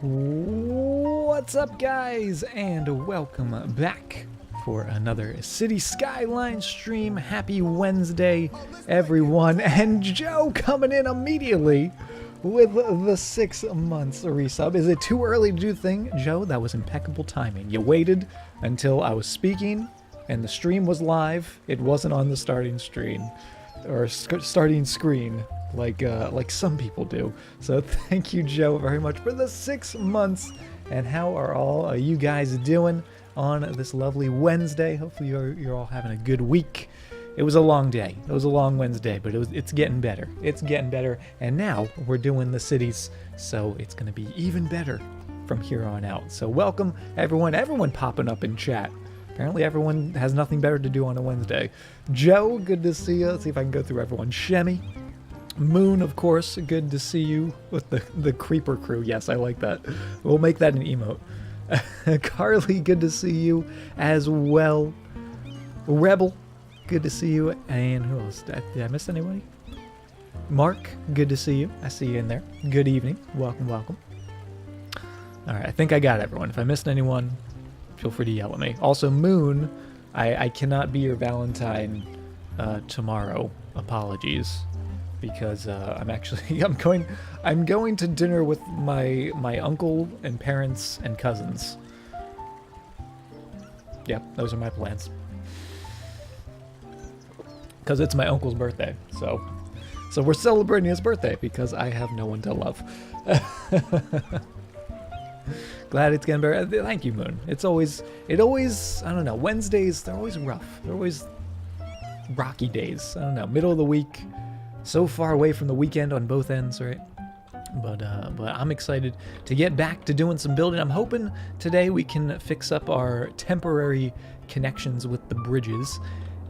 What's up, guys, and welcome back for another City Skylines stream. Happy Wednesday, everyone, and Joe coming in immediately with the 6 months resub. Is it too early to do the thing? Joe, that was impeccable timing. You waited until I was speaking and the stream was live. It wasn't on the starting screen or starting screen like some people do. So thank you, Joe, very much for the 6 months. And how are all you guys doing on this lovely Wednesday? Hopefully you're all having a good week. It was a long day. It was a long Wednesday, but it's getting better. It's getting better. And now we're doing the cities, so it's going to be even better from here on out. So welcome, everyone. Everyone popping up in chat. Apparently everyone has nothing better to do on a Wednesday. Joe, good to see you. Let's see if I can go through everyone. Shemmy. Moon, of course, good to see you with the creeper crew. Yes, I like that. We'll make that an emote. Carly, good to see you as well. Rebel, good to see you. And who else? Did I miss anybody? Mark, good to see you. I see you in there. Good evening. Welcome, welcome. All right, I think I got everyone. If I missed anyone, feel free to yell at me. Also, Moon, I cannot be your Valentine tomorrow. Apologies. Because I'm going to dinner with my uncle and parents and cousins. Yep, those are my plans. Because it's my uncle's birthday, so we're celebrating his birthday because I have no one to love. Glad it's getting better. Thank you, Moon. It always, I don't know, Wednesdays, they're always rough. They're always rocky days. I don't know, middle of the week. So far away from the weekend on both ends, right? But I'm excited to get back to doing some building. I'm hoping today we can fix up our temporary connections with the bridges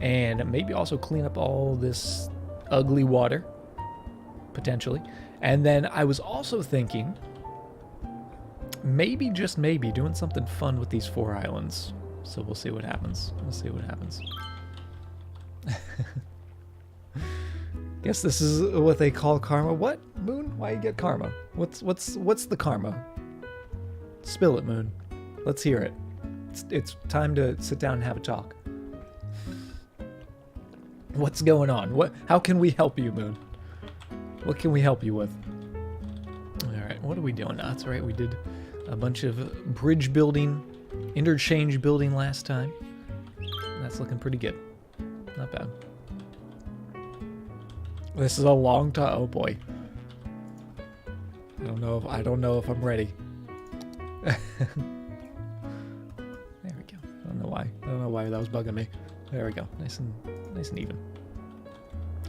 and maybe also clean up all this ugly water, potentially. And then I was also thinking, maybe, just maybe, doing something fun with these 4 islands. So we'll see what happens. We'll see what happens. Guess this is what they call karma. What, Moon? Why you get karma? What's the karma? Spill it, Moon. Let's hear it. It's time to sit down and have a talk. What's going on? How can we help you, Moon? What can we help you with? All right, what are we doing? That's right, we did a bunch of bridge building, interchange building last time. That's looking pretty good. Not bad. This is a long time. Oh boy. I don't know if I'm ready. There we go. I don't know why that was bugging me. There we go. Nice and even.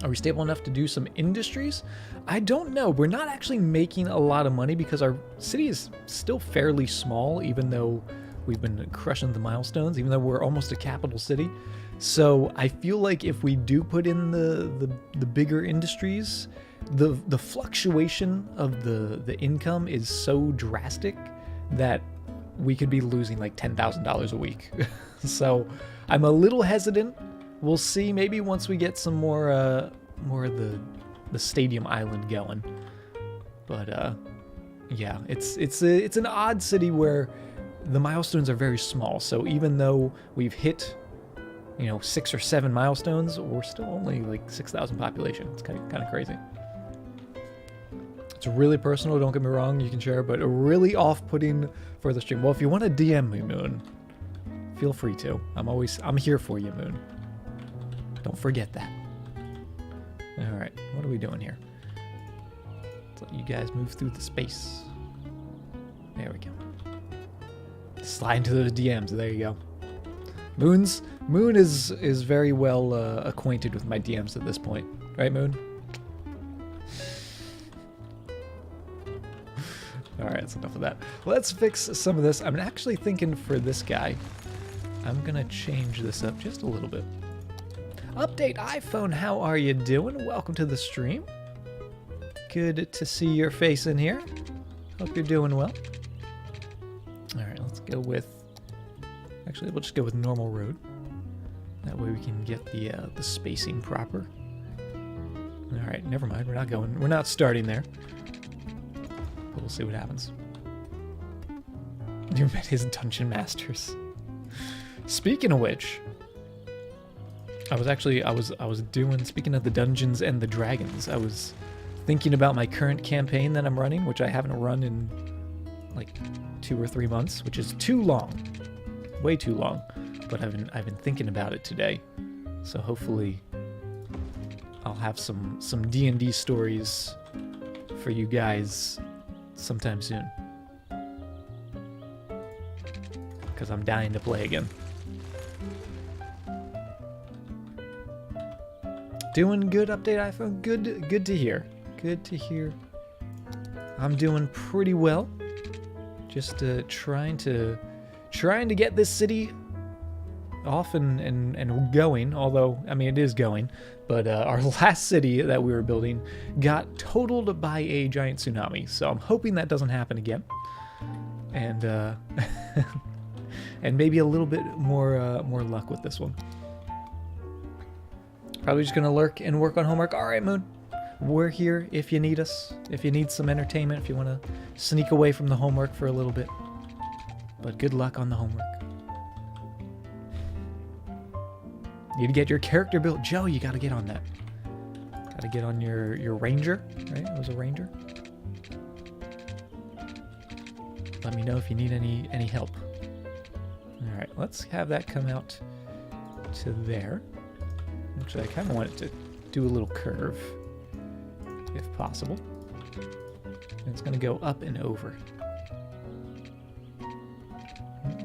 Are we stable enough to do some industries? I don't know. We're not actually making a lot of money because our city is still fairly small, even though we've been crushing the milestones, even though we're almost a capital city. So I feel like if we do put in the bigger industries, the fluctuation of the income is so drastic that we could be losing like $10,000 a week. So I'm a little hesitant. We'll see. Maybe once we get some more of the stadium island going. But yeah, it's an odd city where the milestones are very small. So even though we've hit 6 or 7 milestones, we're still only like 6,000 population. It's kind of crazy. It's really personal, don't get me wrong, you can share, but really off-putting for the stream. Well, if you want to DM me, Moon, feel free to. I'm here for you, Moon. Don't forget that. All right, what are we doing here? Let's let you guys move through the space. There we go. Slide into those DMs. There you go. Moon is very well acquainted with my DMs at this point, right, Moon? All right, that's enough of that. Let's fix some of this. I'm actually thinking for this guy, I'm gonna change this up just a little bit. Update iPhone, how are you doing? Welcome to the stream. Good to see your face in here. Hope you're doing well. All right, let's go with. Actually, we'll just go with normal road. That way we can get the spacing proper. All right, never mind. We're not starting there. But we'll see what happens. You met his dungeon masters. Speaking of which, I was doing, speaking of the Dungeons and the Dragons, I was thinking about my current campaign that I'm running, which I haven't run in like 2 or 3 months, which is too long. Way too long. But I've been thinking about it today. So hopefully I'll have some D&D stories for you guys sometime soon. Because I'm dying to play again. Doing good, update iPhone. Good to hear. Good to hear. I'm doing pretty well. Just trying to get this city off and going. Although, I mean, it is going. But our last city that we were building got totaled by a giant tsunami. So I'm hoping that doesn't happen again. And and maybe a little bit more luck with this one. Probably just gonna lurk and work on homework. All right, Moon. We're here if you need us. If you need some entertainment, if you want to sneak away from the homework for a little bit. But good luck on the homework. Need to get your character built. Joe, you gotta get on that. Gotta get on your ranger, right? It was a ranger. Let me know if you need any help. All right, let's have that come out to there. Actually, I kind of want it to do a little curve, if possible. And it's going to go up and over.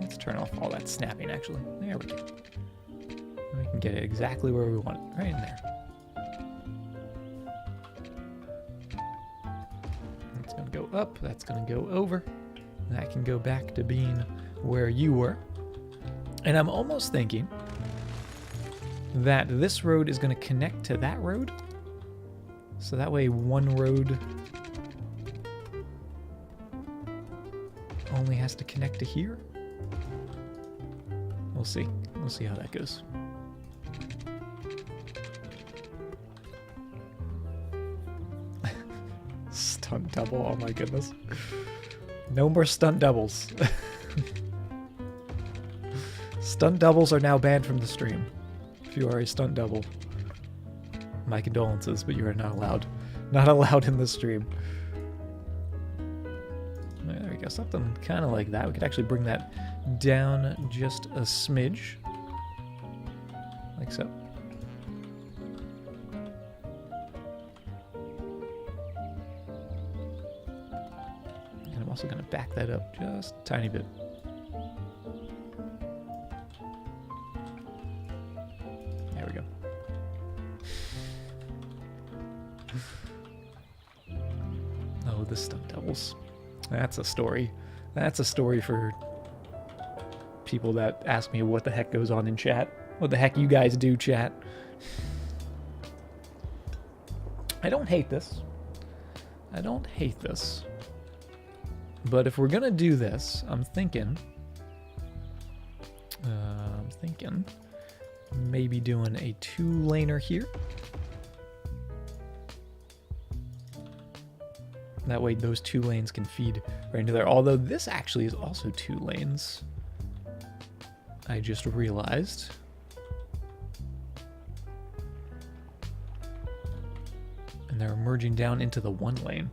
Let's turn off all that snapping, actually. There we go. And we can get it exactly where we want it, right in there. That's going to go up, that's going to go over. That can go back to being where you were. And I'm almost thinking that this road is going to connect to that road. So that way one road only has to connect to here. We'll see. We'll see how that goes. Stunt double, oh my goodness. No more stunt doubles. Stunt doubles are now banned from the stream. If you are a stunt double, my condolences, but you are not allowed. Not allowed in the stream. There we go, something kind of like that. We could actually bring that down just a smidge. Like so. And I'm also going to back that up just a tiny bit. There we go. Oh, the stunt doubles. That's a story. That's a story for people that ask me what the heck goes on in chat. What the heck you guys do, chat. I don't hate this. I don't hate this. But if we're gonna do this, I'm thinking maybe doing a 2-laner here. That way those 2 lanes can feed right into there. Although this actually is also 2 lanes. I just realized. And they're merging down into the 1 lane.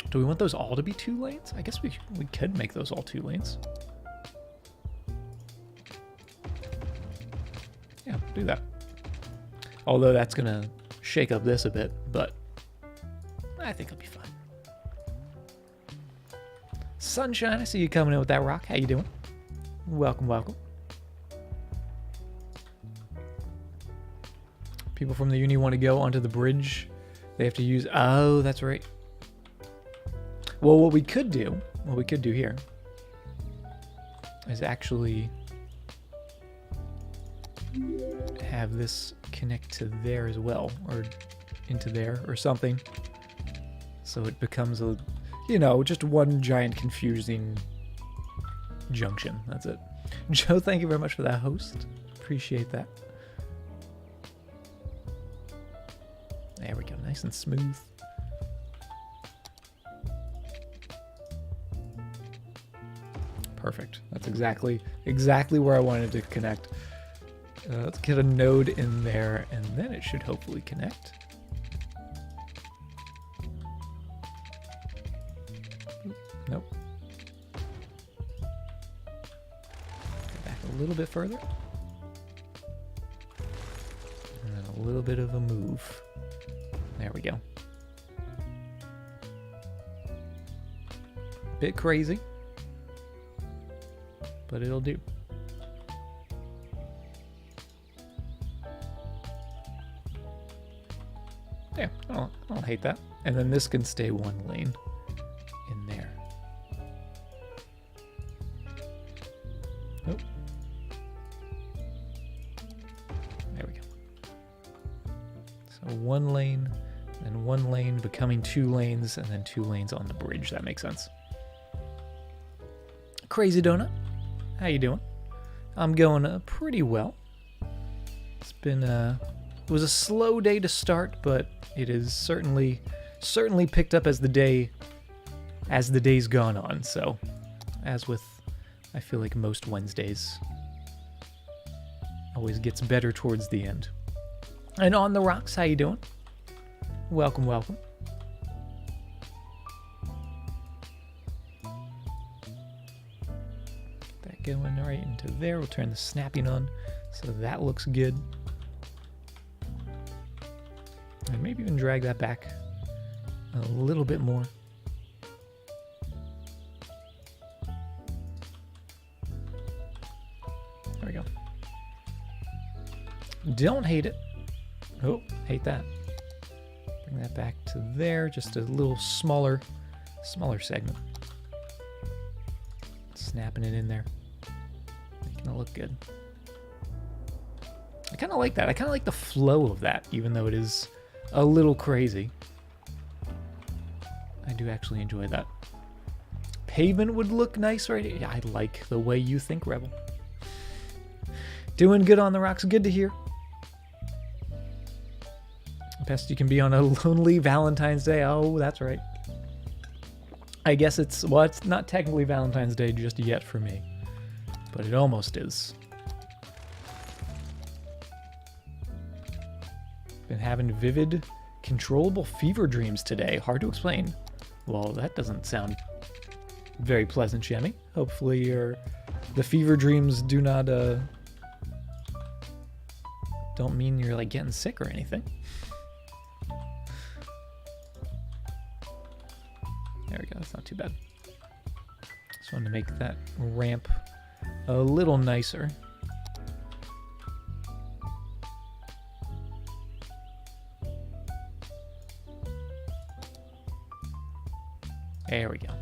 Do we want those all to be 2 lanes? I guess we could make those all 2 lanes. Yeah, do that. Although that's gonna shake up this a bit, but I think it'll be fine. Sunshine, I see you coming in with that rock. How you doing? Welcome, welcome. People from the uni want to go onto the bridge. They have to use... Oh, that's right. Well, what we could do here is actually have this connect to there as well, or into there or something. So it becomes a, you know, just one giant confusing junction. That's it. Joe, thank you very much for that host. Appreciate that. There we go, nice and smooth. Perfect. That's exactly where I wanted to connect. Let's get a node in there, and then it should hopefully connect. Nope. Go back a little bit further. And then a little bit of a move. There we go. Bit crazy, but it'll do. Yeah, I don't hate that. And then this can stay one lane in there. Nope. There we go. So one lane, then one lane becoming 2 lanes, and then 2 lanes on the bridge. That makes sense. Crazy Donut, how you doing? I'm going pretty well. It's been it was a slow day to start, but it is certainly picked up as the day's gone on. So, as with, I feel like most Wednesdays, always gets better towards the end. And on the rocks, how you doing? Welcome, welcome. Going right into there. We'll turn the snapping on so that looks good. And maybe even drag that back a little bit more. There we go. Don't hate it. Oh, hate that. Bring that back to there, just a little smaller segment. Snapping it in there. Gonna look good. I kind of like that. I kind of like the flow of that, even though it is a little crazy. I do actually enjoy that. Pavement would look nice right here. Yeah, I like the way you think, Rebel. Doing good on the rocks. Good to hear. Best you can be on a lonely Valentine's Day. Oh, that's right. I guess it's not technically Valentine's Day just yet for me, but it almost is. Been having vivid, controllable fever dreams today. Hard to explain. Well, that doesn't sound very pleasant, Shemmy. Hopefully the fever dreams do not don't mean you're like getting sick or anything. There we go, that's not too bad. Just wanted to make that ramp a little nicer. There we go.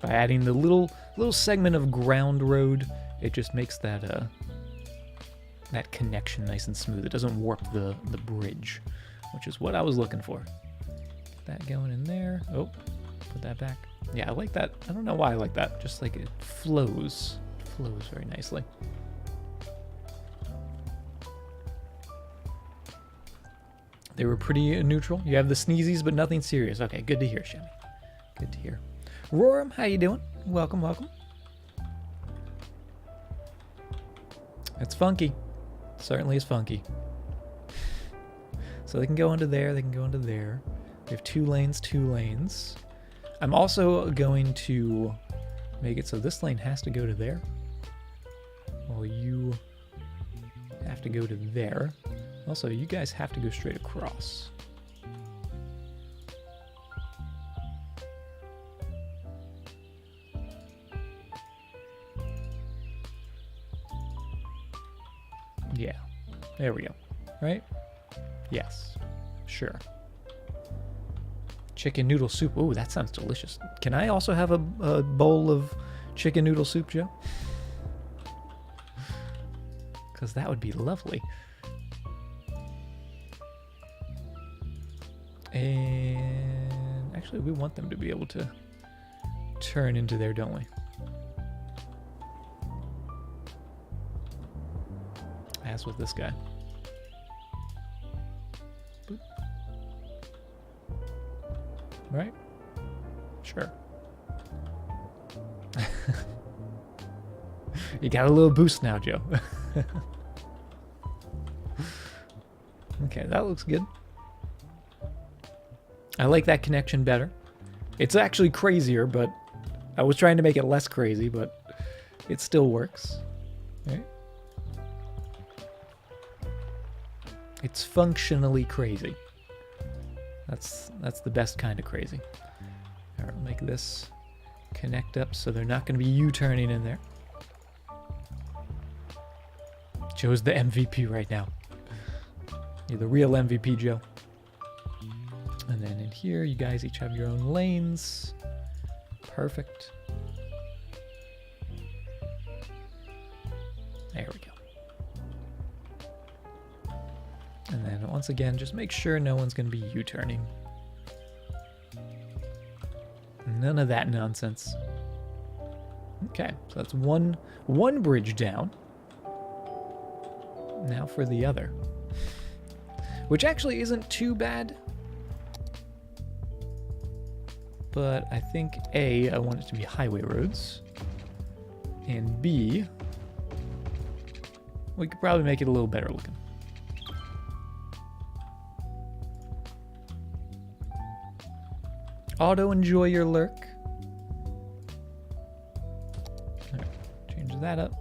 By adding the little segment of ground road, it just makes that that connection nice and smooth. It doesn't warp the bridge, which is what I was looking for. Get that going in there. Oh, put that back. Yeah, I like that. I don't know why I like that. Just like it flows. It flows very nicely. They were pretty neutral. You have the sneezies, but nothing serious. Okay, good to hear, Shemmy. Good to hear. Roram, how you doing? Welcome, welcome. It's funky. Certainly is funky. So they can go into there, they can go into there. We have 2 lanes, 2 lanes. I'm also going to make it so this lane has to go to there, while you have to go to there. Also, you guys have to go straight across. Yeah, there we go. Right? Yes, sure. Chicken noodle soup. Ooh, that sounds delicious. Can I also have a bowl of chicken noodle soup, Joe? Because that would be lovely. And actually, we want them to be able to turn into there, don't we? As with this guy. Boop. Right? Sure. You got a little boost now, Joe. Okay, that looks good. I like that connection better. It's actually crazier, but I was trying to make it less crazy, but it still works. Right? It's functionally crazy. That's the best kind of crazy. All right, we'll make this connect up so they're not going to be U-turning in there. Joe's the MVP right now. You're the real MVP, Joe. And then in here, you guys each have your own lanes. Perfect. There we go. And then once again, just make sure no one's going to be U-turning. None of that nonsense. Okay, so that's one bridge down. Now for the other. Which actually isn't too bad. But I think A, I want it to be highway roads. And B, we could probably make it a little better looking. Auto enjoy your lurk. All right, change that up.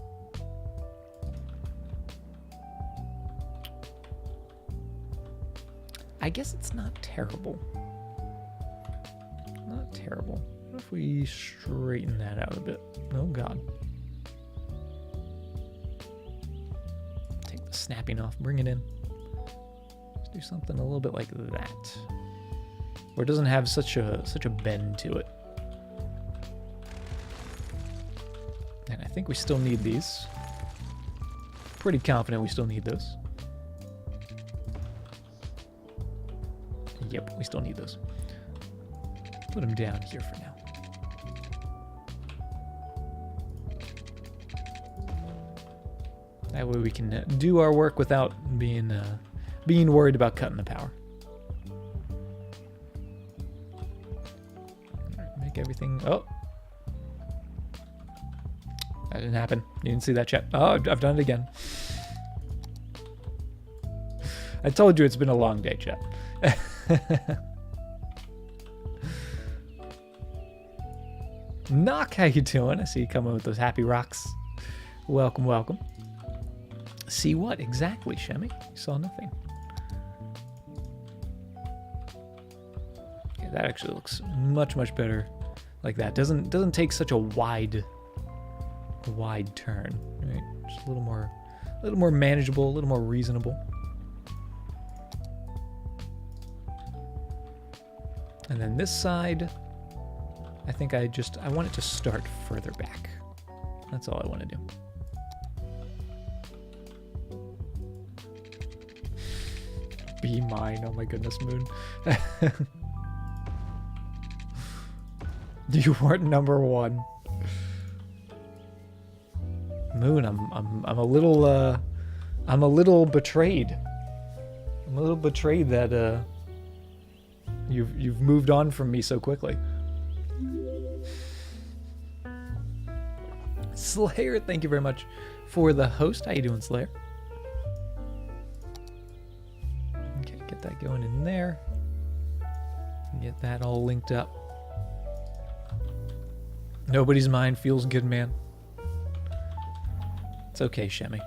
I guess it's not terrible. Not terrible. What if we straighten that out a bit? Oh God. Take the snapping off, bring it in. Let's do something a little bit like that. Where it doesn't have such a bend to it. And I think we still need these. Pretty confident we still need those. Yep, we still need those. Put them down here for now. That way we can do our work without being worried about cutting the power. Make everything... Oh! That didn't happen. You didn't see that, chat. Oh, I've done it again. I told you it's been a long day, chat. Knock, how you doing? I see you coming with those happy rocks. Welcome, welcome. See what exactly, Shemmy? You saw nothing. Okay, that actually looks much better like that. Doesn't take such a wide turn. Right? Just a little more manageable, a little more reasonable. And then this side, I think I want it to start further back. That's all I want to do. Be mine, oh my goodness, Moon. You weren't number one. Moon, I'm a little betrayed. I'm a little betrayed that You've moved on from me so quickly. Slayer, thank you very much for the host. How you doing, Slayer? Okay, get that going in there. Get that all linked up. Nobody's mind feels good, man. It's okay, Shemmy.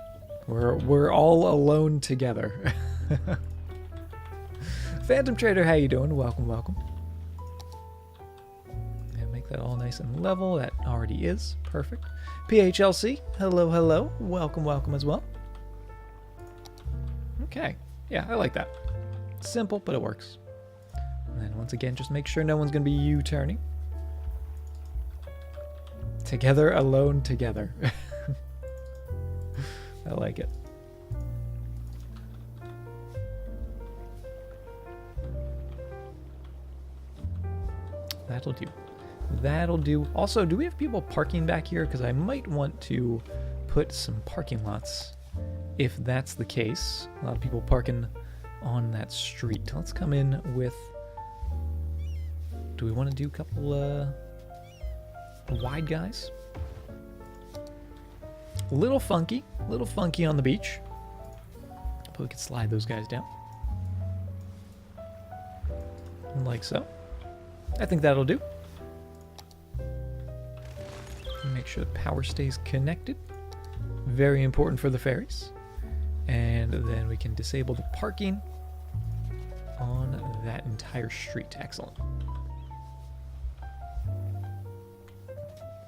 We're all alone together. Phantom Trader, how you doing? Welcome, welcome. And make that all nice and level. That already is. Perfect. PHLC, hello, hello. Welcome, welcome as well. Okay. Yeah, I like that. Simple, but it works. And then once again, just make sure no one's going to be U-turning. Together, alone, together. I like it. That'll do. That'll do. Also, do we have people parking back here? Because I might want to put some parking lots if that's the case. A lot of people parking on that street. Let's come in with... Do we want to do a couple wide guys? Little funky on the beach. But we could slide those guys down. Like so. I think that'll do. Make sure the power stays connected. Very important for the ferries. And then we can disable the parking on that entire street. Excellent.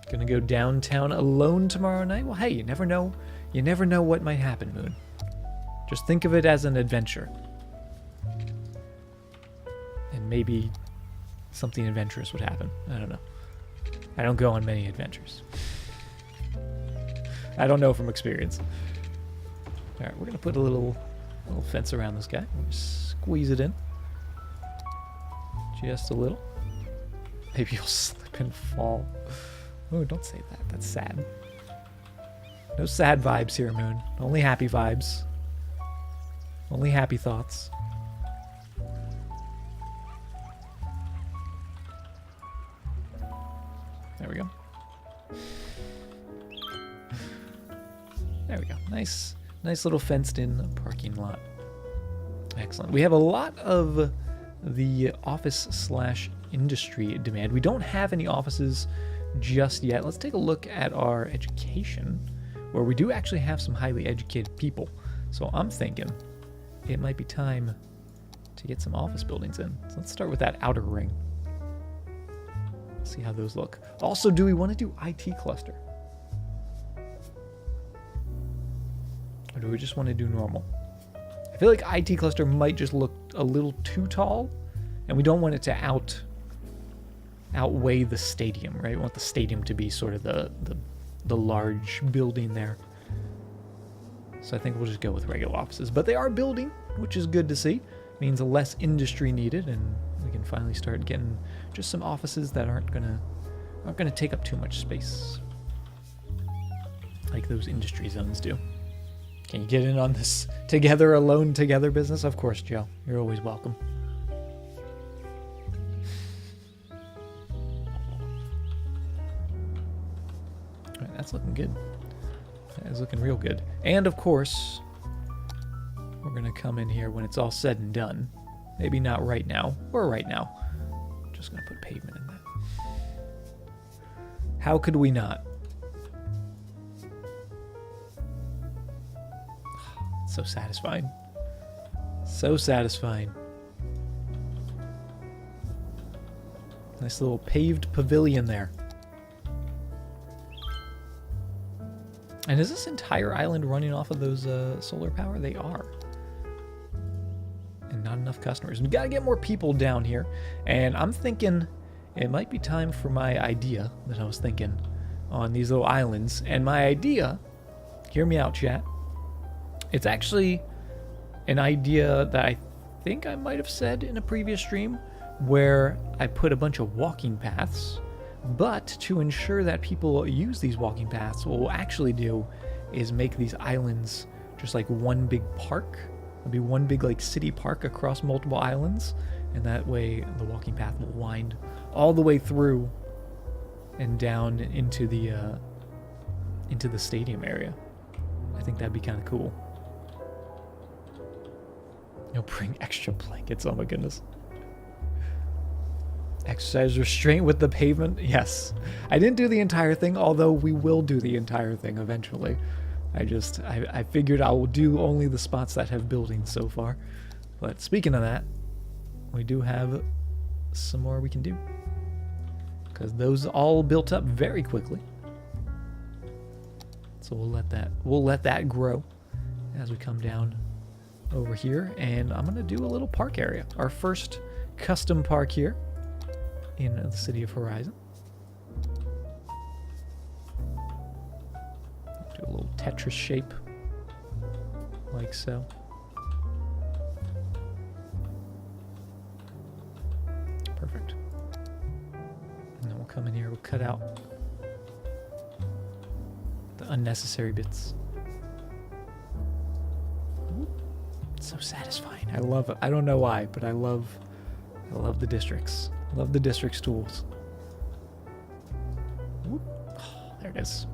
Gonna go downtown alone tomorrow night? Well, hey, you never know. You never know what might happen, Moon. Just think of it as an adventure. And maybe something adventurous would happen. I don't know. I don't go on many adventures. I don't know from experience. Alright, we're gonna put a little fence around this guy. Just squeeze it in. Just a little. Maybe you'll slip and fall. Oh, don't say that. That's sad. No sad vibes here, Moon. Only happy vibes. Only happy thoughts. There we go. There we go. Nice little fenced-in parking lot. Excellent. We have a lot of the office/industry demand. We don't have any offices just yet. Let's take a look at our education, where we do actually have some highly educated people. So I'm thinking it might be time to get some office buildings in. So let's start with that outer ring. See how those look. Also, do we want to do IT cluster? Or do we just want to do normal? I feel like IT cluster might just look a little too tall, and we don't want it to outweigh the stadium, right? We want the stadium to be sort of the large building there. So I think we'll just go with regular offices. But they are building, which is good to see. Means less industry needed, and we can finally start getting just some offices that aren't gonna take up too much space, like those industry zones do. Can you get in on this alone together business? Of course, Joe. You're always welcome. All right, that's looking good. That is looking real good. And of course, we're gonna come in here when it's all said and done. Maybe not right now, or right now. Just gonna put pavement in that. How could we not? So satisfying. So satisfying. Nice little paved pavilion there. And is this entire island running off of those solar power? They are. And not enough customers. We gotta get more people down here. And I'm thinking it might be time for my idea that I was thinking on these little islands. And my idea, hear me out, chat. It's actually an idea that I think I might have said in a previous stream, where I put a bunch of walking paths, but to ensure that people use these walking paths, what we'll actually do is make these islands just like one big park. It'll be one big like city park across multiple islands, and that way the walking path will wind all the way through and down into the stadium area. I think that'd be kind of cool. You'll bring extra blankets. Oh my goodness. Exercise restraint with the pavement. Yes. I didn't do the entire thing, although we will do the entire thing eventually. I figured I will do only the spots that have buildings so far. But speaking of that, we do have some more we can do, because those all built up very quickly. So we'll let that grow as we come down over here, and I'm gonna do a little park area. Our first custom park here in the city of Horizon. Do a little Tetris shape, like so. Perfect. And then we'll come in here, we'll cut out the unnecessary bits. It's so satisfying. I love it. I don't know why, but I love the districts. I love the district's tools. Whoop. Oh, there it is.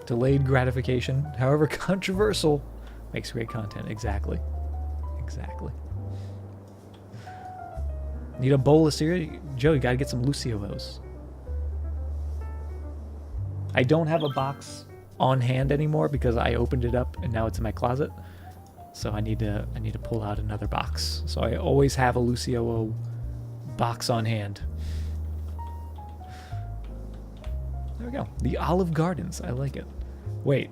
Delayed gratification, however controversial, makes great content. Exactly. Exactly. Need a bowl of cereal? Joe, you gotta get some Lucios. I don't have a box on hand anymore because I opened it up and now it's in my closet. So I need to pull out another box. So I always have a Lucio box on hand. There we go. The Olive Gardens. I like it. Wait.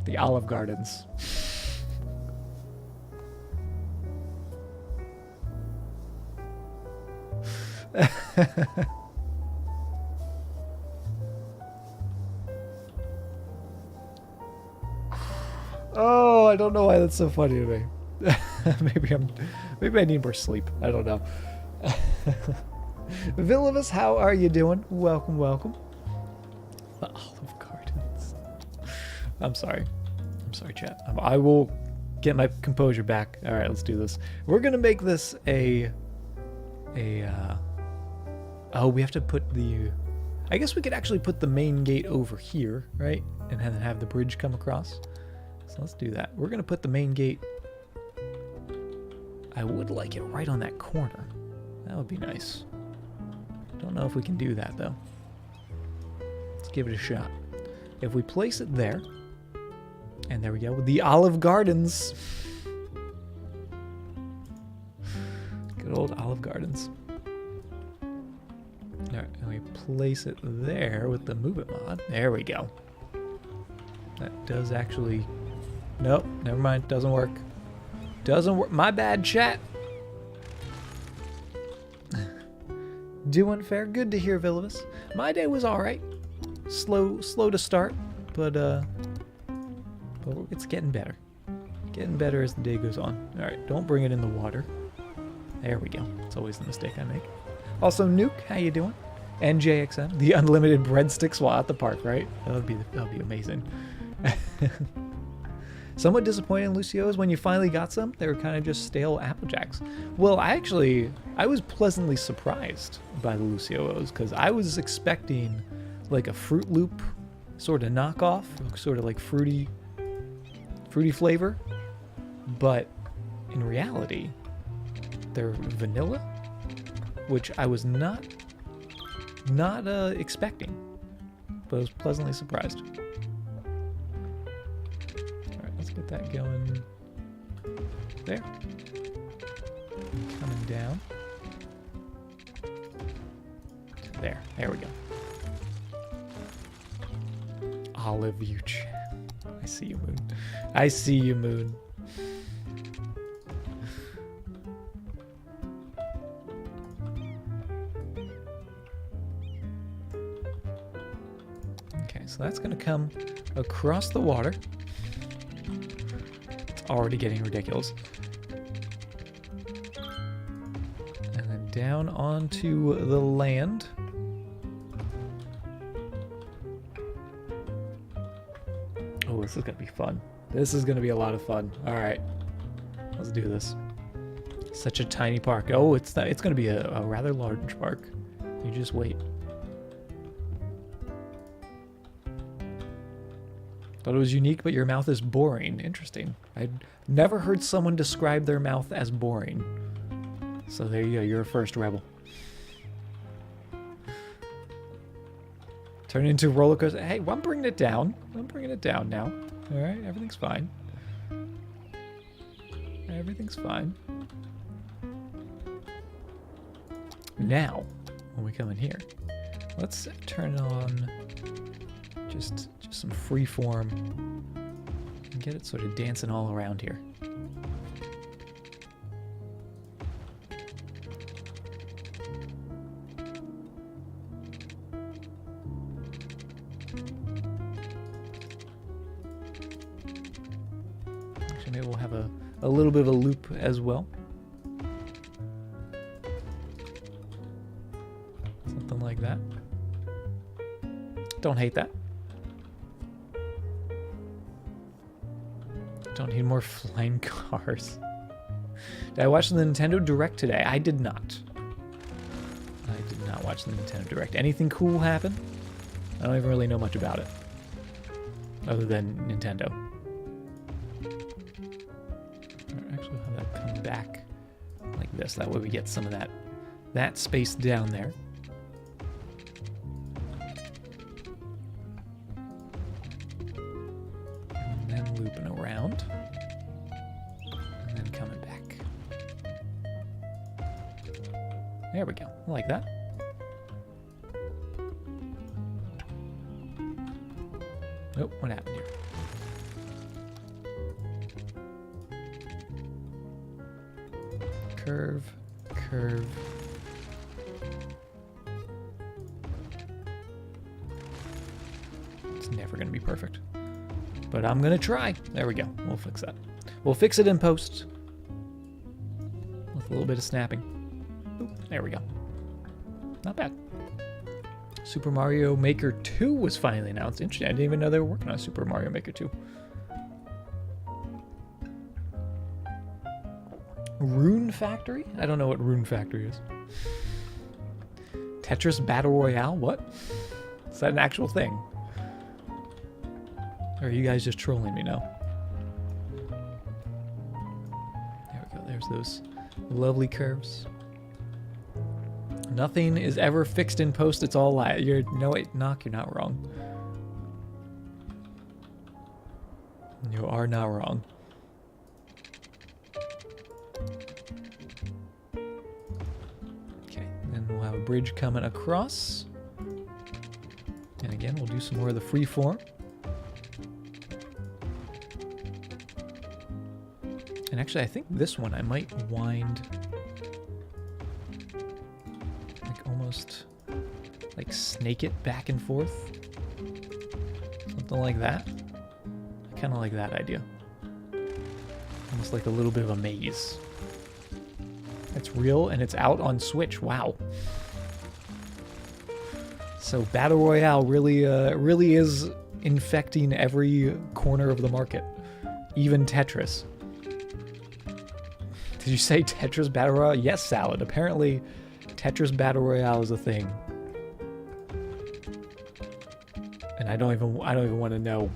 The Olive Gardens. Oh, I don't know why that's so funny to me. Maybe I need more sleep. I don't know. Villainous, how are you doing? Welcome, welcome. The Olive Gardens. I'm sorry, chat. I will get my composure back. All right, let's do this. We're gonna make this oh, we have to put the. I guess we could actually put the main gate over here, right? And then have the bridge come across. So let's do that. We're gonna put the main gate. I would like it right on that corner. That would be nice. Don't know if we can do that though. Let's give it a shot. If we place it there, and there we go, the Olive Gardens. Good old Olive Gardens. All right, and we place it there with the Move It mod. There we go. That does actually. Nope, never mind. Doesn't work. Doesn't work. My bad, chat. Doing fair. Good to hear, Villainous. My day was all right. Slow to start, but it's getting better. Getting better as the day goes on. All right, don't bring it in the water. There we go. It's always the mistake I make. Also, Nuke, how you doing? And JXM, the unlimited breadsticks while at the park, right? That would be amazing. Somewhat disappointing in Lucio's when you finally got some. They were kind of just stale Apple Jacks. Well, I was pleasantly surprised by the Lucio's because I was expecting like a Fruit Loop sort of knockoff, sort of like fruity flavor, but in reality, they're vanilla, which I was not expecting, but I was pleasantly surprised. Get that going there. Coming down. There we go. Olive you. I see you, Moon. I see you, Moon. Okay, so that's gonna come across the water. Already getting ridiculous. And then down onto the land. Oh, this is gonna be fun. This is gonna be a lot of fun. All right, let's do this. Such a tiny park. Oh, it's gonna be a rather large park. You just wait. Thought it was unique, but your mouth is boring. Interesting. I'd never heard someone describe their mouth as boring. So there you go. You're a first, Rebel. Turn it into a roller coaster. Hey, I'm bringing it down. I'm bringing it down now. All right, everything's fine. Everything's fine. Now, when we come in here, let's turn on just some free form and get it sort of dancing all around here. Actually, maybe we'll have a little bit of a loop as well. Something like that. Don't hate that. Don't need more flying cars. Did I watch the Nintendo Direct today? I did not. I did not watch the Nintendo Direct. Anything cool happen? I don't even really know much about it, other than Nintendo. Actually, have that come back like this. That way we get some of that space down there. And then looping around. And then coming back. There we go. I like that. Nope, what happened here? Curve, curve. It's never going to be perfect. But I'm going to try. There we go. We'll fix that. We'll fix it in post. With a little bit of snapping. Oop, there we go. Not bad. Super Mario Maker 2 was finally announced. Interesting. I didn't even know they were working on Super Mario Maker 2. Rune Factory? I don't know what Rune Factory is. Tetris Battle Royale? What? Is that an actual thing? Or are you guys just trolling me now? There we go. There's those lovely curves. Nothing is ever fixed in post. It's all lie. No, wait, Knock, you're not wrong. You are not wrong. Okay, then we'll have a bridge coming across. And again, we'll do some more of the free form. And actually, I think this one I might wind... almost like snake it back and forth. Something like that. I kind of like that idea. Almost like a little bit of a maze. It's real and it's out on Switch. Wow. So Battle Royale really is infecting every corner of the market. Even Tetris. Did you say Tetris Battle Royale? Yes, Salad. Apparently Tetris Battle Royale is a thing. And I don't even want to know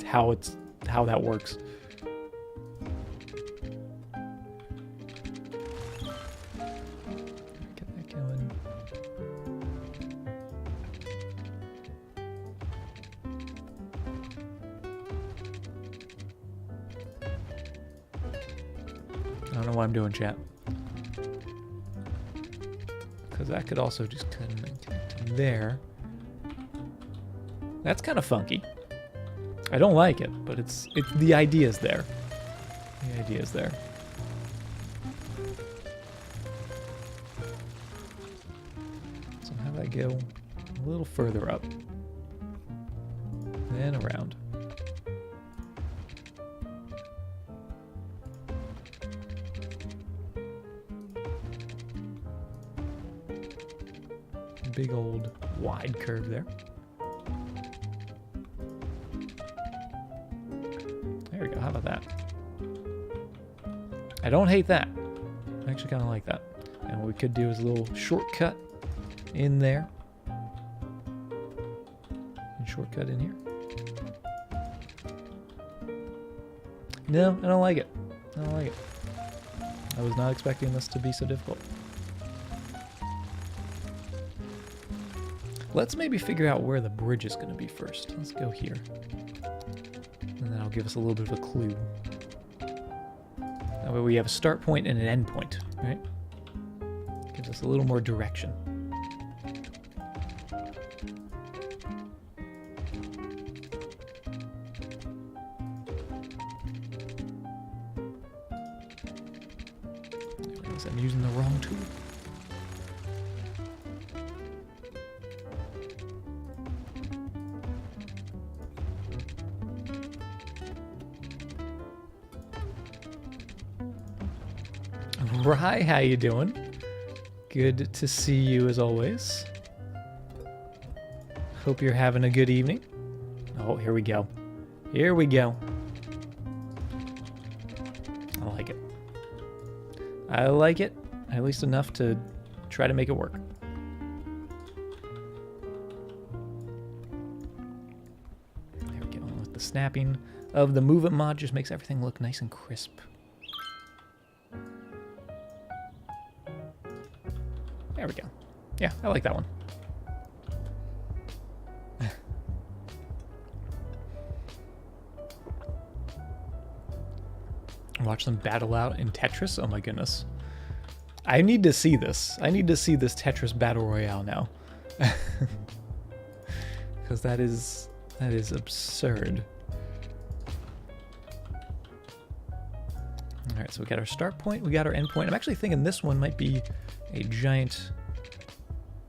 how that works. Get that going. I don't know what I'm doing, chat. Because that could also just come into there. That's kind of funky. I don't like it, but it's the idea's there. The idea's there. So have that go a little further up. Then around. Big old wide curve there. There we go. How about that? I don't hate that. I actually kind of like that. And what we could do is a little shortcut in there. And shortcut in here. No, I don't like it. I don't like it. I was not expecting this to be so difficult. Let's maybe figure out where the bridge is going to be first. Let's go here. And that'll give us a little bit of a clue. That way we have a start point and an end point, right? Gives us a little more direction. I'm using the wrong tool. Right, how you doing? Good to see you as always. Hope you're having a good evening. Oh, here we go. Here we go. I like it. I like it, at least enough to try to make it work. The snapping of the Move It mod just makes everything look nice and crisp. There we go. Yeah, I like that one. Watch them battle out in Tetris. Oh my goodness. I need to see this. I need to see this Tetris Battle Royale now. Because that is absurd. Alright, so we got our start point, we got our end point. I'm actually thinking this one might be a giant,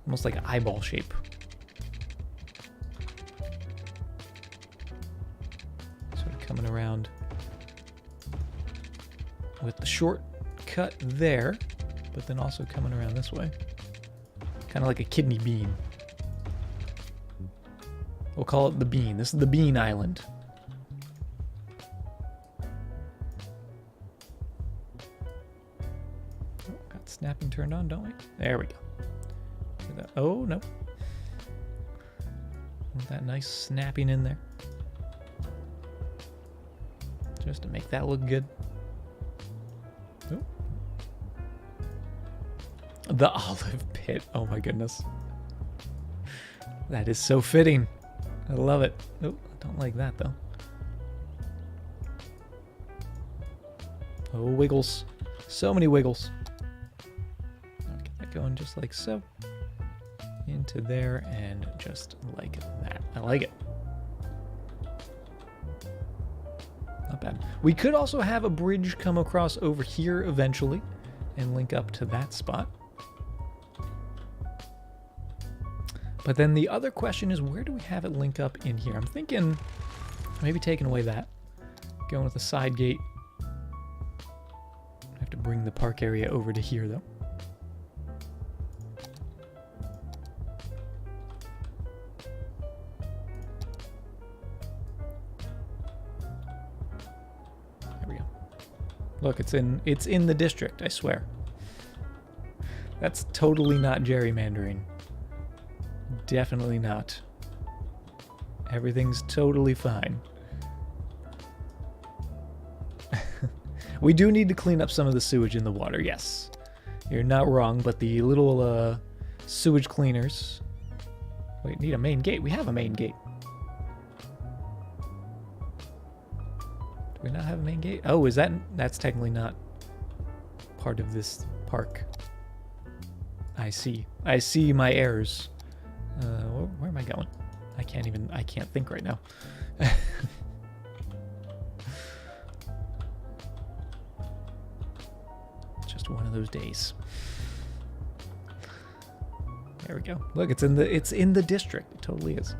almost like an eyeball shape. Sort of coming around with the short cut there, but then also coming around this way. Kind of like a kidney bean. We'll call it the bean. This is the bean island. Oh, got snapping turned on, don't we? There we go. Oh, no. Want that nice snapping in there. Just to make that look good. Oh. The olive pit. Oh my goodness. That is so fitting. I love it. Oh, I don't like that though. Oh, wiggles. So many wiggles. I'll get that going just like so. Into there and just like that. I like it. Not bad. We could also have a bridge come across over here eventually and link up to that spot. But then the other question is, where do we have it link up in here? I'm thinking maybe taking away that. Going with the side gate. I have to bring the park area over to here, though. There we go. Look, it's in the district, I swear. That's totally not gerrymandering. Definitely not. Everything's totally fine. We do need to clean up some of the sewage in the water, yes. You're not wrong, but the little sewage cleaners... Wait, need a main gate. We have a main gate. Do we not have a main gate? Oh, is that... That's technically not part of this park. I see. I see my errors. Where am I going? I can't think right now. Just one of those days. There we go. Look, it's in the district. It totally is.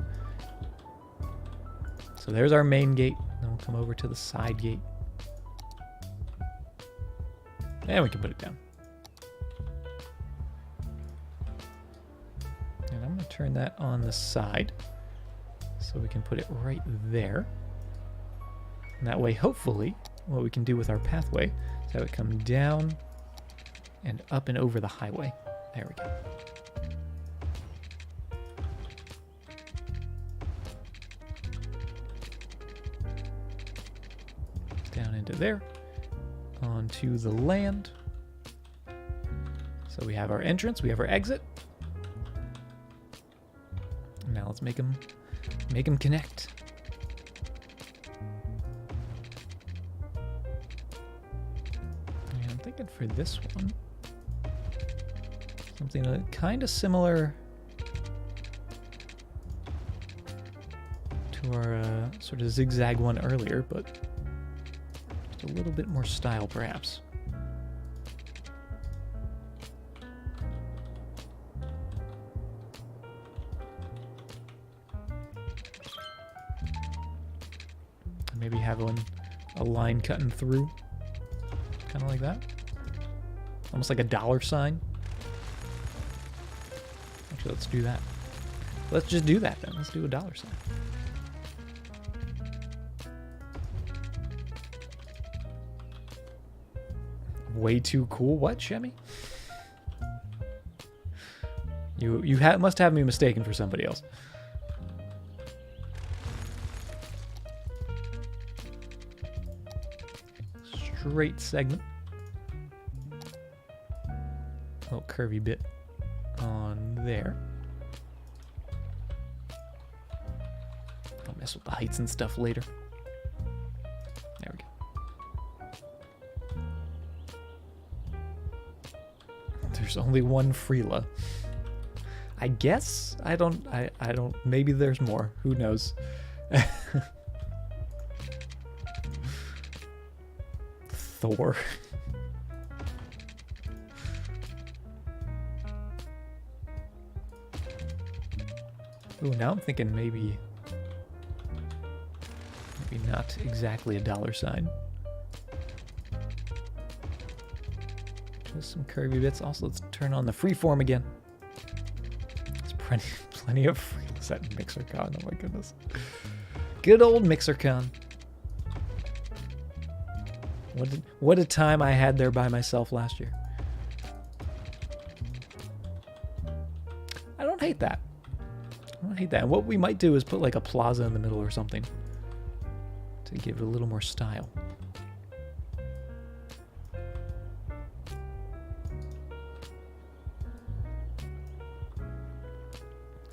So there's our main gate. Then we'll come over to the side gate. And we can put it down. And I'm going to turn that on the side so we can put it right there. And that way, hopefully, what we can do with our pathway is have it come down and up and over the highway. There we go. Down into there, onto the land. So we have our entrance, we have our exit. Now let's make them connect. And I'm thinking for this one, something kind of similar to our sort of zigzag one earlier, but just a little bit more style perhaps. Maybe have a line cutting through, kind of like that. Almost like a dollar sign. Actually, let's do that. Let's just do that then. Let's do a dollar sign. Way too cool. What, Shemmy? You must have me mistaken for somebody else. straight segment. Little curvy bit on there. I'll mess with the heights and stuff later. There we go. There's only one Freela. I guess I don't maybe there's more. Who knows? Thor. Ooh, now I'm thinking maybe not exactly a dollar sign. Just some curvy bits. Also, let's turn on the freeform again. There's plenty of Freelas at MixerCon. Oh my goodness. Good old MixerCon. What a time I had there by myself last year. I don't hate that. I don't hate that. And what we might do is put like a plaza in the middle or something to give it a little more style.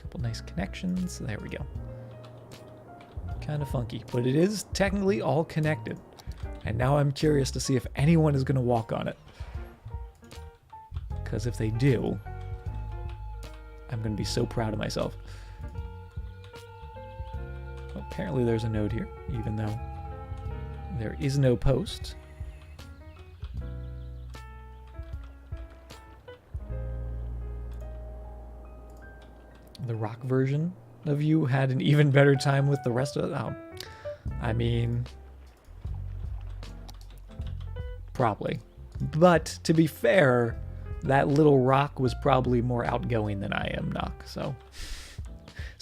Couple nice connections. There we go. Kind of funky, but it is technically all connected. And now I'm curious to see if anyone is going to walk on it. Because if they do, I'm going to be so proud of myself. Well, apparently there's a node here, even though there is no post. The rock version of you had an even better time with the rest of it. Oh, I mean... probably. But to be fair, that little rock was probably more outgoing than I am, Nock. So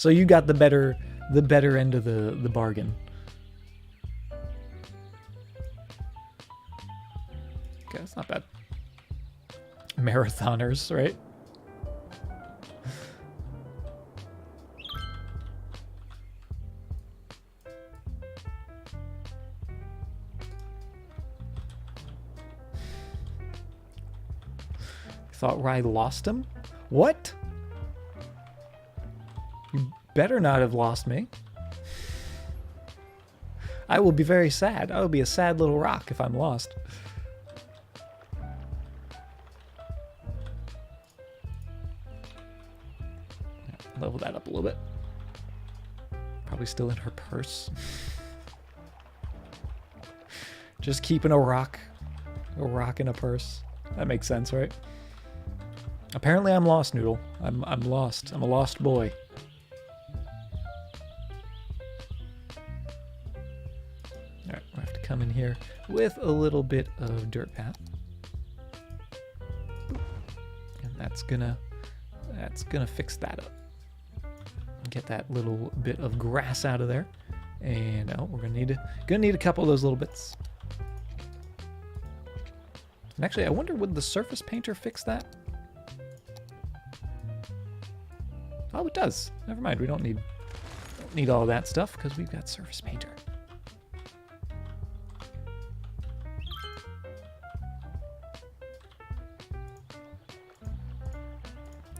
you got the better end of the bargain. Okay, that's not bad. Marathoners, right? Thought Rye lost him? What? You better not have lost me. I will be very sad. I will be a sad little rock if I'm lost. Level that up a little bit. Probably still in her purse. Just keeping a rock in a purse. That makes sense, right? Apparently I'm lost, Noodle. I'm lost. I'm a lost boy. Alright, we'll have to come in here with a little bit of dirt path. And that's gonna fix that up. Get that little bit of grass out of there. And we're gonna need a couple of those little bits. And actually, I wonder, would the surface painter fix that? Oh, it does. Never mind. We don't need all that stuff because we've got Surface Painter.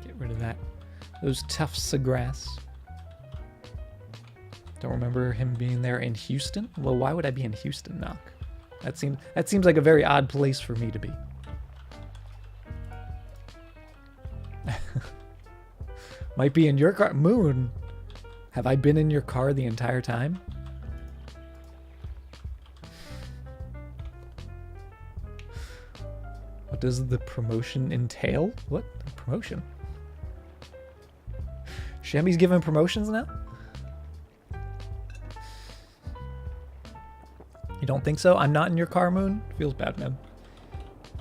Get rid of that. Those tufts of grass. Don't remember him being there in Houston. Well, why would I be in Houston, Nock? That seems like a very odd place for me to be. Might be in your car. Moon, have I been in your car the entire time? What does the promotion entail? What? Promotion? Shemmy's giving promotions now? You don't think so? I'm not in your car, Moon? Feels bad, man.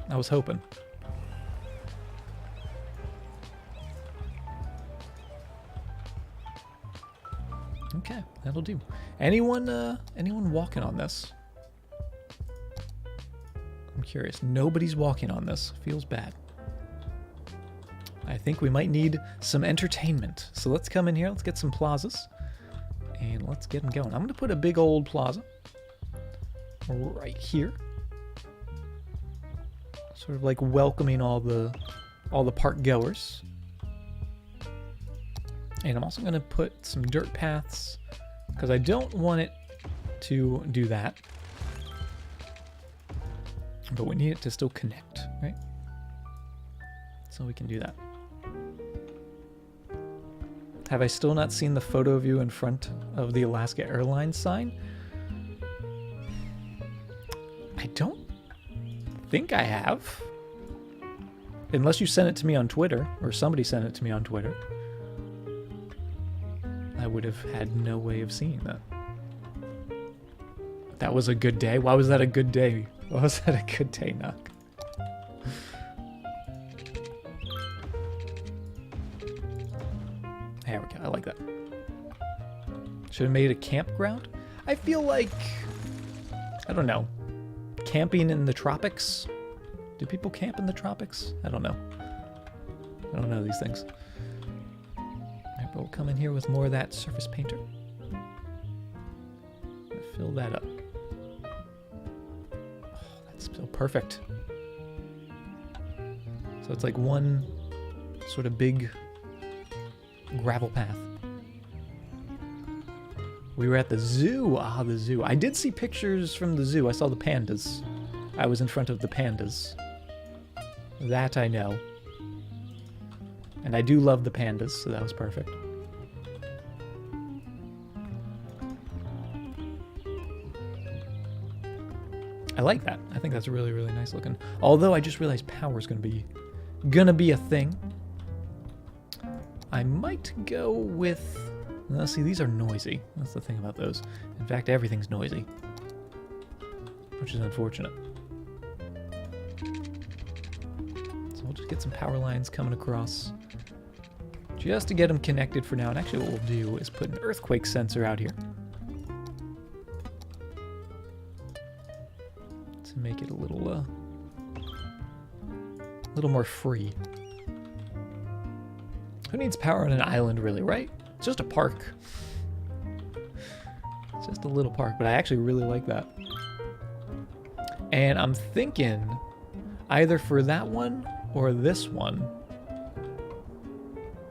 I was hoping. Okay, that'll do. Anyone walking on this? I'm curious. Nobody's walking on this. Feels bad. I think we might need some entertainment. So let's come in here. Let's get some plazas. And let's get them going. I'm going to put a big old plaza right here. Sort of like welcoming all the park goers. And I'm also going to put some dirt paths because I don't want it to do that. But we need it to still connect, right? So we can do that. Have I still not seen the photo of you in front of the Alaska Airlines sign? I don't think I have. Unless you sent it to me on Twitter, or somebody sent it to me on Twitter. I would have had no way of seeing that. That was a good day? Why was that a good day? Why was that a good day, Knock? There we go, I like that. Should have made it a campground? I feel like, I don't know, camping in the tropics? Do people camp in the tropics? I don't know. I don't know these things. Alright, but we'll come in here with more of that surface painter. Fill that up. Oh, that's still perfect. So it's like one sort of big gravel path. We were at the zoo. Ah, the zoo. I did see pictures from the zoo. I saw the pandas. I was in front of the pandas. That I know. And I do love the pandas, so that was perfect. I like that. I think that's really, really nice looking. Although I just realized power's gonna be a thing. I might go with... see, these are noisy. That's the thing about those. In fact, everything's noisy. Which is unfortunate. So we'll just get some power lines coming across. Just to get them connected for now. And actually what we'll do is put an earthquake sensor out here. To make it a little more free. Who needs power on an island, really, right? It's just a park. It's just a little park, but I actually really like that. And I'm thinking either for that one or this one,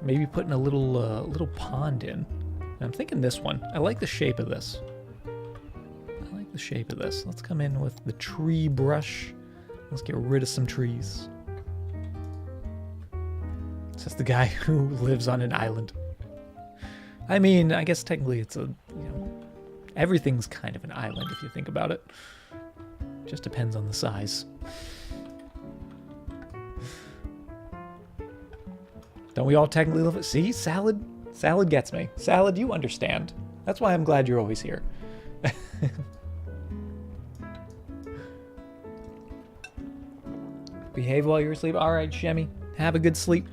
maybe putting a little pond in. And I'm thinking this one. I like the shape of this. I like the shape of this. Let's come in with the tree brush. Let's get rid of some trees. It's just the guy who lives on an island. I mean, I guess technically it's a, everything's kind of an island if you think about it. Just depends on the size. Don't we all technically live it? See, salad gets me. Salad, you understand. That's why I'm glad you're always here. Behave while you're asleep. All right, Shemmy. Have a good sleep.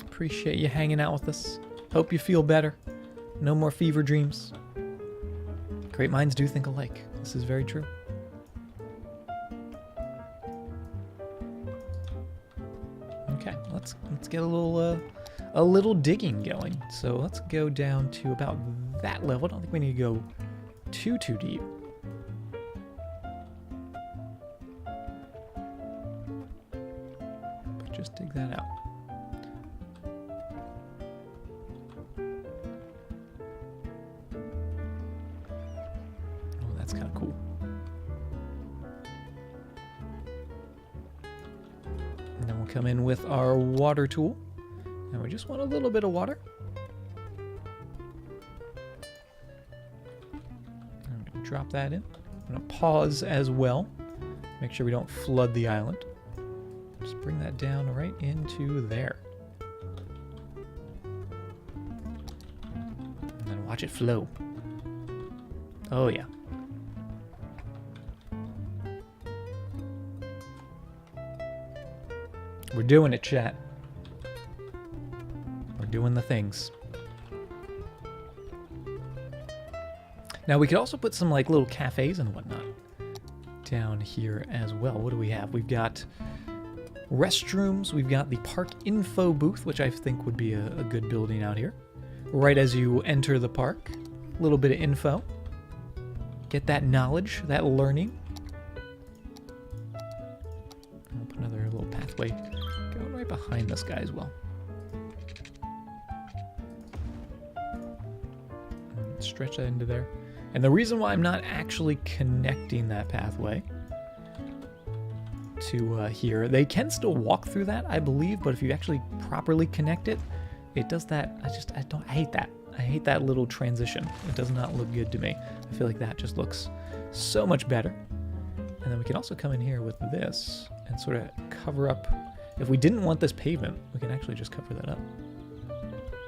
Appreciate you hanging out with us. Hope you feel better. No more fever dreams. Great minds do think alike. This is very true. Okay, let's get a little digging going. So let's go down to about that level. I don't think we need to go too deep. But just dig that out. That's kind of cool. And then we'll come in with our water tool. And we just want a little bit of water. I'm going to drop that in. I'm going to pause as well. Make sure we don't flood the island. Just bring that down right into there. And then watch it flow. Oh yeah. We're doing it, chat. We're doing the things. Now we could also put some like little cafes and whatnot down here as well. What do we have? We've got restrooms. We've got the park info booth, which I think would be a good building out here. Right as you enter the park, a little bit of info. Get that knowledge, that learning. pathway going right behind this guy as well. And stretch that into there. And the reason why I'm not actually connecting that pathway to here, they can still walk through that, I believe, but if you actually properly connect it, it does that. I hate that. I hate that little transition. It does not look good to me. I feel like that just looks so much better. And then we can also come in here with this and sort of cover up. If we didn't want this pavement, we can actually just cover that up.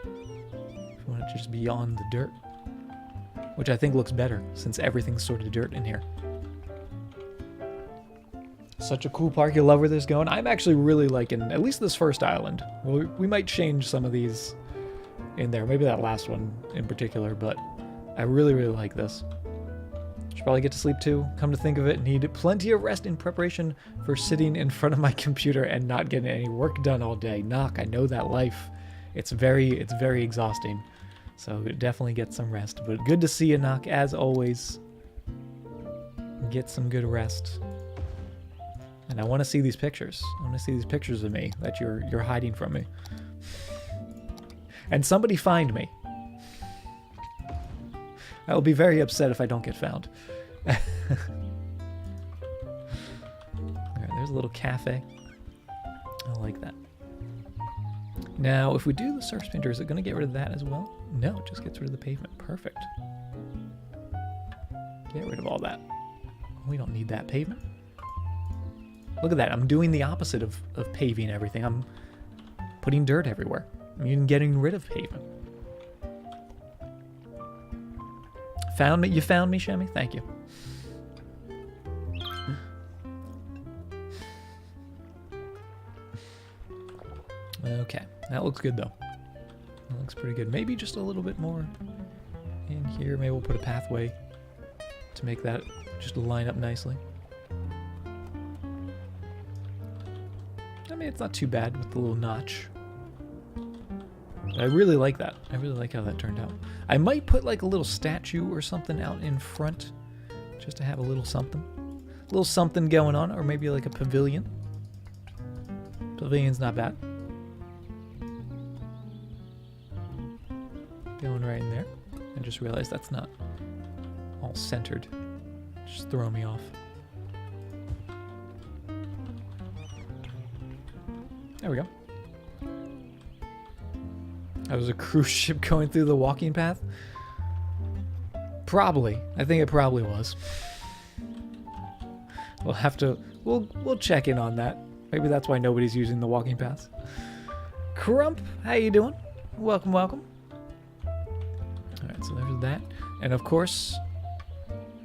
If we want it to just be on the dirt, which I think looks better since everything's sort of dirt in here. Such a cool park. You'll love where this is going. I'm actually really liking at least this first island. Well, we might change some of these in there. Maybe that last one in particular, but I really, really like this. Should probably get to sleep too. Come to think of it, need plenty of rest in preparation for sitting in front of my computer and not getting any work done all day. Knock, I know that life. It's very exhausting. So definitely get some rest. But good to see you, Knock, as always. Get some good rest. And I want to see these pictures. I want to see these pictures of me that you're hiding from me. And somebody find me. I will be very upset if I don't get found. Alright, there's a little cafe. I like that. Now, if we do the surface painter, is it going to get rid of that as well? No, it just gets rid of the pavement. Perfect. Get rid of all that. We don't need that pavement. Look at that. I'm doing the opposite of paving everything. I'm putting dirt everywhere. I'm even getting rid of pavement. Found me? You found me, Shemmy? Thank you. Okay. That looks good, though. That looks pretty good. Maybe just a little bit more in here. Maybe we'll put a pathway to make that just line up nicely. I mean, it's not too bad with the little notch. I really like that. I really like how that turned out. I might put like a little statue or something out in front just to have a little something. A little something going on, or maybe like a pavilion. Pavilion's not bad. Going right in there. I just realized that's not all centered. Just throw me off. There we go. That was a cruise ship going through the walking path? Probably. I think it probably was. We'll have to... We'll check in on that. Maybe that's why nobody's using the walking paths. Crump, how you doing? Welcome, welcome. Alright, so there's that. And of course,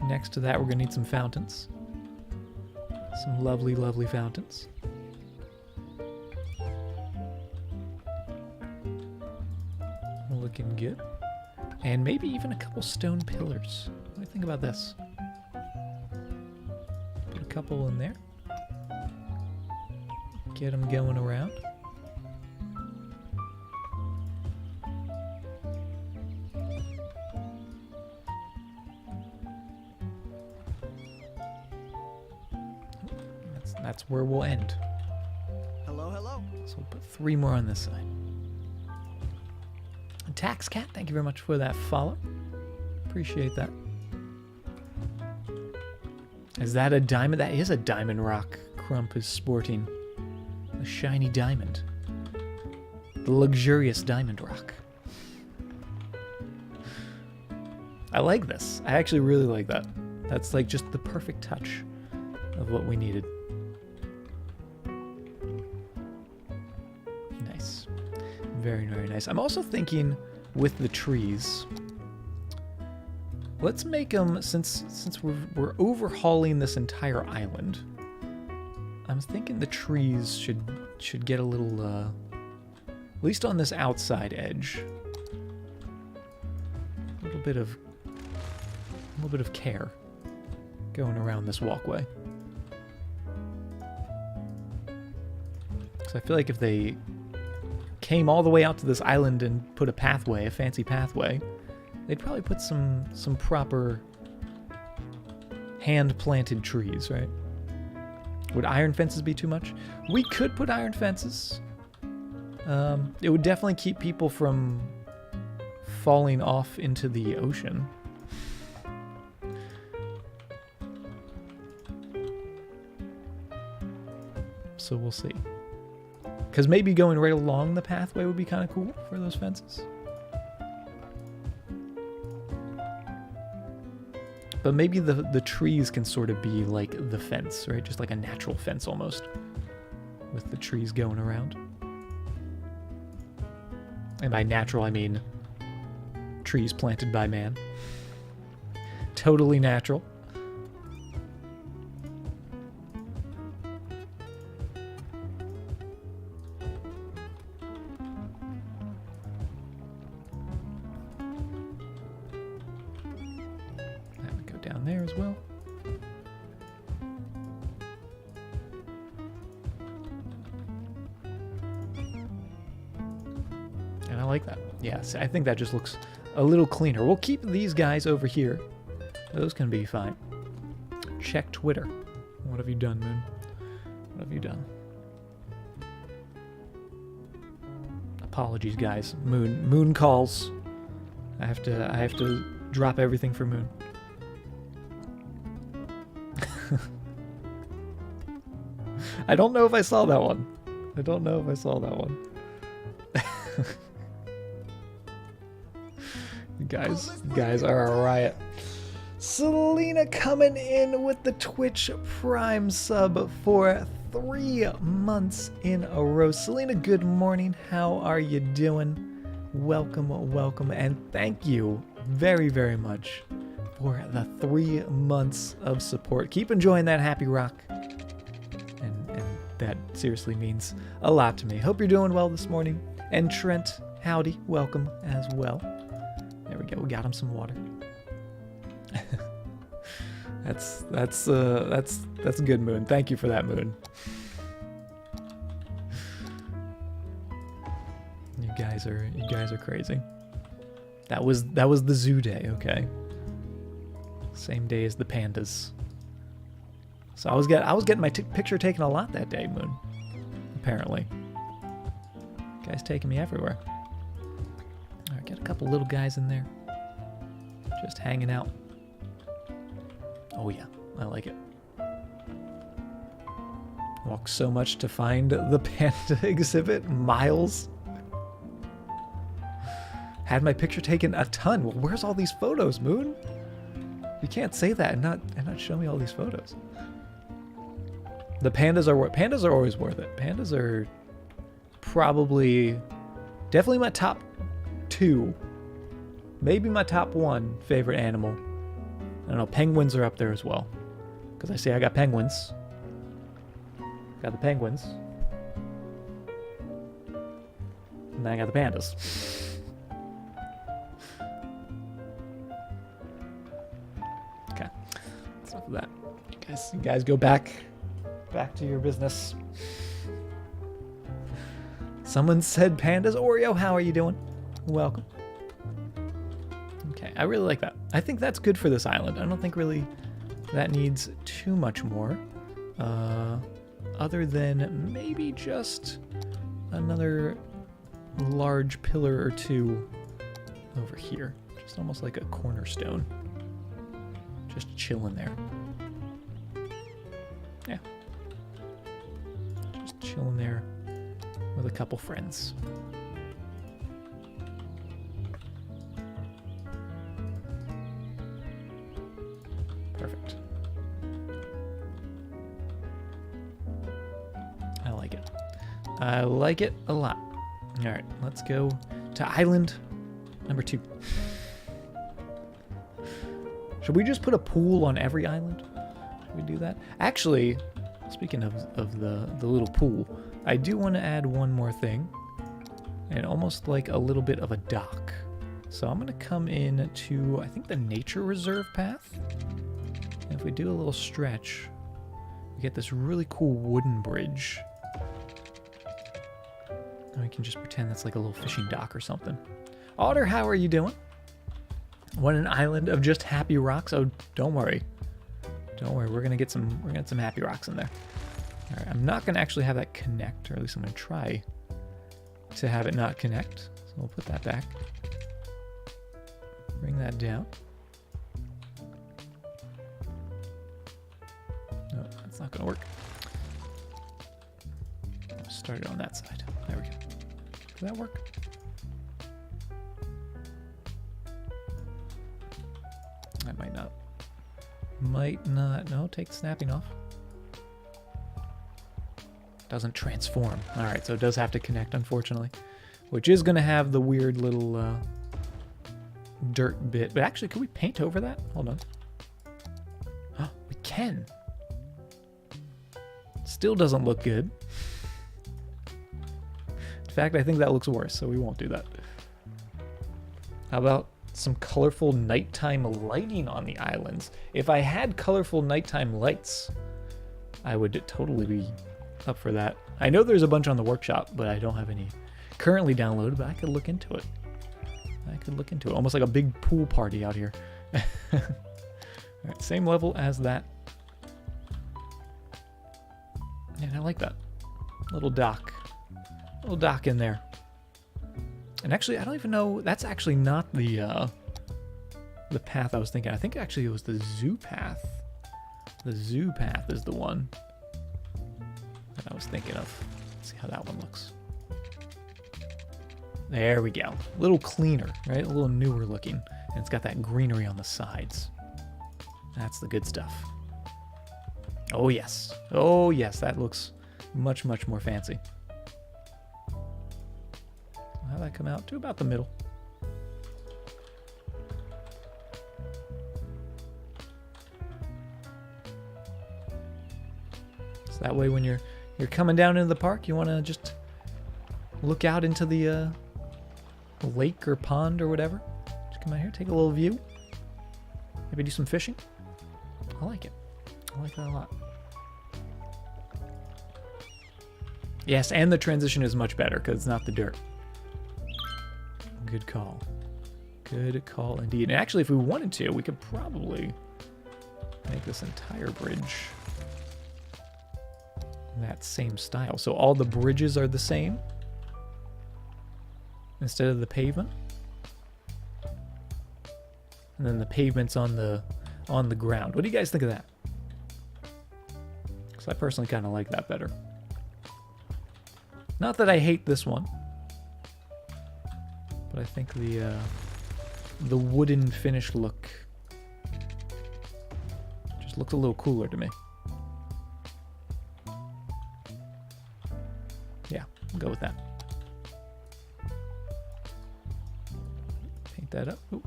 next to that we're going to need some fountains. Some lovely, lovely fountains. Looking good. And maybe even a couple stone pillars. What do you think about this? Put a couple in there. Get them going around. That's where we'll end. Hello, hello. So we'll put 3 more on this side. Tax Cat, thank you very much for that follow. Appreciate that. Is that a diamond? That is a diamond rock. Crump is sporting a shiny diamond. The luxurious diamond rock. I like this. I actually really like that. That's like just the perfect touch of what we needed. Nice. Very, very nice. I'm also thinking with the trees, let's make them, since we're overhauling this entire island, I'm thinking the trees should get a little, at least on this outside edge, a little bit of care going around this walkway. So I feel like if they came all the way out to this island and put a pathway, a fancy pathway, they'd probably put some proper hand-planted trees, right? Would iron fences be too much? We could put iron fences. It would definitely keep people from falling off into the ocean. So we'll see. Because maybe going right along the pathway would be kind of cool for those fences. But maybe the trees can sort of be like the fence, right? Just like a natural fence almost. With the trees going around. And by natural, I mean trees planted by man. Totally natural. That would go down there as well. And I like that. Yes, I think that just looks a little cleaner. We'll keep these guys over here. Those can be fine. Check Twitter. What have you done, Moon? What have you done? Apologies, guys. Moon calls. I have to drop everything for Moon. I don't know if I saw that one. I don't know if I saw that one. You guys are a riot. Selena coming in with the Twitch Prime sub for 3 months in a row. Selena, good morning. How are you doing? Welcome, welcome, and thank you very, very much for the 3 months of support. Keep enjoying that happy rock. And that seriously means a lot to me. Hope you're doing well this morning. And Trent, howdy, welcome as well. There we go. We got him some water. That's good, Moon. Thank you for that, Moon. You guys are crazy. That was the zoo day, okay. Same day as the pandas. So I was getting my picture taken a lot that day, Moon. Apparently. Guys taking me everywhere. All right, get a couple little guys in there. Just hanging out. Oh yeah, I like it. Walk so much to find the panda exhibit. Miles. Had my picture taken a ton. Well, where's all these photos, Moon? You can't say that and not show me all these photos. The pandas are always worth it. Pandas are probably definitely my top 2, maybe my top 1 favorite animal. I don't know, penguins are up there as well. Because I say I got penguins. Got the penguins. And then I got the pandas. Okay. That's enough of that. You guys go back to your business. Someone said pandas. Oreo, how are you doing? Welcome. Okay, I really like that. I think that's good for this island. I don't think really that needs too much more. Other than maybe just another large pillar or 2 over here. Just almost like a cornerstone. Just chilling there. Yeah. Just chilling there with a couple friends. Perfect. I like it. I like it a lot. All right, let's go to island number 2. Should we just put a pool on every island? Should we do that? Actually, speaking of the little pool, I do want to add one more thing. And almost like a little bit of a dock. So I'm going to come in to, I think, the nature reserve path. And if we do a little stretch, we get this really cool wooden bridge. And we can just pretend that's like a little fishing dock or something. Otter, how are you doing? What an island of just happy rocks. Oh, don't worry. Don't worry, we're gonna get some happy rocks in there. All right, I'm not going to actually have that connect, or at least I'm going to try to have it not connect. So we'll put that back. Bring that down. No, that's not going to work. Start it on that side. There we go. Does that work? That might not. Might not. No, take snapping off. Doesn't transform. All right, so it does have to connect, unfortunately, which is going to have the weird little dirt bit. But actually, can we paint over that? Hold on. Oh, we can. Still doesn't look good. In fact, I think that looks worse, so we won't do that. How about some colorful nighttime lighting on the islands? If I had colorful nighttime lights, I would totally be up for that. I know there's a bunch on the workshop, but I don't have any currently downloaded, but I could look into it. Almost like a big pool party out here. All right, same level as that. Yeah, I like that. Little dock in there. And actually, I don't even know, that's actually not the path I was thinking. I think actually it was the zoo path. The zoo path is the one that I was thinking of. Let's see how that one looks. There we go. A little cleaner, right? A little newer looking. And it's got that greenery on the sides. That's the good stuff. Oh yes. Oh yes, that looks much, much more fancy. How'd that come out? To about the middle. So that way when you're coming down into the park, you want to just look out into the lake or pond or whatever. Just come out here, take a little view. Maybe do some fishing. I like it. I like that a lot. Yes, and the transition is much better because it's not the dirt. Good call. Good call indeed. And actually, if we wanted to, we could probably make this entire bridge that same style. So all the bridges are the same instead of the pavement. And then the pavement's on the ground. What do you guys think of that? Because I personally kind of like that better. Not that I hate this one, but I think the wooden finish look just looks a little cooler to me. Yeah, I'll go with that. Paint that up. Ooh.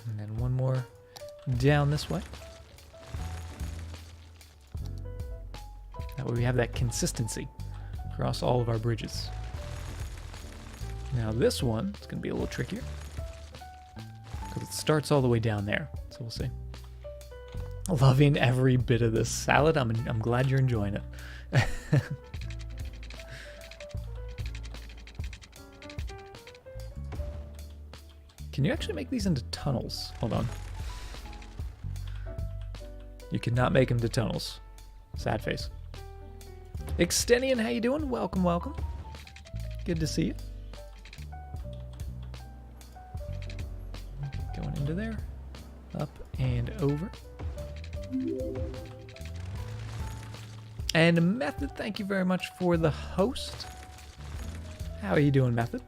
And then one more down this way. That way we have that consistency across all of our bridges. Now this one is going to be a little trickier because it starts all the way down there. So we'll see. Loving every bit of this salad. I'm glad you're enjoying it. Can you actually make these into tunnels? Hold on. You cannot make them to tunnels. Sad face. Extenian, how you doing? Welcome, welcome. Good to see you. Okay, going into there. Up and over. And Method, thank you very much for the host. How are you doing, Method?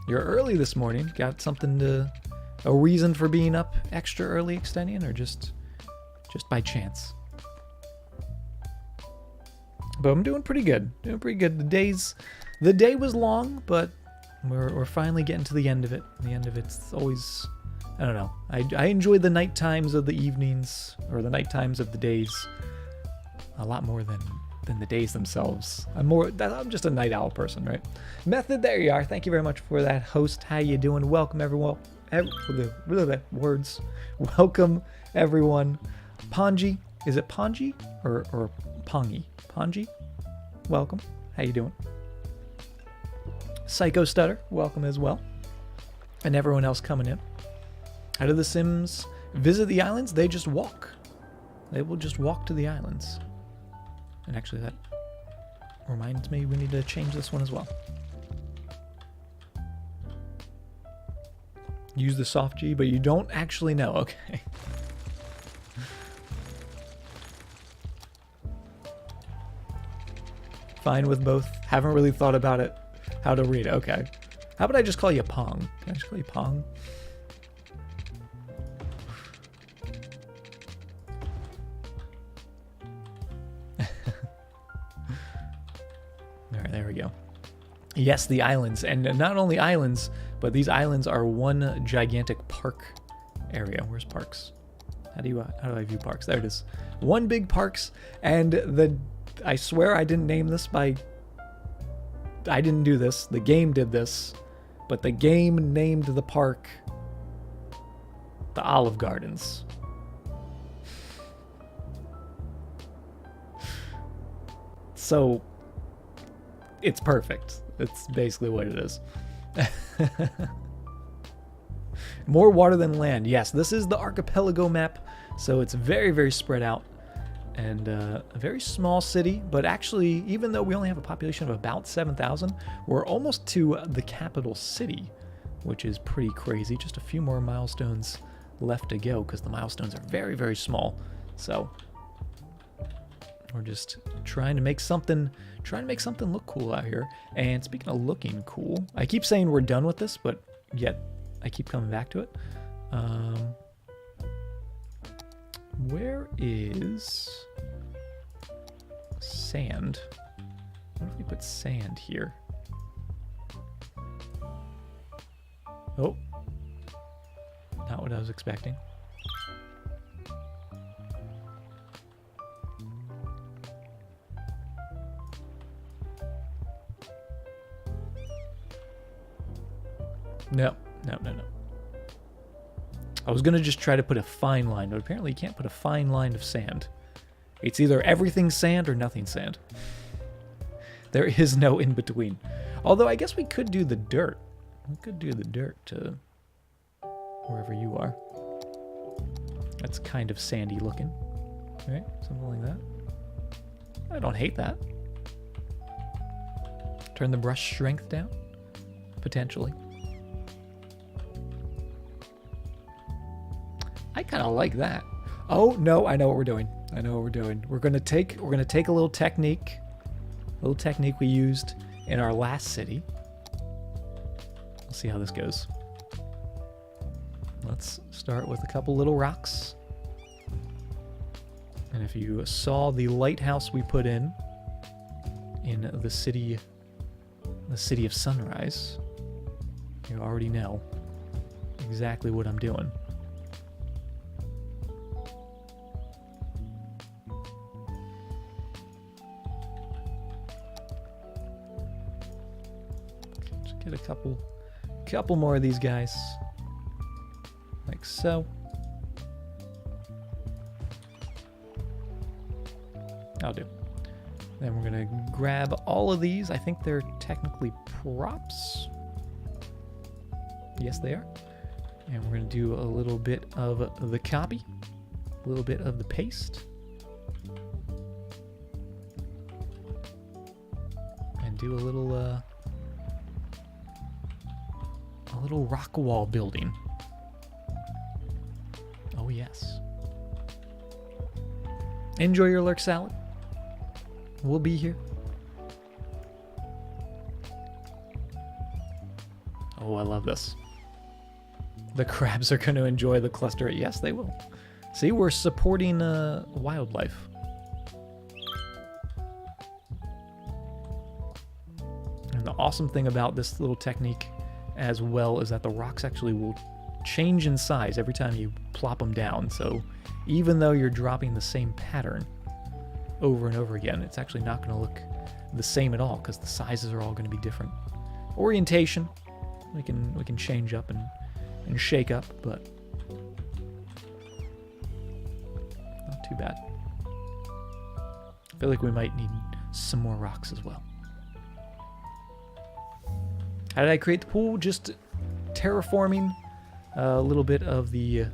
You're early this morning. Got a reason for being up extra early, Extenian, or just by chance? But I'm doing pretty good. The day was long, but we're finally getting to the end of it. The end of it's always, I don't know. I enjoy the night times of the evenings, or the night times of the days, a lot more than the days themselves. I'm just a night owl person, right? Method, there you are. Thank you very much for that, host. How you doing? Welcome everyone. Words. Welcome everyone. Ponji, is it Ponji or Pongi? Ponji, welcome. How you doing? Psycho Stutter, welcome as well. And everyone else coming in. How do the Sims visit the islands? They just walk. They will just walk to the islands. And actually that reminds me we need to change this one as well. Use the soft G, but you don't actually know. Okay. Fine with both. Haven't really thought about it. How to read it. Okay. How about I just call you Pong? Can I just call you Pong? Alright, there we go. Yes, the islands. And not only islands, but these islands are one gigantic park area. Where's parks? How do I view parks? There it is. One big parks, and I swear I didn't name this I didn't do this. The game did this, but the game named the park the Olive Gardens. So it's perfect. It's basically what it is. More water than land. Yes, this is the archipelago map, so it's very, very spread out. And a very small city, but actually, even though we only have a population of about 7,000, we're almost to the capital city, which is pretty crazy. Just a few more milestones left to go, because the milestones are very, very small. So we're just trying to make something look cool out here. And speaking of looking cool, I keep saying we're done with this, but yet I keep coming back to it. Where is sand? What if we put sand here? Oh, not what I was expecting. No. I was going to just try to put a fine line, but apparently you can't put a fine line of sand. It's either everything sand or nothing sand. There is no in between. Although I guess we could do the dirt. We could do the dirt to wherever you are. That's kind of sandy looking. Right? Something like that. I don't hate that. Turn the brush strength down? Potentially. I kind of like that. Oh no, I know what we're doing. We're gonna take a little technique we used in our last city. We'll see how this goes. Let's start with a couple little rocks. And if you saw the lighthouse we put in the city of Sunrise, you already know exactly what I'm doing. Get a couple more of these guys, like so. I'll do. Then we're gonna grab all of these. I think they're technically props. Yes, they are. And we're gonna do a little bit of the copy, a little bit of the paste, and do a little rock wall building. Oh yes. Enjoy your lurk salad. We'll be here. Oh, I love this. The crabs are going to enjoy the cluster. Yes, they will. See, we're supporting wildlife. And the awesome thing about this little technique as well is that the rocks actually will change in size every time you plop them down. So even though you're dropping the same pattern over and over again, it's actually not going to look the same at all because the sizes are all going to be different. Orientation, we can change up and shake up, but not too bad. I feel like we might need some more rocks as well. How did I create the pool? Just terraforming a little bit of the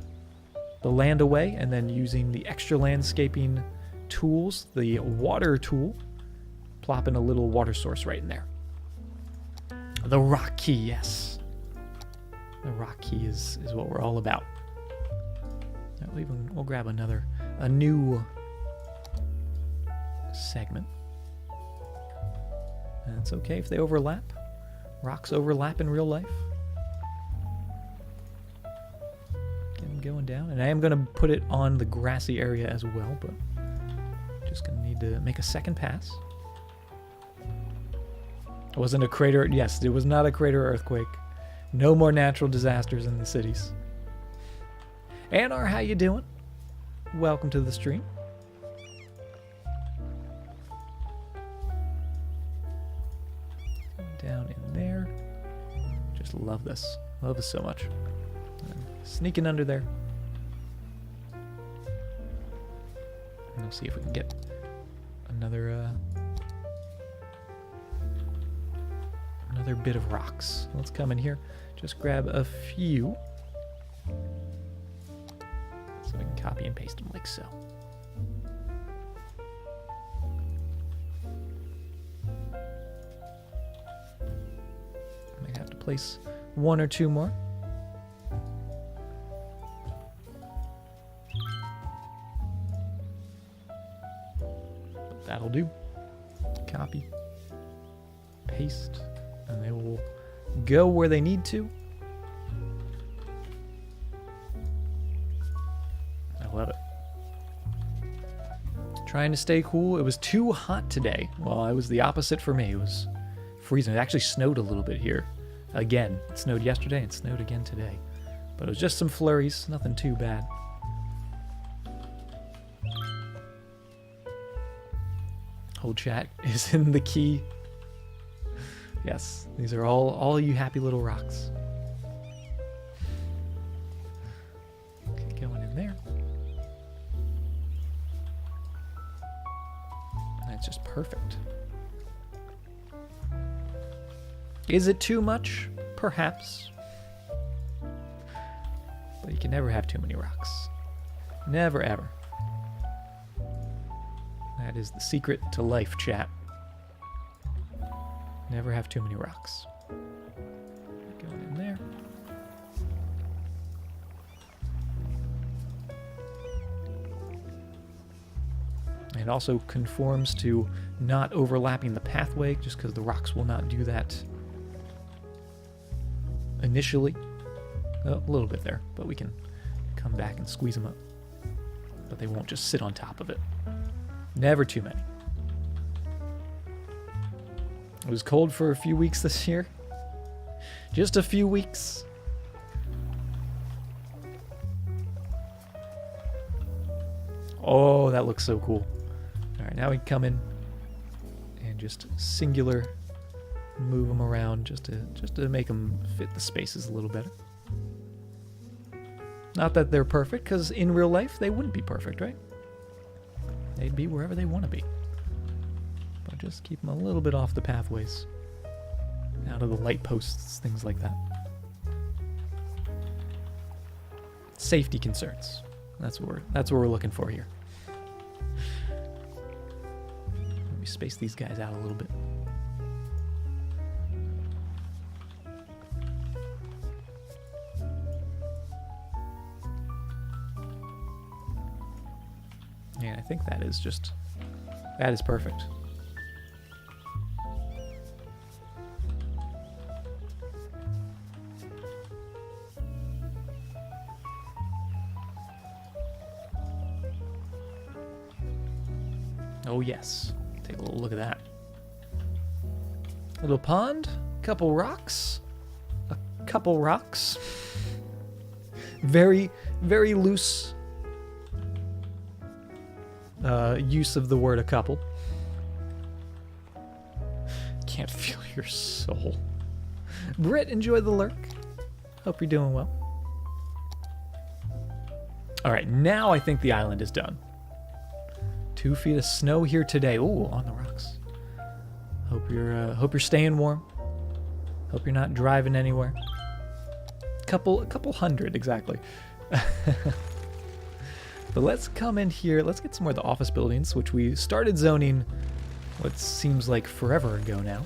land away, and then using the extra landscaping tools, the water tool, plopping a little water source right in there. The rock key, yes. The rock key is what we're all about. We'll grab a new segment. And it's okay if they overlap. Rocks overlap in real life. Get them going down. And I am going to put it on the grassy area as well, but just going to need to make a second pass. It wasn't a crater. Yes, it was not a crater earthquake. No more natural disasters in the cities. Anar, how you doing? Welcome to the stream. Down in there. Just love this. Love this so much. Sneaking under there. And we'll see if we can get another bit of rocks. Let's come in here. Just grab a few. So we can copy and paste them like so. Might have to place one or two more. But that'll do. Copy. Paste. And they will go where they need to. I love it. Trying to stay cool. It was too hot today. Well, it was the opposite for me. It was freezing. It actually snowed a little bit here. Again, it snowed yesterday and snowed again today. But it was just some flurries. Nothing too bad. Whole chat is in the key. Yes, these are all you happy little rocks. Okay, going in there. That's just perfect. Is it too much? Perhaps. But you can never have too many rocks. Never, ever. That is the secret to life, chat. Never have too many rocks. Going in there. It also conforms to not overlapping the pathway, just because the rocks will not do that initially. A little bit there, but we can come back and squeeze them up. But they won't just sit on top of it. Never too many. It was cold for a few weeks this year. Just a few weeks. Oh, that looks so cool. All right, now we can come in and just singular move them around just to make them fit the spaces a little better. Not that they're perfect, because in real life they wouldn't be perfect, right? They'd be wherever they want to be. But just keep them a little bit off the pathways, out of the light posts, things like that. Safety concerns. That's what we're looking for here. Let me space these guys out a little bit. Yeah, I think that is perfect. Oh yes, take a little look at that. Little pond, couple rocks, a couple rocks. Very, very loose use of the word a couple. Can't feel your soul. Britt, enjoy the lurk. Hope you're doing well. All right, now I think the island is done. 2 feet of snow here today. Ooh, on the rocks. Hope you're staying warm. Hope you're not driving anywhere. A couple hundred, exactly. But let's come in here. Let's get some more of the office buildings, which we started zoning what seems like forever ago now.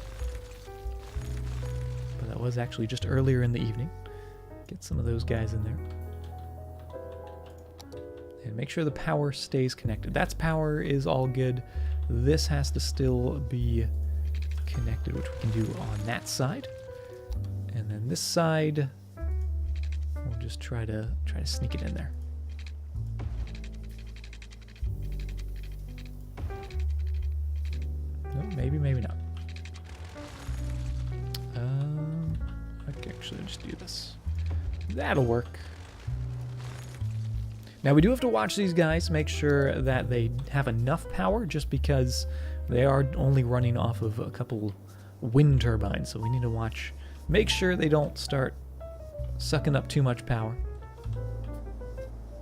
But that was actually just earlier in the evening. Get some of those guys in there. And make sure the power stays connected. That's power is all good. This has to still be connected, which we can do on that side. And then this side, we'll just try to sneak it in there. No, maybe not. Okay, actually, I'll just do this. That'll work. Now, we do have to watch these guys, make sure that they have enough power, just because they are only running off of a couple wind turbines, so we need to watch, make sure they don't start sucking up too much power.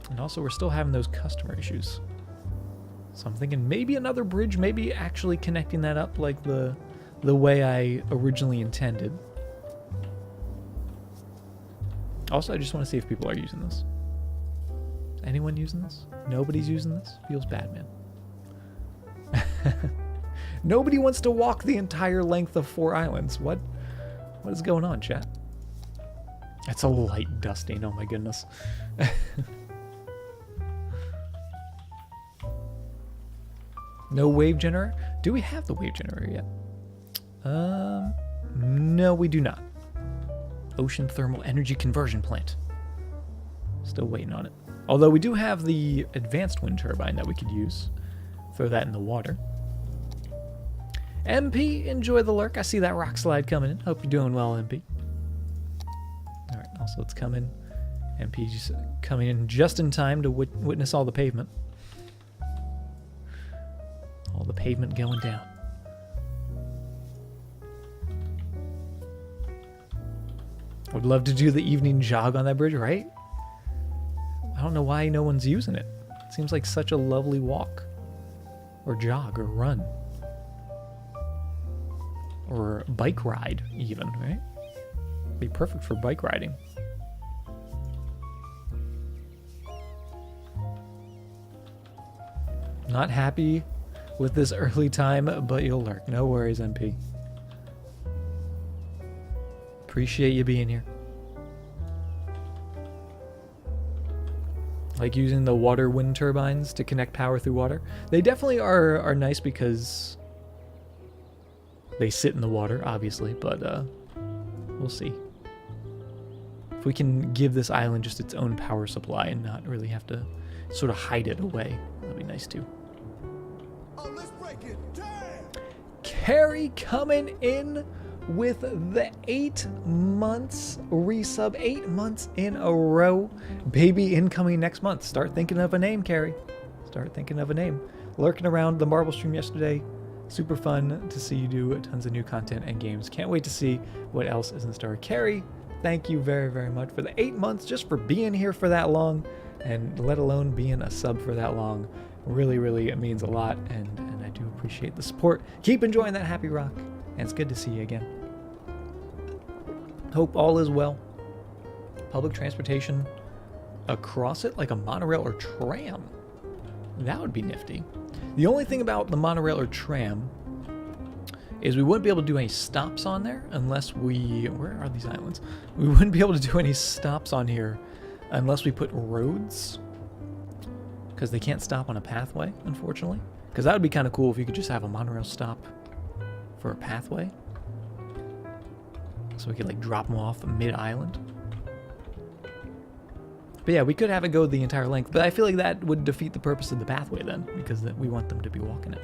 And also, we're still having those customer issues. So I'm thinking maybe another bridge, maybe actually connecting that up like the way I originally intended. Also, I just want to see if people are using this. Anyone using this? Nobody's using this? Feels bad, man. Nobody wants to walk the entire length of 4 islands. What is going on, chat? That's a light dusting, oh my goodness. No wave generator? Do we have the wave generator yet? No, we do not. Ocean thermal energy conversion plant. Still waiting on it. Although we do have the advanced wind turbine that we could use. Throw that in the water. MP, enjoy the lurk. I see that rock slide coming in. Hope you're doing well, MP. Alright, also let's come in. MP just coming in just in time to witness all the pavement. All the pavement going down. I would love to do the evening jog on that bridge, right? I don't know why no one's using it. It seems like such a lovely walk. Or jog, or run. Or bike ride, even, right? Be perfect for bike riding. Not happy with this early time, but you'll lurk. No worries, MP. Appreciate you being here. Like using the water wind turbines to connect power through water. They definitely are nice because they sit in the water, obviously, but we'll see. If we can give this island just its own power supply and not really have to sort of hide it away, that'd be nice too. Oh, let's break it. Damn! Carrie coming in with the 8 months resub, 8 months in a row. Baby incoming next month. Start thinking of a name, Carrie. Start thinking of a name. Lurking around the Marble stream yesterday. Super fun to see you do tons of new content and games. Can't wait to see what else is in store. Carrie, thank you very, very much for the 8 months, just for being here for that long, and let alone being a sub for that long. Really, really, it means a lot, and I do appreciate the support. Keep enjoying that Happy Rock, and it's good to see you again. Hope all is well. Public transportation across it, like a monorail or tram. That would be nifty. The only thing about the monorail or tram is we wouldn't be able to do any stops on there unless we... Where are these islands? We wouldn't be able to do any stops on here unless we put roads, because they can't stop on a pathway, unfortunately. Because that would be kind of cool if you could just have a monorail stop for a pathway. So we could like drop them off mid-island. But yeah, we could have it go the entire length, but I feel like that would defeat the purpose of the pathway then, because we want them to be walking it.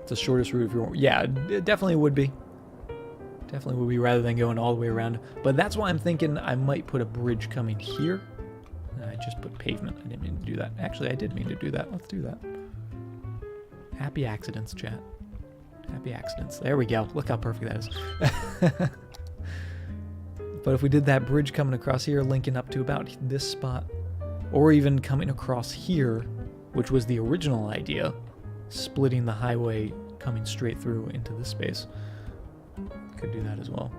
It's the shortest route if you want. Yeah, it definitely would be. Definitely would be, rather than going all the way around. But that's why I'm thinking I might put a bridge coming here. I just put pavement. I didn't mean to do that. Actually, I did mean to do that. Let's do that. Happy accidents, chat. Happy accidents. There we go. Look how perfect that is. But if we did that bridge coming across here, linking up to about this spot, or even coming across here, which was the original idea, splitting the highway coming straight through into this space. Could do that as well.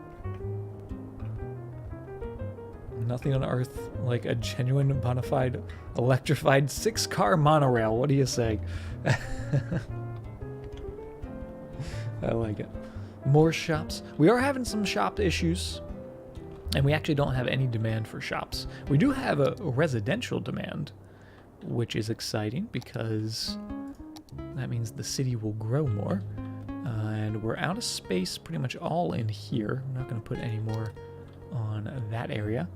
Nothing on Earth like a genuine, bona fide, electrified 6-car monorail. What do you say? I like it. More shops. We are having some shop issues, and we actually don't have any demand for shops. We do have a residential demand, which is exciting because that means the city will grow more. And we're out of space pretty much all in here. I'm not going to put any more on that area.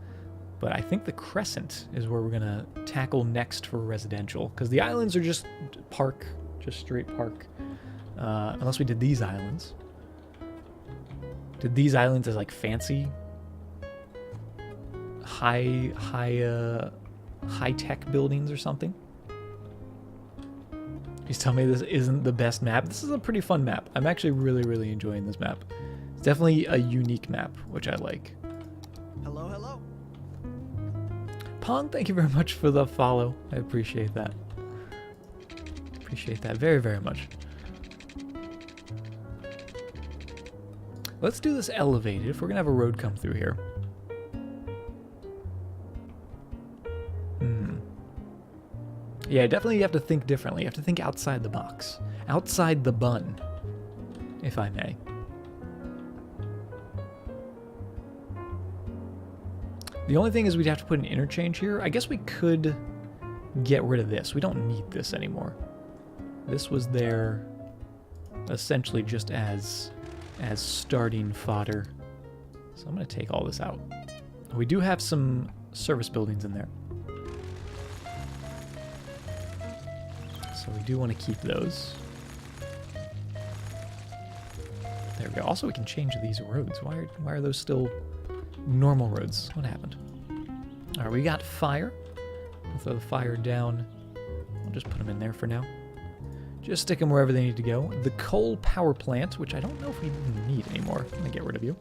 But I think the crescent is where we're going to tackle next for residential. Because the islands are just park, just straight park. Unless we did these islands. Did these islands as like fancy, high-tech buildings or something? Please tell me this isn't the best map. This is a pretty fun map. I'm actually really, really enjoying this map. It's definitely a unique map, which I like. Hello, hello. Pong, thank you very much for the follow. I appreciate that. Appreciate that very, very much. Let's do this elevated if we're going to have a road come through here. Yeah, definitely you have to think differently. You have to think outside the box. Outside the bun, if I may. The only thing is we'd have to put an interchange here. I guess we could get rid of this. We don't need this anymore. This was there essentially just as starting fodder. So I'm going to take all this out. We do have some service buildings in there. So we do want to keep those. There we go. Also, we can change these roads. Why are those still normal roads? What happened? All right, we got fire. We'll throw the fire down. I'll just put them in there for now. Just stick them wherever they need to go. The coal power plant, which I don't know if we need anymore. I'm going to get rid of you.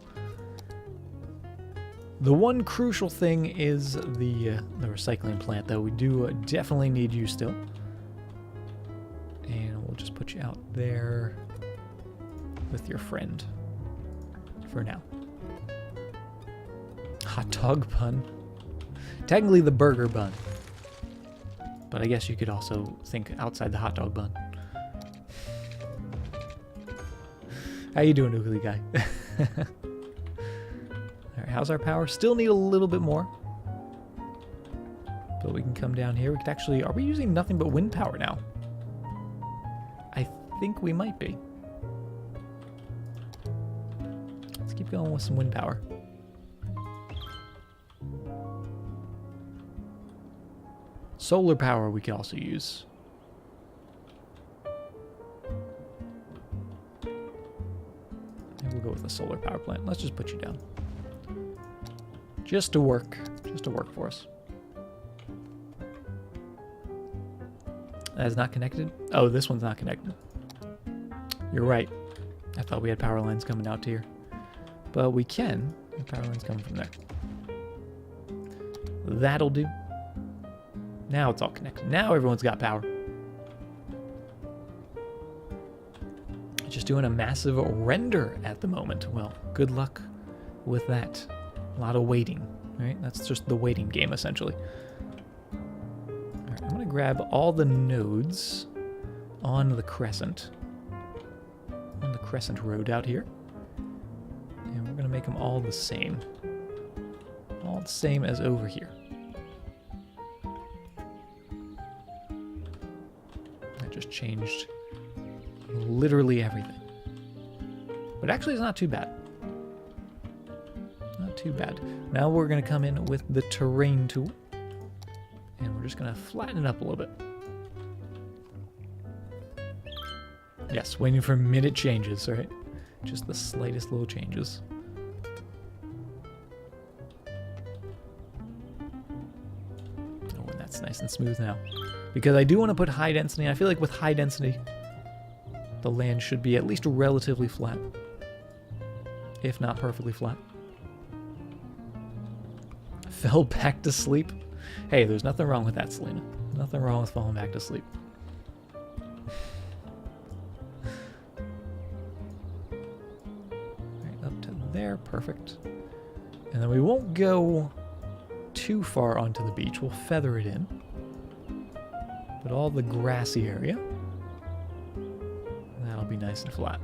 The one crucial thing is the recycling plant, though. We do definitely need you still. And we'll just put you out there with your friend for now. Hot dog bun. Technically the burger bun. But I guess you could also think outside the hot dog bun. How you doing, Oogly guy? Alright, how's our power? Still need a little bit more. But we can come down here. We could actually... Are we using nothing but wind power now? I think we might be. Let's keep going with some wind power. Solar power we could also use. And we'll go with the solar power plant. Let's just put you down. Just to work for us. That is not connected? Oh, this one's not connected. You're right. I thought we had power lines coming out here. But we can. The power lines coming from there. That'll do. Now it's all connected. Now everyone's got power. Just doing a massive render at the moment. Well, good luck with that. A lot of waiting, right? That's just the waiting game, essentially. All right, I'm going to grab all the nodes on the crescent. On the crescent road out here. And we're going to make them all the same. All the same as over here. That just changed literally everything. But actually it's not too bad. Not too bad. Now we're going to come in with the terrain tool. And we're just going to flatten it up a little bit. Yes, waiting for minute changes, right? Just the slightest little changes. Oh, and that's nice and smooth now. Because I do want to put high density, and I feel like with high density, the land should be at least relatively flat. If not perfectly flat. Fell back to sleep. Hey, there's nothing wrong with that, Selena. Nothing wrong with falling back to sleep. there. Perfect. And then we won't go too far onto the beach. We'll feather it in. But all the grassy area, that'll be nice and flat.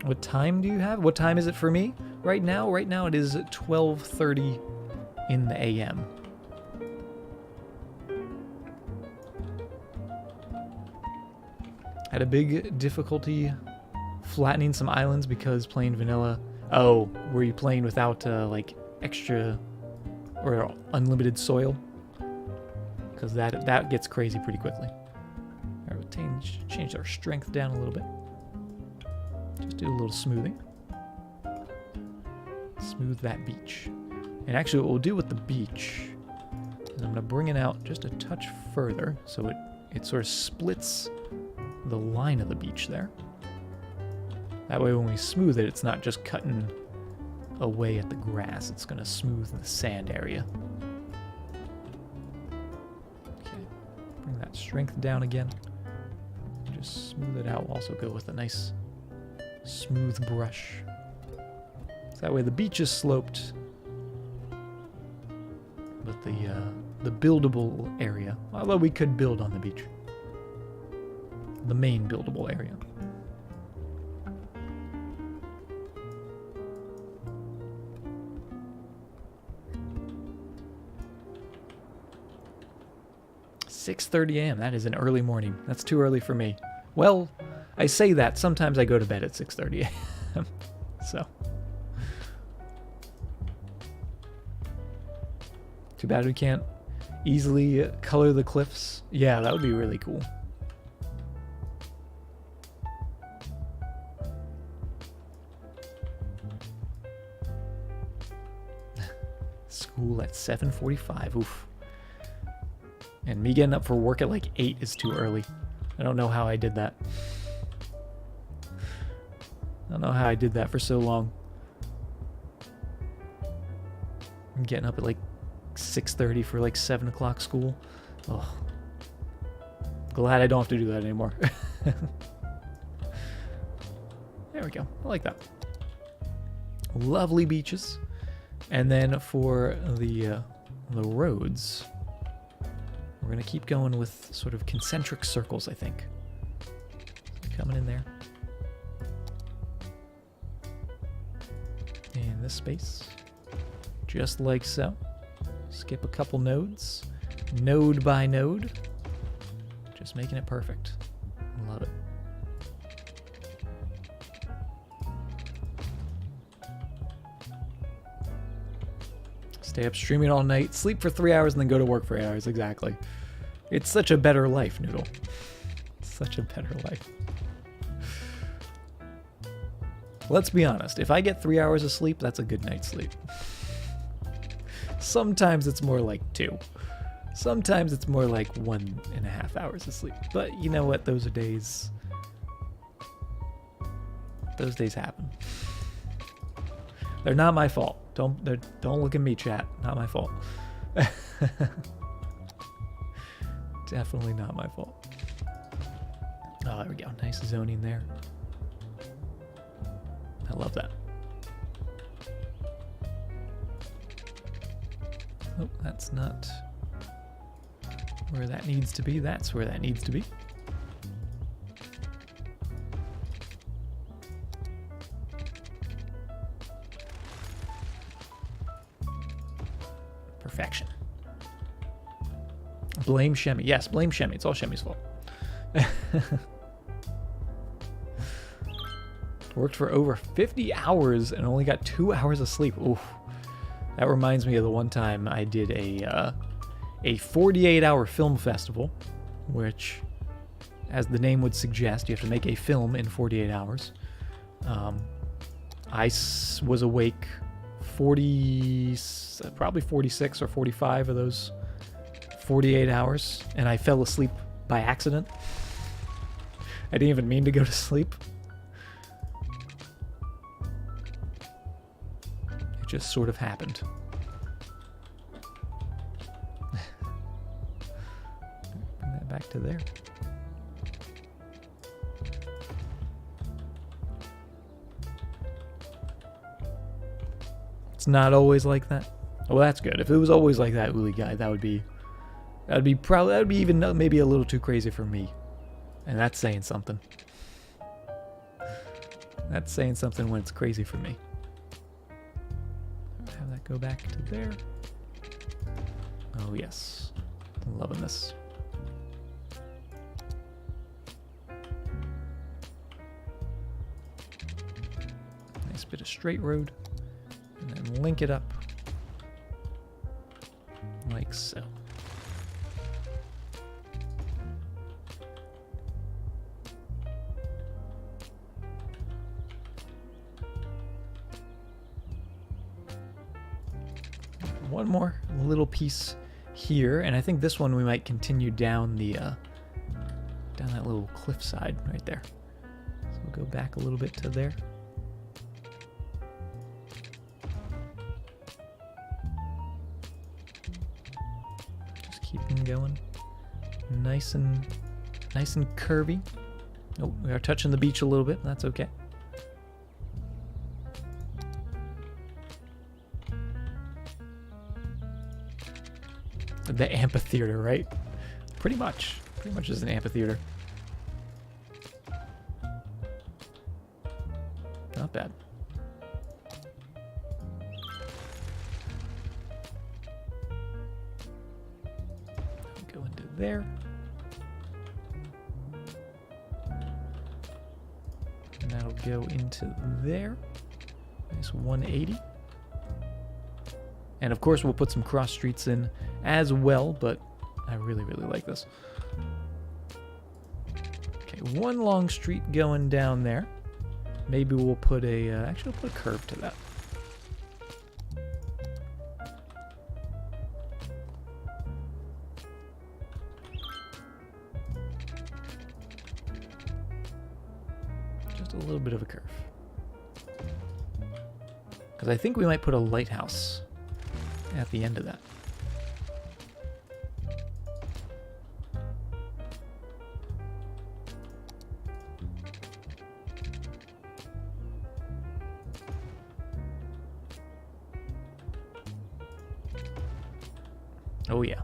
What time do you have? What time is it for me right now? Right now it is 12:30 in the AM. Had a big difficulty flattening some islands because playing vanilla. Oh, were you playing without like extra or unlimited soil? Because that gets crazy pretty quickly. All right, we'll change our strength down a little bit. Just do a little smoothing. Smooth that beach. And actually what we'll do with the beach is I'm going to bring it out just a touch further so it sort of splits the line of the beach there. That way when we smooth it, it's not just cutting away at the grass. It's going to smooth the sand area. Okay, bring that strength down again. Just smooth it out. We'll also go with a nice smooth brush. So that way the beach is sloped, but the buildable area, although we could build on the beach, the main buildable area. "6:30 a.m. That is an early morning. That's too early for me." Well, I say that. Sometimes I go to bed at 6:30 a.m. So. Too bad we can't easily color the cliffs. Yeah, that would be really cool. School at 7:45. Oof. And me getting up for work at like 8 is too early. I don't know how I did that. I don't know how I did that for so long. I'm getting up at like 6:30 for like 7 o'clock school. Oh. Glad I don't have to do that anymore. There we go. I like that. Lovely beaches. And then for the roads, we're going to keep going with sort of concentric circles, I think. Coming in there. In this space. Just like so. Skip a couple nodes. Node by node. Just making it perfect. Love it. Stay up streaming all night, sleep for 3 hours, and then go to work for 8 hours. Exactly. It's such a better life, Noodle. Such a better life. Let's be honest. If I get 3 hours of sleep, that's a good night's sleep. Sometimes it's more like 2. Sometimes it's more like 1.5 hours of sleep. But you know what? Those are days. Those days happen. They're not my fault. Don't look at me, chat. Not my fault. Definitely not my fault. Oh, there we go. Nice zoning there. I love that. Oh, that's not where that needs to be. That's where that needs to be. Perfection. Blame Shemmy. Yes, blame Shemmy. It's all Shemmy's fault. Worked for over 50 hours and only got 2 hours of sleep. Oof. That reminds me of the one time I did a 48-hour film festival, which, as the name would suggest, you have to make a film in 48 hours. I was awake probably 46 or 45 of those 48 hours, and I fell asleep by accident. I didn't even mean to go to sleep. It just sort of happened. Bring that back to there. It's not always like that. Well, that's good. If it was always like that, Uli guy, that would be even maybe a little too crazy for me. And that's saying something. That's saying something when it's crazy for me. Have that go back to there. Oh yes, I'm loving this. Nice bit of straight road, and then link it up like so. One more little piece here, and I think this one we might continue down the down that little cliffside right there. So we'll go back a little bit to there. Just keep them going, nice and curvy. Oh, we are touching the beach a little bit. That's okay. The amphitheater, right? Pretty much is an amphitheater. Not bad. Go into there. And that'll go into there. Nice 180. And of course we'll put some cross streets in as well, but I really like this. Okay, one long street going down there. Maybe we'll put a, actually we'll put a curve to that. Just a little bit of a curve. Because I think we might put a lighthouse at the end of that. Oh yeah.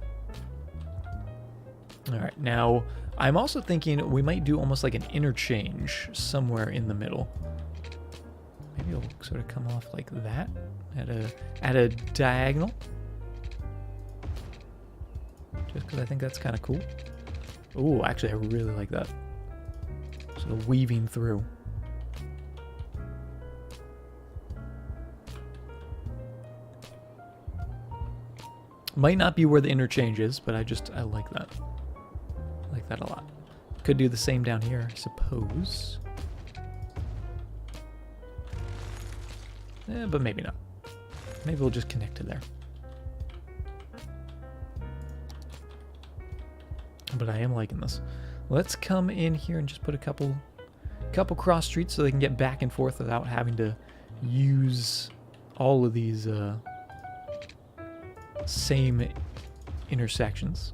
All right, now I'm also thinking we might do almost like an interchange somewhere in the middle. Maybe it'll sort of come off like that at a diagonal. Just because I think that's kind of cool. Oh, actually, I really like that. Sort of weaving through. Might not be where the interchange is, but I like that. I like that a lot. Could do the same down here, I suppose. But maybe not. Maybe we'll just connect to there. But I am liking this. Let's come in here and just put a couple cross streets so they can get back and forth without having to use all of these same intersections.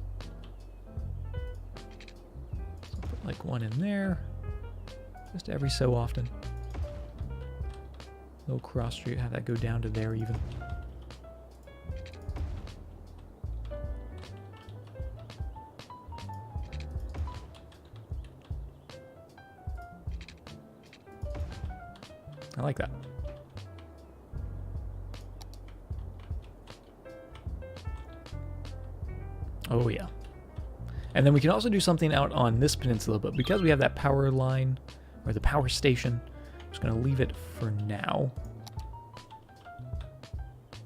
So put like one in there, just every so often. Little cross street, have that go down to there even. I like that. Oh yeah. And then we can also do something out on this peninsula, but because we have that power line, or the power station, I'm just going to leave it for now.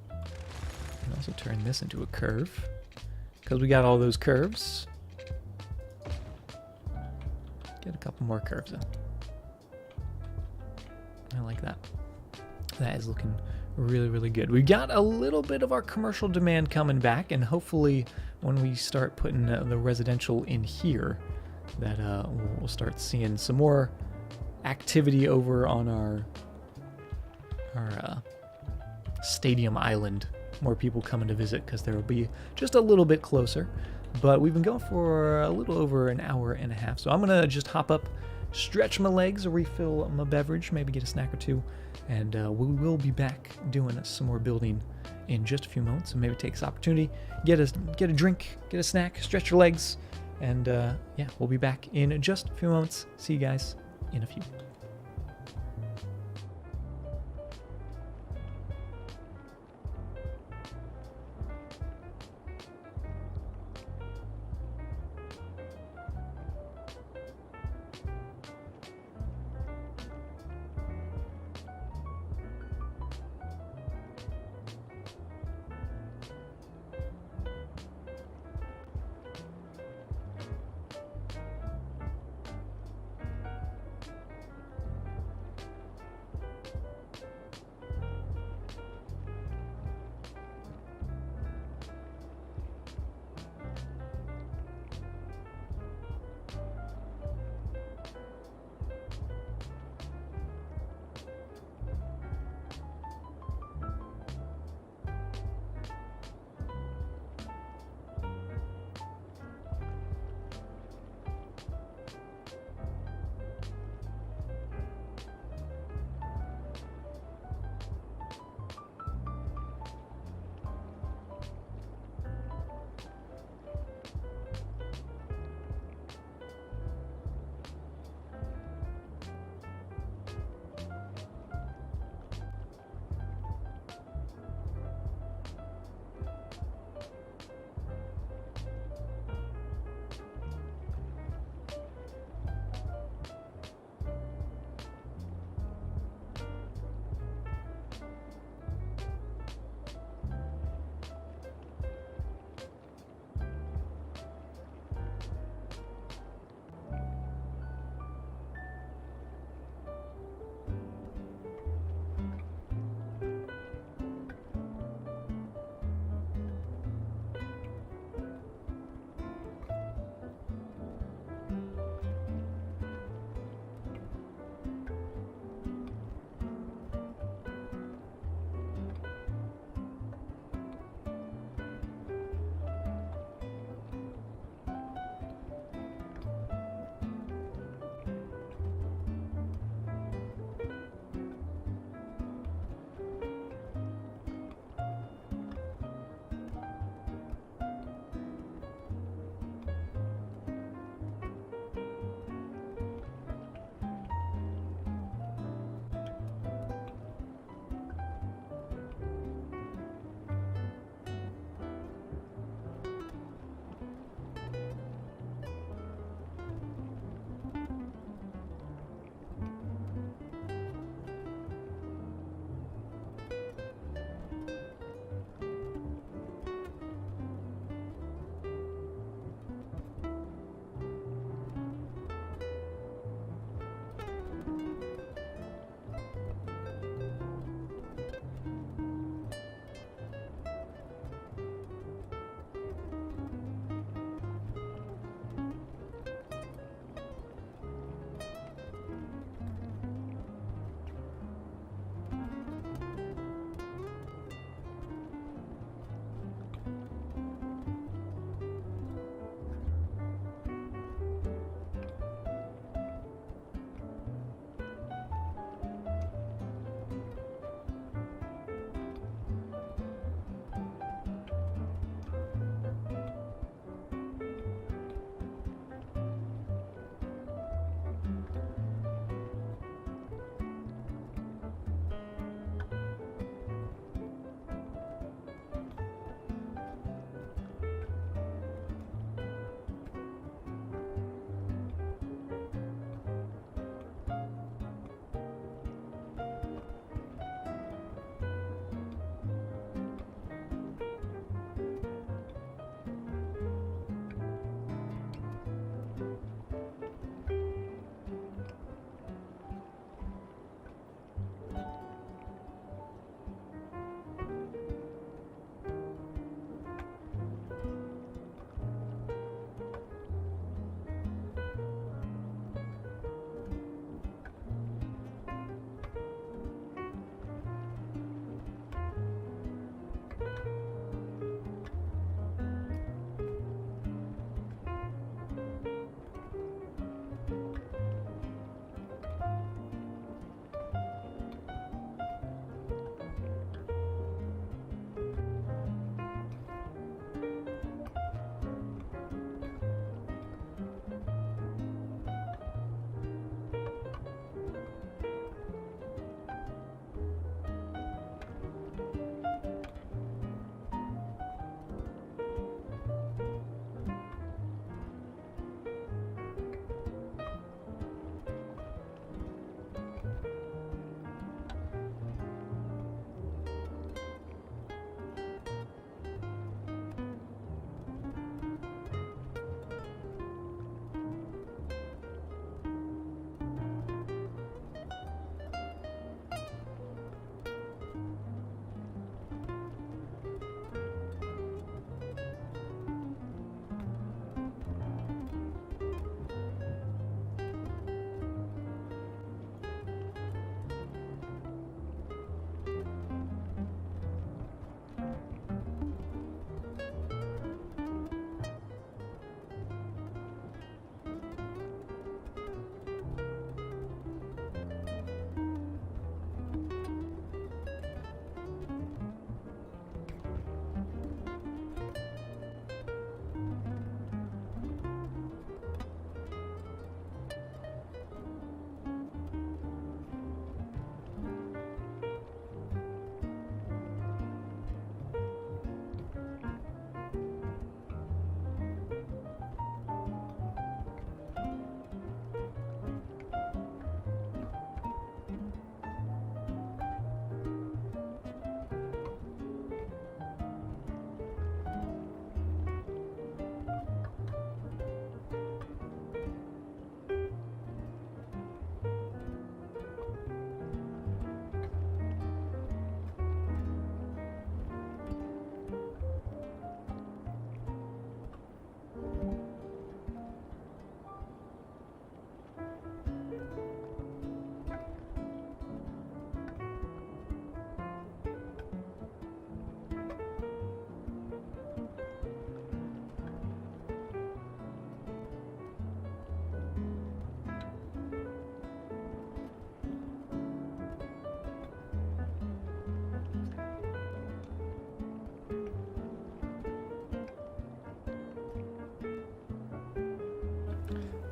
And also turn this into a curve, because we got all those curves. Get a couple more curves in. I like that. That is looking really good. We got a little bit of our commercial demand coming back, and hopefully when we start putting the residential in here, that we'll start seeing some more activity over on our stadium island. More people coming to visit because there will be just a little bit closer. But we've been going for a little over an hour and a half, so I'm gonna just hop up, stretch my legs, refill my beverage, maybe get a snack or two, and we will be back doing some more building in just a few moments. So maybe take this opportunity, get a drink, get a snack, stretch your legs, and yeah, we'll be back in just a few moments. See you guys in a few.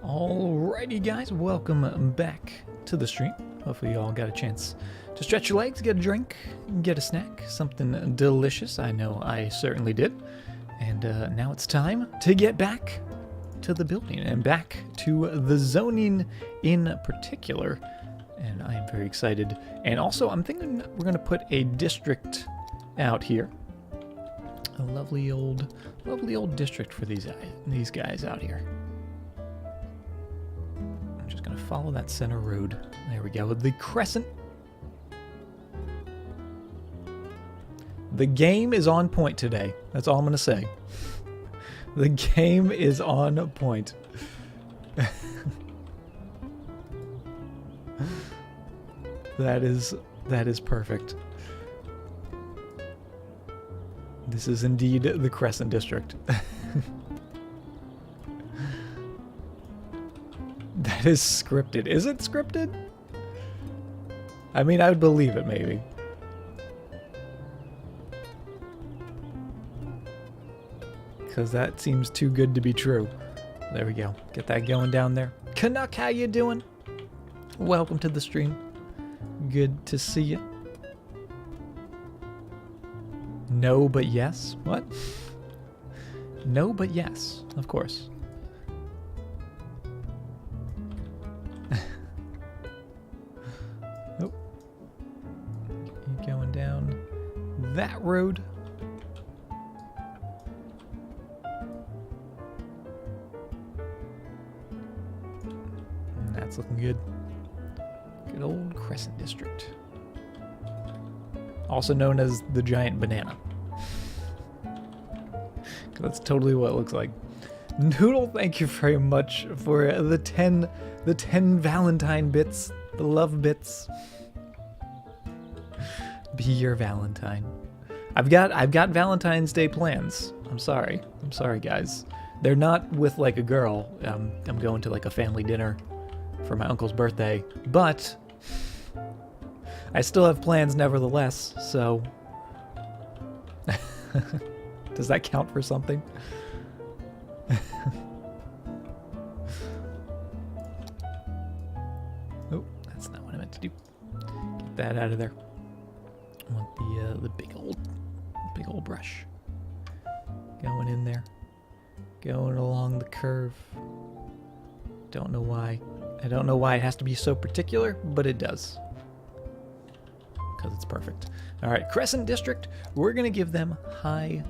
Alrighty guys, welcome back to the stream. Hopefully you all got a chance to stretch your legs, get a drink, get a snack, something delicious. I know I certainly did. And now it's time to get back to the building and back to the zoning in particular. And I am very excited. And also I'm thinking we're going to put a district out here. A lovely old district for these guys out here. I'm just going to follow that center road. There we go. The crescent. The game is on point today. That's all I'm going to say. The game is on point. That is perfect. This is indeed the Crescent District. That is scripted. Is it scripted? I mean, I would believe it, maybe. Because that seems too good to be true. There we go. Get that going down there. Canuck, how you doing? Welcome to the stream. Good to see you. No, but yes. What? No, but yes. Of course. Oh. Keep going down that road. And that's looking good. Good old Crescent District. Also known as the giant banana. That's totally what it looks like. Noodle, thank you very much for the 10 Valentine bits, the love bits. Be your Valentine. I've got Valentine's Day plans. I'm sorry, guys. They're not with like a girl. I'm going to like a family dinner for my uncle's birthday, but I still have plans nevertheless, so does that count for something? Oh, that's not what I meant to do. Get that out of there. I want the big old brush. Going in there. Going along the curve. Don't know why. I don't know why it has to be so particular, but it does. Because it's perfect. All right, Crescent District. We're going to give them high-tech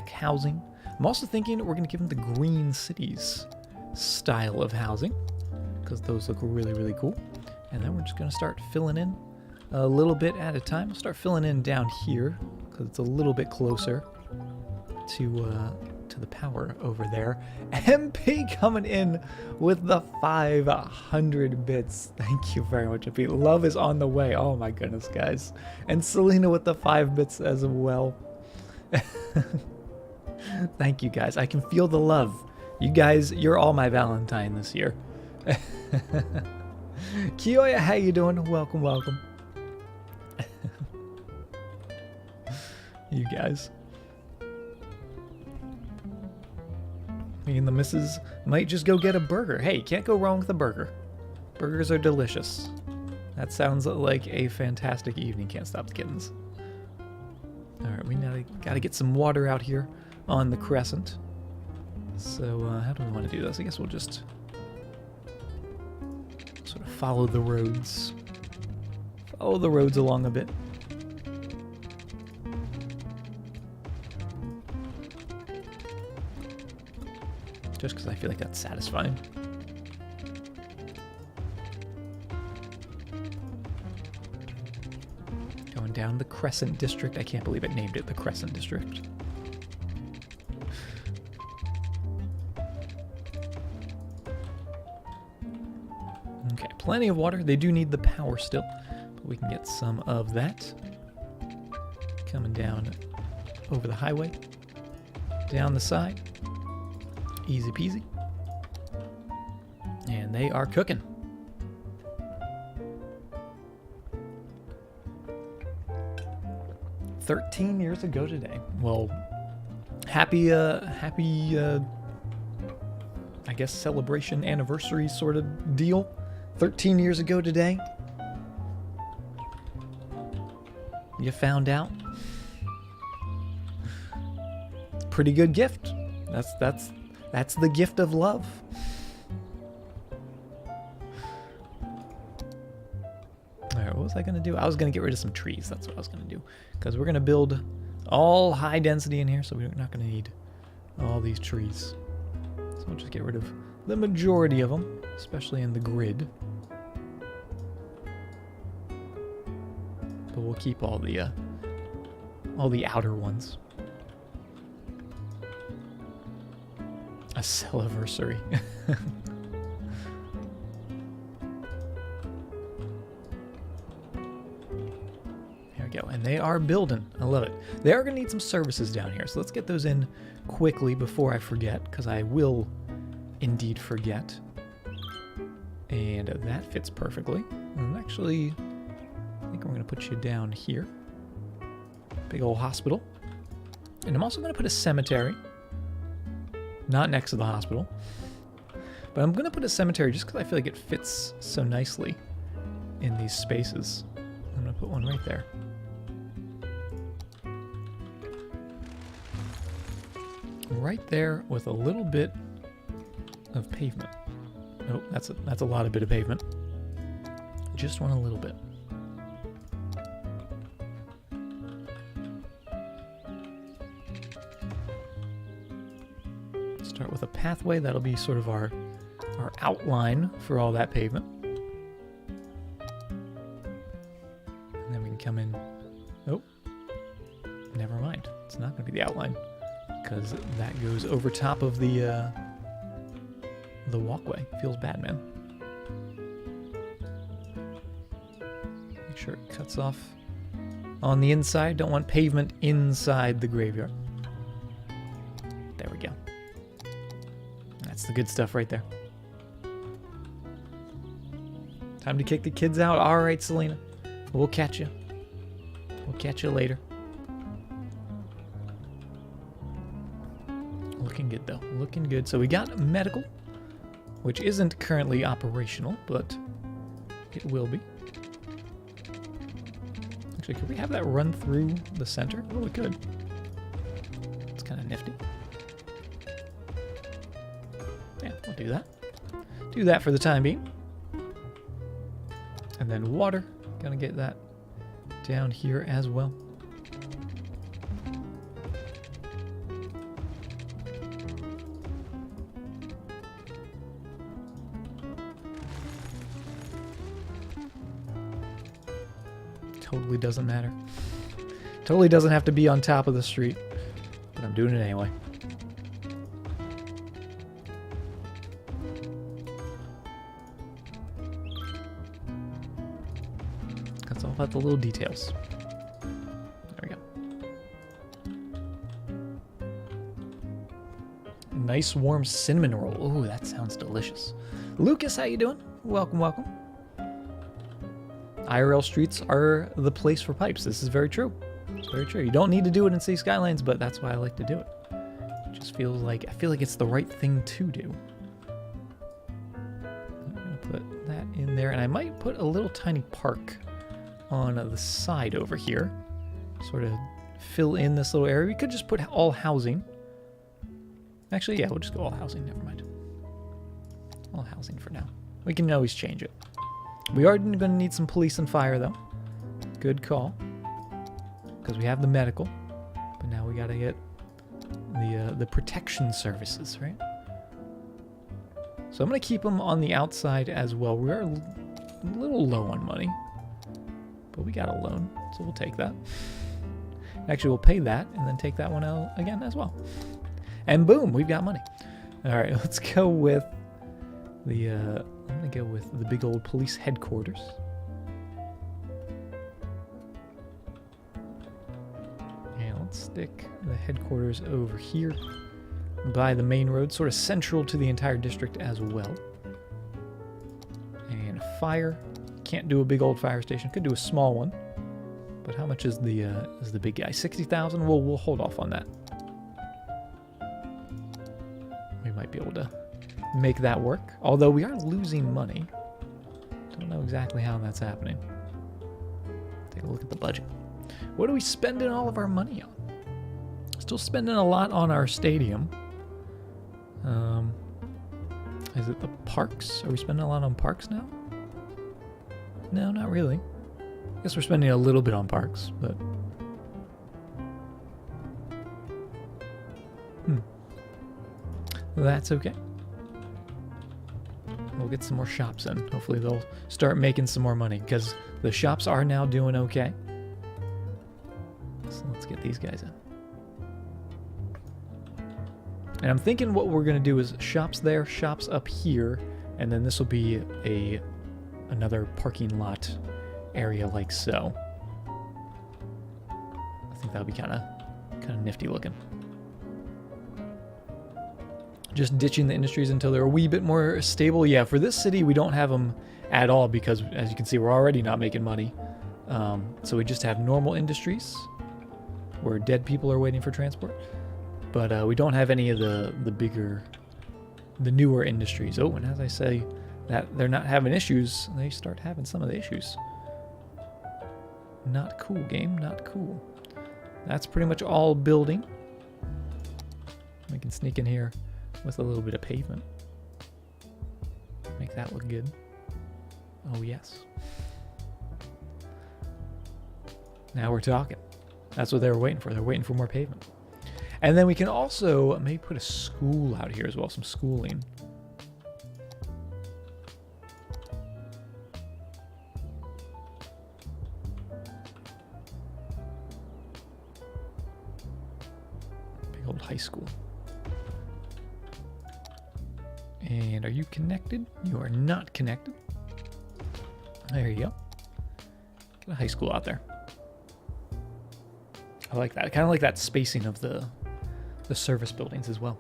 housing. I'm also thinking we're going to give them the Green Cities style of housing, because those look really, really cool. And then we're just going to start filling in a little bit at a time. We'll start filling in down here, because it's a little bit closer to the power over there. MP coming in with the 500 bits. Thank you very much, MP. Love is on the way. Oh my goodness, guys. And Selena with the 5 bits as well. Thank you, guys. I can feel the love. You guys, you're all my Valentine this year. Kiyoya, how you doing? Welcome, welcome. You guys. Me and the missus might just go get a burger. Hey, can't go wrong with a burger. Burgers are delicious. That sounds like a fantastic evening. Can't stop the kittens. Alright, we now gotta get some water out here on the Crescent. So, how do we want to do this? I guess we'll just sort of follow the roads. Follow the roads along a bit. Just because I feel like that's satisfying. Going down the Crescent District. I can't believe it named it the Crescent District. Okay, plenty of water. They do need the power still, but we can get some of that. Coming down over the highway. Down the side. Easy peasy. And they are cooking. "13 years ago today." Well, happy I guess, celebration anniversary sort of deal. 13 years ago today. You found out. Pretty good gift. That's the gift of love. Alright, what was I gonna do? I was gonna get rid of some trees. That's what I was gonna do. Because we're gonna build all high density in here, so we're not gonna need all these trees. So we'll just get rid of the majority of them, especially in the grid. But we'll keep all the outer ones. A celliversary. There we go. And they are building. I love it. They are going to need some services down here. So let's get those in quickly before I forget, because I will indeed forget. And that fits perfectly. And actually, I think we're going to put you down here. Big old hospital. And I'm also going to put a cemetery. Not next to the hospital. But I'm going to put a cemetery just because I feel like it fits so nicely in these spaces. I'm going to put one right there. Right there with a little bit of pavement. Nope, that's a lot of bit of pavement. Just want a little bit. Start with a pathway. That'll be sort of our outline for all that pavement. And then we can come in. Oh, never mind. It's not going to be the outline because that goes over top of the walkway. Feels bad, man. Make sure it cuts off on the inside. Don't want pavement inside the graveyard. There we go. That's the good stuff right there. Time to kick the kids out. All right, Selena. We'll catch you. We'll catch you later. Looking good, though. Looking good. So we got medical, which isn't currently operational, but it will be. Actually, could we have that run through the center? Oh, we could. It's kind of nifty. Yeah, we'll do that. Do that for the time being. And then water. Gonna get that down here as well. Totally doesn't matter. Totally doesn't have to be on top of the street. But I'm doing it anyway. That's all about the little details. There we go. Nice warm cinnamon roll. Ooh, that sounds delicious. Lucas, how you doing? Welcome, welcome. IRL streets are the place for pipes. This is very true. It's very true. You don't need to do it in City Skylines, but that's why I like to do it. It just feels like, I feel like it's the right thing to do. I'm going to put that in there, and I might put a little tiny park on the side over here. Sort of fill in this little area. We could just put all housing. Actually, yeah, we'll just go all housing. Never mind. All housing for now. We can always change it. We are going to need some police and fire, though. Good call. Because we have the medical. But now we got to get the protection services, right? So I'm going to keep them on the outside as well. We're a little low on money. But we got a loan, so we'll take that. Actually, we'll pay that and then take that one out again as well. And boom, we've got money. All right, let's go with the... I'm going to go with the big old police headquarters. And let's stick the headquarters over here by the main road, sort of central to the entire district as well. And fire. Can't do a big old fire station. Could do a small one. But how much is the big guy? 60,000? We'll hold off on that. We might be able to make that work. Although we are losing money. Don't know exactly how that's happening. Take a look at the budget. What are we spending all of our money on? Still spending a lot on our stadium. Is it the parks? Are we spending a lot on parks now? No, not really. I guess we're spending a little bit on parks, but... That's okay. We'll get some more shops in. Hopefully they'll start making some more money, because the shops are now doing okay. So let's get these guys in. And I'm thinking what we're going to do is shops there, shops up here, and then this will be another parking lot area like so. I think that'll be kind of nifty looking. Just ditching the industries until they're a wee bit more stable. Yeah, for this city, we don't have them at all because, as you can see, we're already not making money. So we just have normal industries where dead people are waiting for transport. But we don't have any of the newer industries. Oh, and as I say that they're not having issues, they start having some of the issues. Not cool, game. Not cool. That's pretty much all building. We can sneak in here with a little bit of pavement. Make that look good. Oh, yes. Now we're talking. That's what they were waiting for. They're waiting for more pavement. And then we can also maybe put a school out here as well, some schooling. Big old high school. And are you connected? You are not connected. There you go. Get a high school out there. I like that. I kind of like that spacing of the service buildings as well.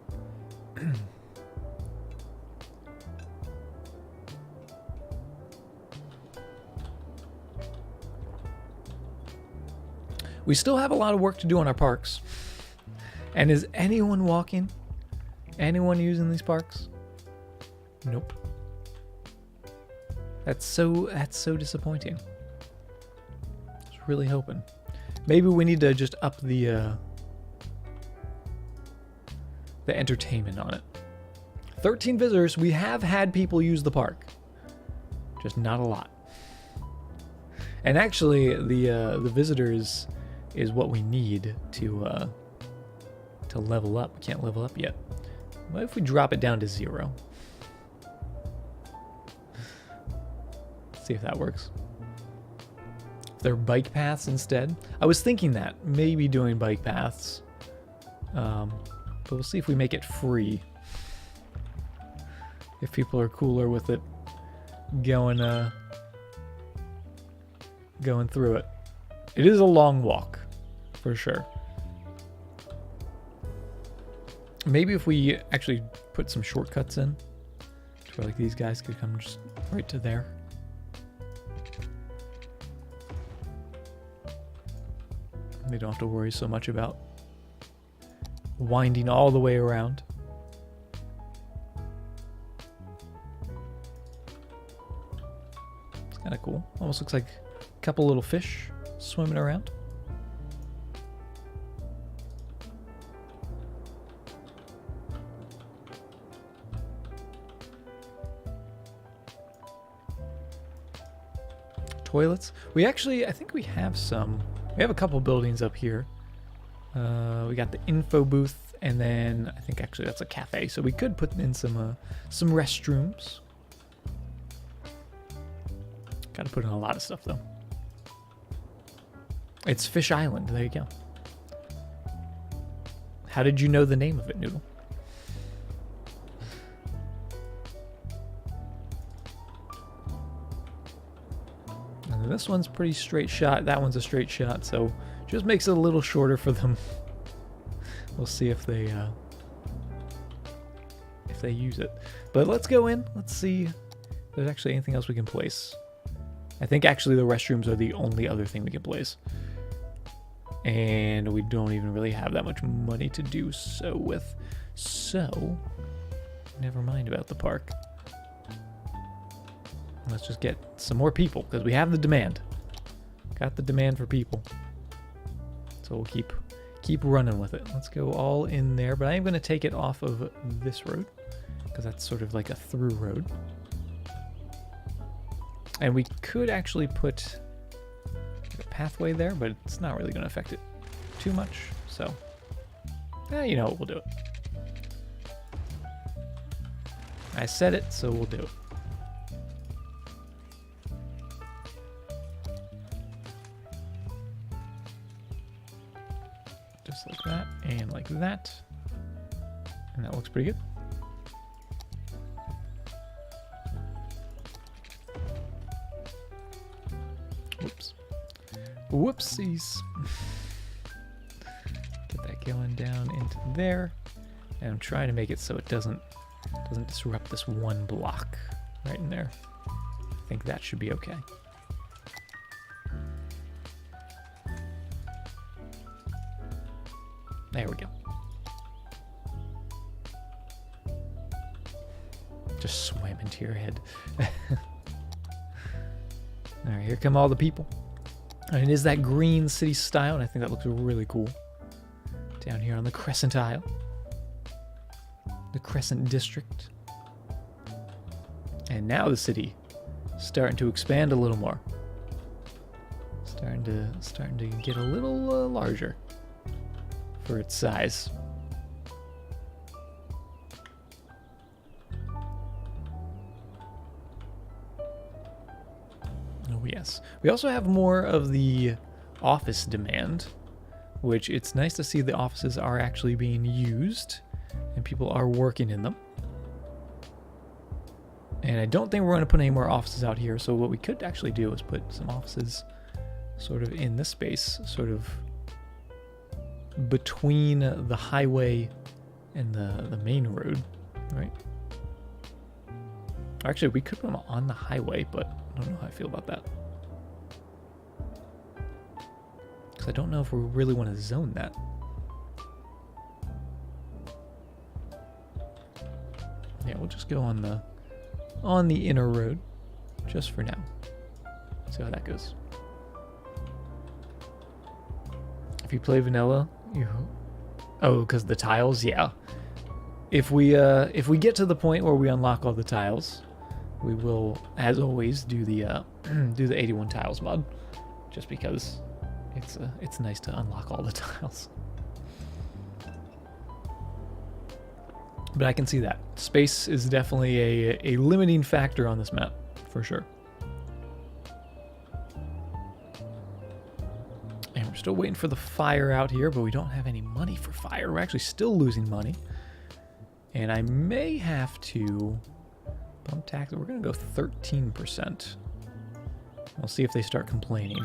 We still have a lot of work to do on our parks. And is anyone walking? Anyone using these parks? Nope. That's so disappointing. I was really hoping. Maybe we need to just up the entertainment on it. 13 visitors. We have had people use the park, just not a lot. And actually, the visitors is what we need to level up. We can't level up yet. What if we drop it down to 0? See if that works. If they're bike paths instead. I was thinking that maybe doing bike paths. But we'll see if we make it free. If people are cooler with it going through it. It is a long walk, for sure. Maybe if we actually put some shortcuts in, to where like these guys could come just right to there. They don't have to worry so much about winding all the way around. It's kind of cool. Almost looks like a couple little fish swimming around. Toilets. We actually, I think we have some. We have a couple buildings up here. We got the info booth, and then I think actually that's a cafe. So we could put in some restrooms. Got to put in a lot of stuff though. It's Fish Island. There you go. How did you know the name of it, Noodle? And this one's pretty straight shot. That one's a straight shot, so just makes it a little shorter for them. We'll see if they use it. But let's go in. Let's see if there's actually anything else we can place. I think actually the restrooms are the only other thing we can place. And we don't even really have that much money to do so with. So Never mind about the park. Let's just get some more people, because we have the demand. Got the demand for people. So we'll keep running with it. Let's go all in there, but I am going to take it off of this road, because that's sort of like a through road. And we could actually put a pathway there, but it's not really going to affect it too much. So, you know what, we'll do it. I said it, so we'll do it. Just like that, and like that. And that looks pretty good. Whoops. Whoopsies. Get that going down into there. And I'm trying to make it so it doesn't disrupt this one block right in there. I think that should be okay. There we go. Just swam into your head. Alright, here come all the people. And it is that green city style, and I think that looks really cool. Down here on the Crescent Isle. The Crescent District. And now the city starting to expand a little more. Starting to get a little larger for its size. Oh yes. We also have more of the office demand, which it's nice to see the offices are actually being used and people are working in them. And I don't think we're going to put any more offices out here, so what we could actually do is put some offices sort of in this space, sort of between the highway and the main road, right? Actually, we could put them on the highway, but I don't know how I feel about that. Because I don't know if we really want to zone that. Yeah, we'll just go on the inner road, just for now. See how that goes. If you play vanilla, because the tiles, yeah. If we get to the point where we unlock all the tiles, we will, as always, do the 81 tiles mod, just because it's nice to unlock all the tiles. But I can see that space is definitely a limiting factor on this map, for sure. And we're still waiting for the fire out here, but we don't have any money for fire. We're actually still losing money. And I may have to bump tax. We're going to go 13%. We'll see if they start complaining.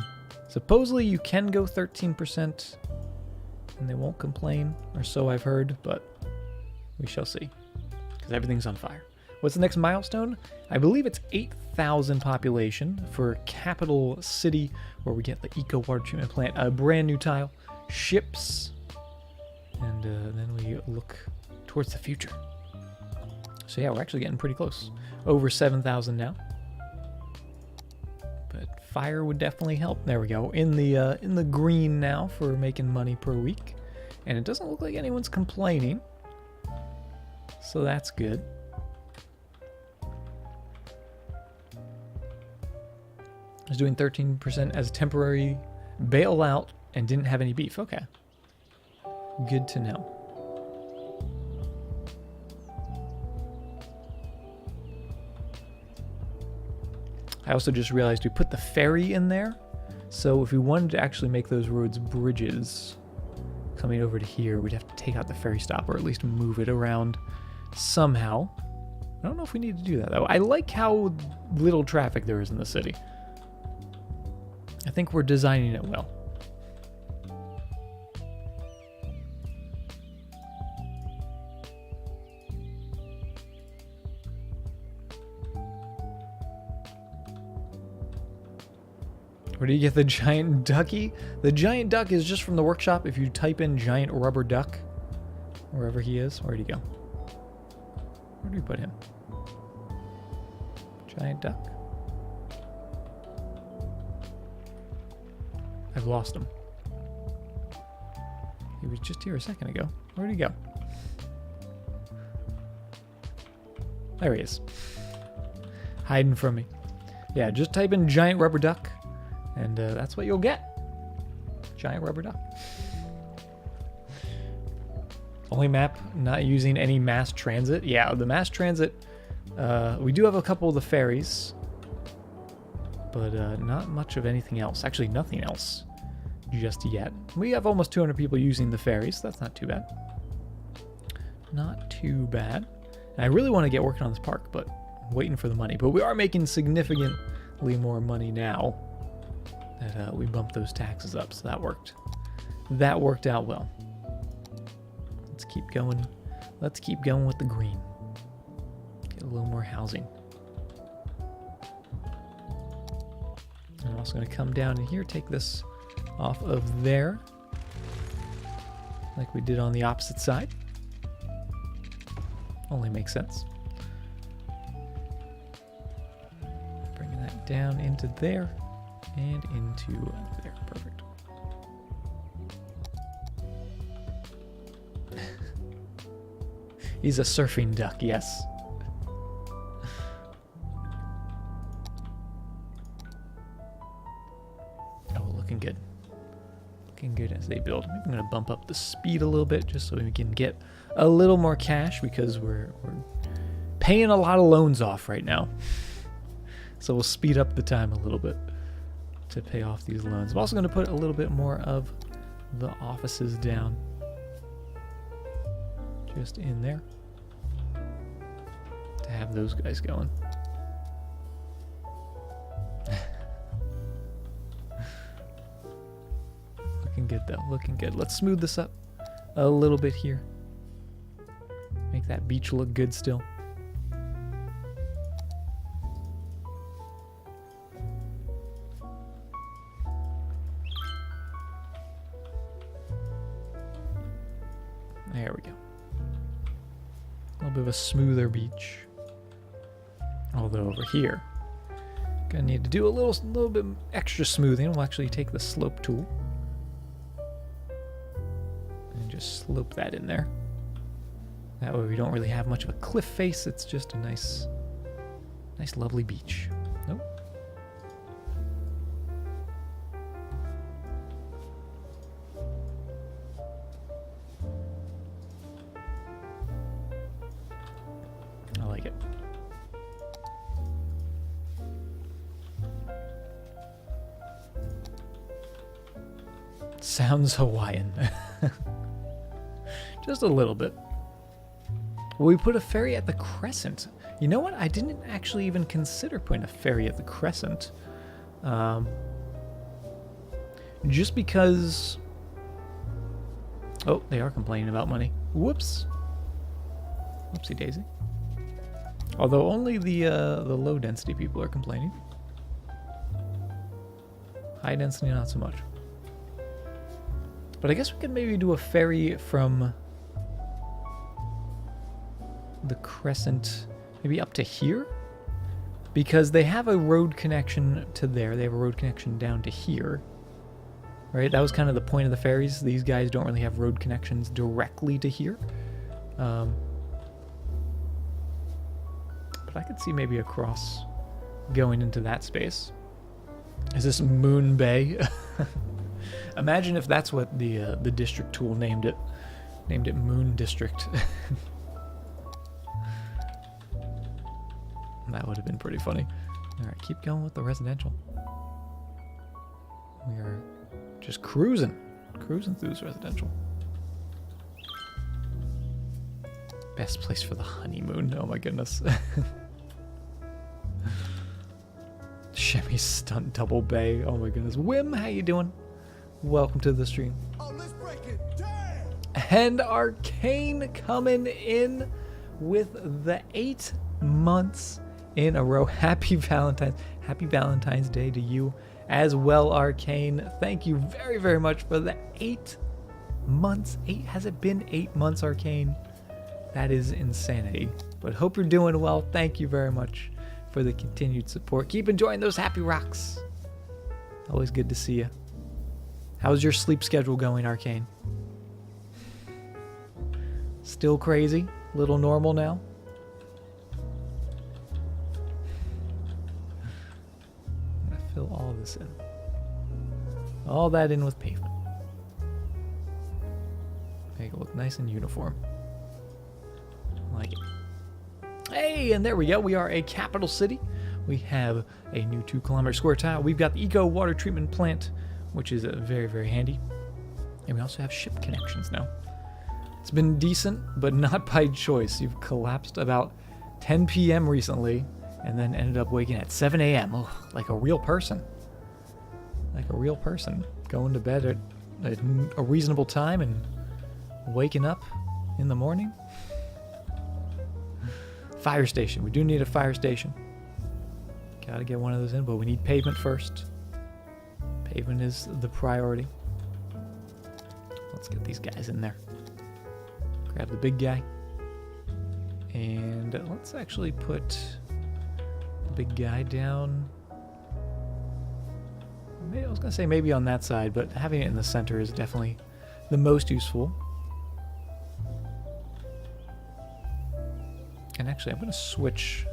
Supposedly you can go 13% and they won't complain, or so I've heard, but we shall see, because everything's on fire. What's the next milestone? I believe it's 8,000 population for capital city, where we get the eco water treatment plant, a brand new tile, ships, and then we look towards the future. So yeah, we're actually getting pretty close. Over 7,000 now. But fire would definitely help. There we go. In the green now for making money per week. And it doesn't look like anyone's complaining. So that's good. I was doing 13% as a temporary bailout and didn't have any beef. Okay. Good to know. I also just realized we put the ferry in there. So if we wanted to actually make those roads bridges coming over to here, we'd have to take out the ferry stop, or at least move it around somehow. I don't know if we need to do that, though. I like how little traffic there is in the city. I think we're designing it well. Where do you get the giant ducky? The giant duck is just from the workshop. If you type in giant rubber duck, wherever he is, where'd he go? Where do we put him? Giant duck. I've lost him. He was just here a second ago. Where'd he go? There he is. Hiding from me. Yeah, just type in giant rubber duck, and that's what you'll get. Giant rubber duck. Only map not using any mass transit. Yeah, the mass transit, we do have a couple of the ferries, but not much of anything else. Actually, nothing else just yet. We have almost 200 people using the ferries. That's not too bad. Not too bad. And I really want to get working on this park, but I'm waiting for the money. But we are making significantly more money now that we bumped those taxes up, so that worked. That worked out well. Let's keep going. Let's keep going with the green. Get a little more housing. I'm also going to come down in here, take this off of there, like we did on the opposite side. Only makes sense. Bringing that down into there and into there. Perfect. He's a surfing duck, yes. Oh, looking good. Looking good as they build. Maybe I'm going to bump up the speed a little bit just so we can get a little more cash because we're paying a lot of loans off right now. So we'll speed up the time a little bit to pay off these loans. I'm also going to put a little bit more of the offices down. Just in there to have those guys going. Looking good though, looking good. Let's smooth this up a little bit here. Make that beach look good still. There we go. A little bit of a smoother beach. Although over here, gonna need to do a little bit extra smoothing. We'll actually take the slope tool and just slope that in there. That way we don't really have much of a cliff face. It's just a nice lovely beach. Nope. I like it. Sounds Hawaiian. Just a little bit. Well, we put a ferry at the Crescent. You know what? I didn't actually even consider putting a ferry at the Crescent. Just because... Oh, they are complaining about money. Whoops. Whoopsie daisy. Although only the low density people are complaining. High density, not so much. But I guess we could maybe do a ferry from the Crescent, maybe up to here? Because they have a road connection to there. They have a road connection down to here. Right? That was kind of the point of the ferries. These guys don't really have road connections directly to here. But I could see maybe a cross going into that space. Is this Moon Bay? Imagine if that's what the district tool named it. Named it Moon District. That would have been pretty funny. Alright, keep going with the residential. We are just cruising through this residential. Best place for the honeymoon. Oh my goodness. Shemmy's Stunt Double Bay. Oh my goodness. Wim, how you doing? Welcome to the stream. Oh, let's break it. Damn! And Arcane coming in with the 8 months in a row. Happy Valentine's Day to you as well, Arcane. Thank you very, very much for the 8 months. Has it been 8 months, Arcane? That is insanity. But hope you're doing well. Thank you very much for the continued support. Keep enjoying those happy rocks. Always good to see you. How's your sleep schedule going, Arcane? Still crazy? Little normal now? I'm gonna fill all this in. All that in with pavement. Make it look nice and uniform. Like it. Hey, and there we go. We are a capital city. We have a new 2-kilometer square tile. We've got the eco water treatment plant, which is very, very handy. And we also have ship connections now. It's been decent, but not by choice. You've collapsed about 10 p.m. recently, and then ended up waking at 7 a.m. Oh, like a real person. Like a real person. Going to bed at a reasonable time and waking up in the morning. Fire station. We do need a fire station. Gotta get one of those in, but we need pavement first. Pavement is the priority. Let's get these guys in there. Grab the big guy. And let's actually put the big guy down. Maybe, I was going to say maybe on that side, but having it in the center is definitely the most useful. And actually, I'm going to switch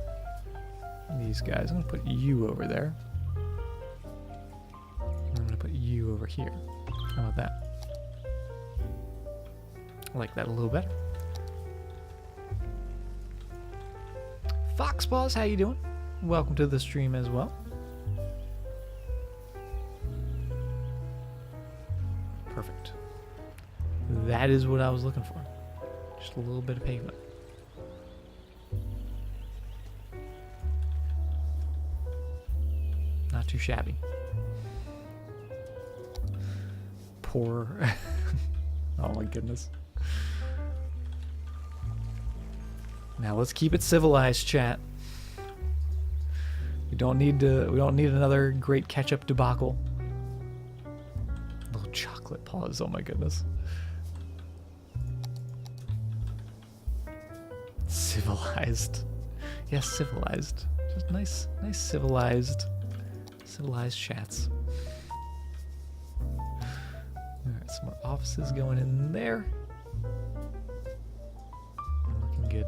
these guys. I'm going to put you over there. And I'm going to put you over here. How about that? I like that a little better. Foxpaws, how you doing? Welcome to the stream as well. Perfect. That is what I was looking for. Just a little bit of pavement. Not too shabby. Poor. Oh my goodness. Now let's keep it civilized, chat. We don't need another great ketchup debacle. Little chocolate paws, oh my goodness. Civilized. Yes, civilized. Just nice civilized chats. Alright, some more offices going in there. Looking good.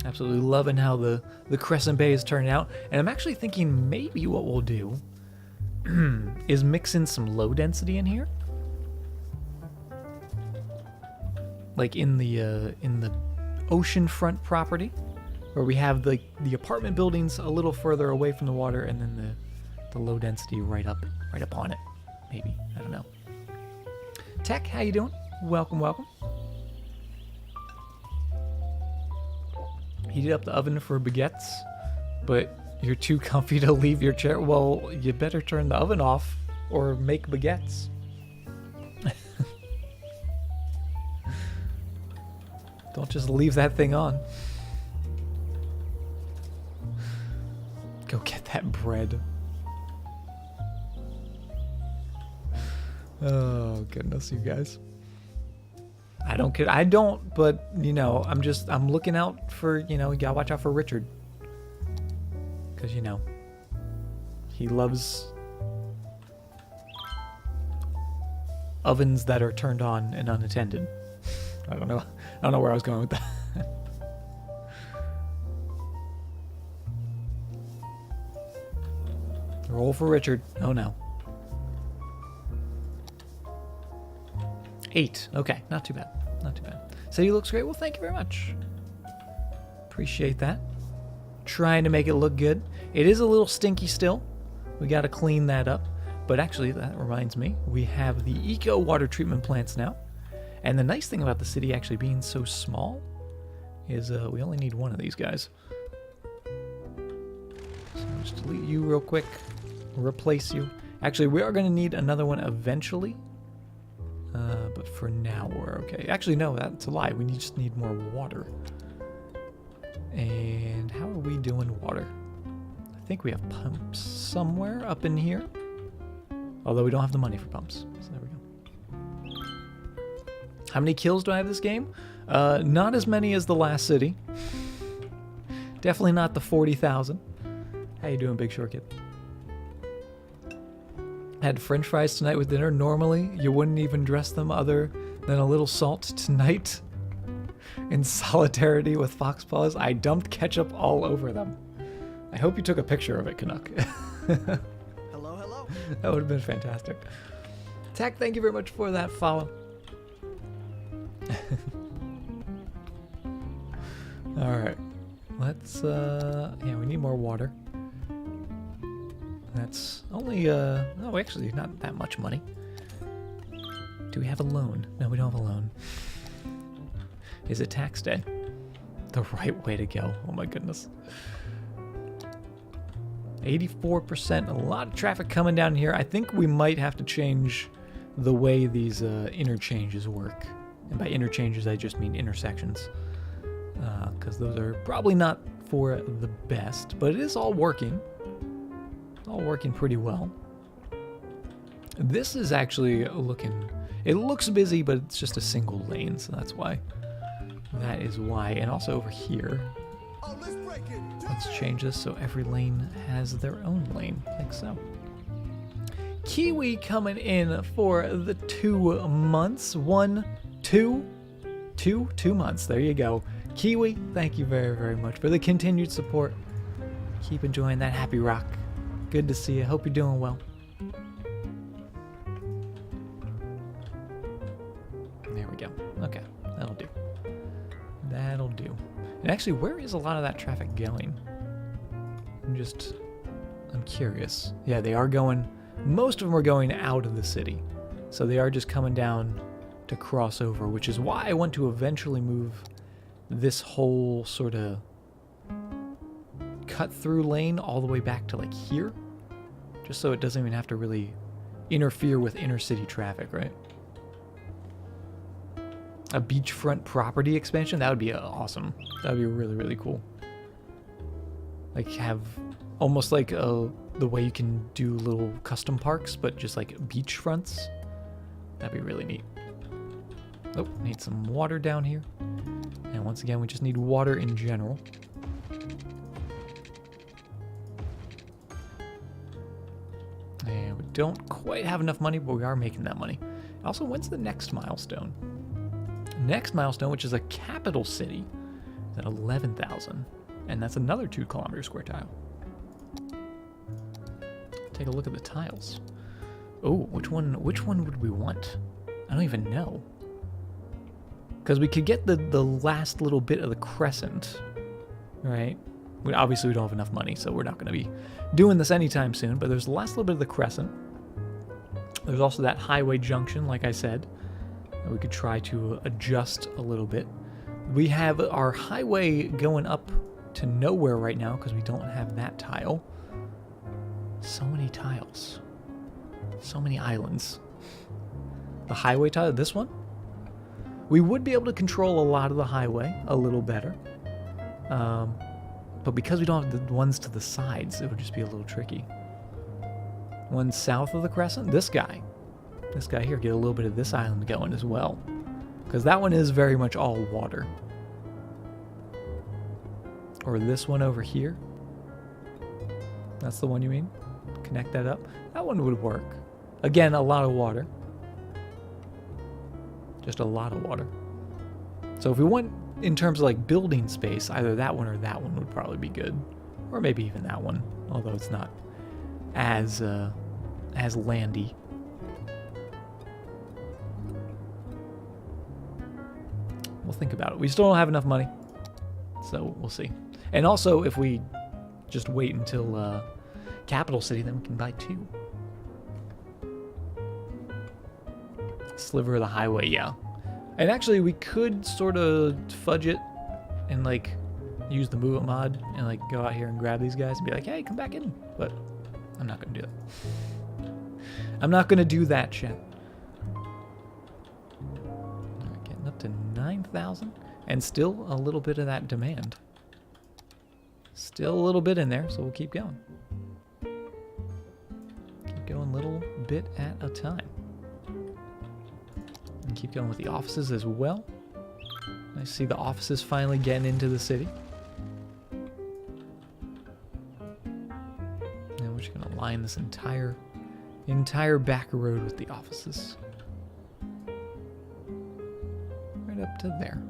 Absolutely loving how the Crescent Bay is turning out. And I'm actually thinking maybe what we'll do is mix in some low density in here. Like in the oceanfront property, where we have the apartment buildings a little further away from the water, and then the low density right up on it. Maybe, I don't know. Tech, how you doing? Welcome. Heated up the oven for baguettes, but you're too comfy to leave your chair. Well, you better turn the oven off or make baguettes. Don't just leave that thing on. Go get that bread. Oh, goodness, you guys. I don't, but, you know, I'm looking out for, you know, you gotta watch out for Richard. Because, you know, he loves ovens that are turned on and unattended. I don't know where I was going with that. Roll for Richard. Oh no. 8. Okay, not too bad. Not too bad. City looks great. Well, thank you very much. Appreciate that. Trying to make it look good. It is a little stinky still. We got to clean that up. But actually, that reminds me, we have the eco water treatment plants now. And the nice thing about the city actually being so small is we only need one of these guys. So I'll just delete you real quick. Replace you. Actually, we are going to need another one eventually. But for now, we're okay. Actually, no, that's a lie. We just need more water. And how are we doing water? I think we have pumps somewhere up in here. Although we don't have the money for pumps. So there we go. How many kills do I have this game? Not as many as the last city. Definitely not the 40,000. How you doing, Big Short Kid? Had French fries tonight with dinner. Normally, you wouldn't even dress them other than a little salt. Tonight, in solidarity with fox paws, I dumped ketchup all over them. I hope you took a picture of it, Canuck. Hello, hello. That would have been fantastic. Tech, thank you very much for that follow. Alright. Let's, yeah, we need more water. That's only, oh, actually, not that much money. Do we have a loan? No, we don't have a loan. Is it tax day? The right way to go. Oh my goodness. 84%, a lot of traffic coming down here. I think we might have to change the way these interchanges work. And by interchanges, I just mean intersections. Because those are probably not for the best, but it is all working. All working pretty well. This is actually looking, it looks busy, but it's just a single lane, so that's why. That is why. And also over here, Oh, let's break it down. let's change this so every lane has their own lane, like so. Kiwi coming in for the 2 months. 2 months. There you go. Kiwi, thank you very, very much for the continued support. Keep enjoying that happy rock. Good to see you. Hope you're doing well. There we go. Okay, that'll do. That'll do. And actually, where is a lot of that traffic going? I'm curious. Yeah, they are going, most of them are going out of the city. So they are just coming down to cross over, which is why I want to eventually move this whole sort of cut through lane all the way back to like here, just so it doesn't even have to really interfere with inner city traffic, right? A beachfront property expansion, that would be awesome. That would be really, really cool. Like have almost like the way you can do little custom parks, but just like beachfronts. That'd be really neat. Oh, need some water down here. And once again, we just need water in general. And we don't quite have enough money, but we are making that money. Also, when's the next milestone? Next milestone, which is a capital city, is at 11,000. And that's another 2 kilometer square tile. Take a look at the tiles. Oh, which one would we want? I don't even know. Because we could get the last little bit of the crescent, right? Obviously, we don't have enough money, so we're not going to be doing this anytime soon. But there's the last little bit of the crescent. There's also that highway junction, like I said, that we could try to adjust a little bit. We have our highway going up to nowhere right now because we don't have that tile. So many tiles. So many islands. The highway tile, this one? We would be able to control a lot of the highway a little better. But because we don't have the ones to the sides, it would just be a little tricky. One south of the crescent, this guy. This guy here, get a little bit of this island going as well. Because that one is very much all water. Or this one over here. That's the one you mean? Connect that up. That one would work. Again, a lot of water. Just a lot of water. So if we want, in terms of like building space, either that one or that one would probably be good. Or maybe even that one, although it's not as landy. We'll think about it. We still don't have enough money, so we'll see. And also, if we just wait until Capital City, then we can buy 2. Sliver of the highway, yeah. And actually, we could sort of fudge it and like use the move it mod and like go out here and grab these guys and be like, hey, come back in. But I'm not going to do that. I'm not going to do that, chat. Right, getting up to 9,000 and still a little bit of that demand. Still a little bit in there, so we'll keep going. Keep going a little bit at a time. And keep going with the offices as well. I see the offices finally getting into the city. And we're just gonna line this entire back road with the offices. Right up to there.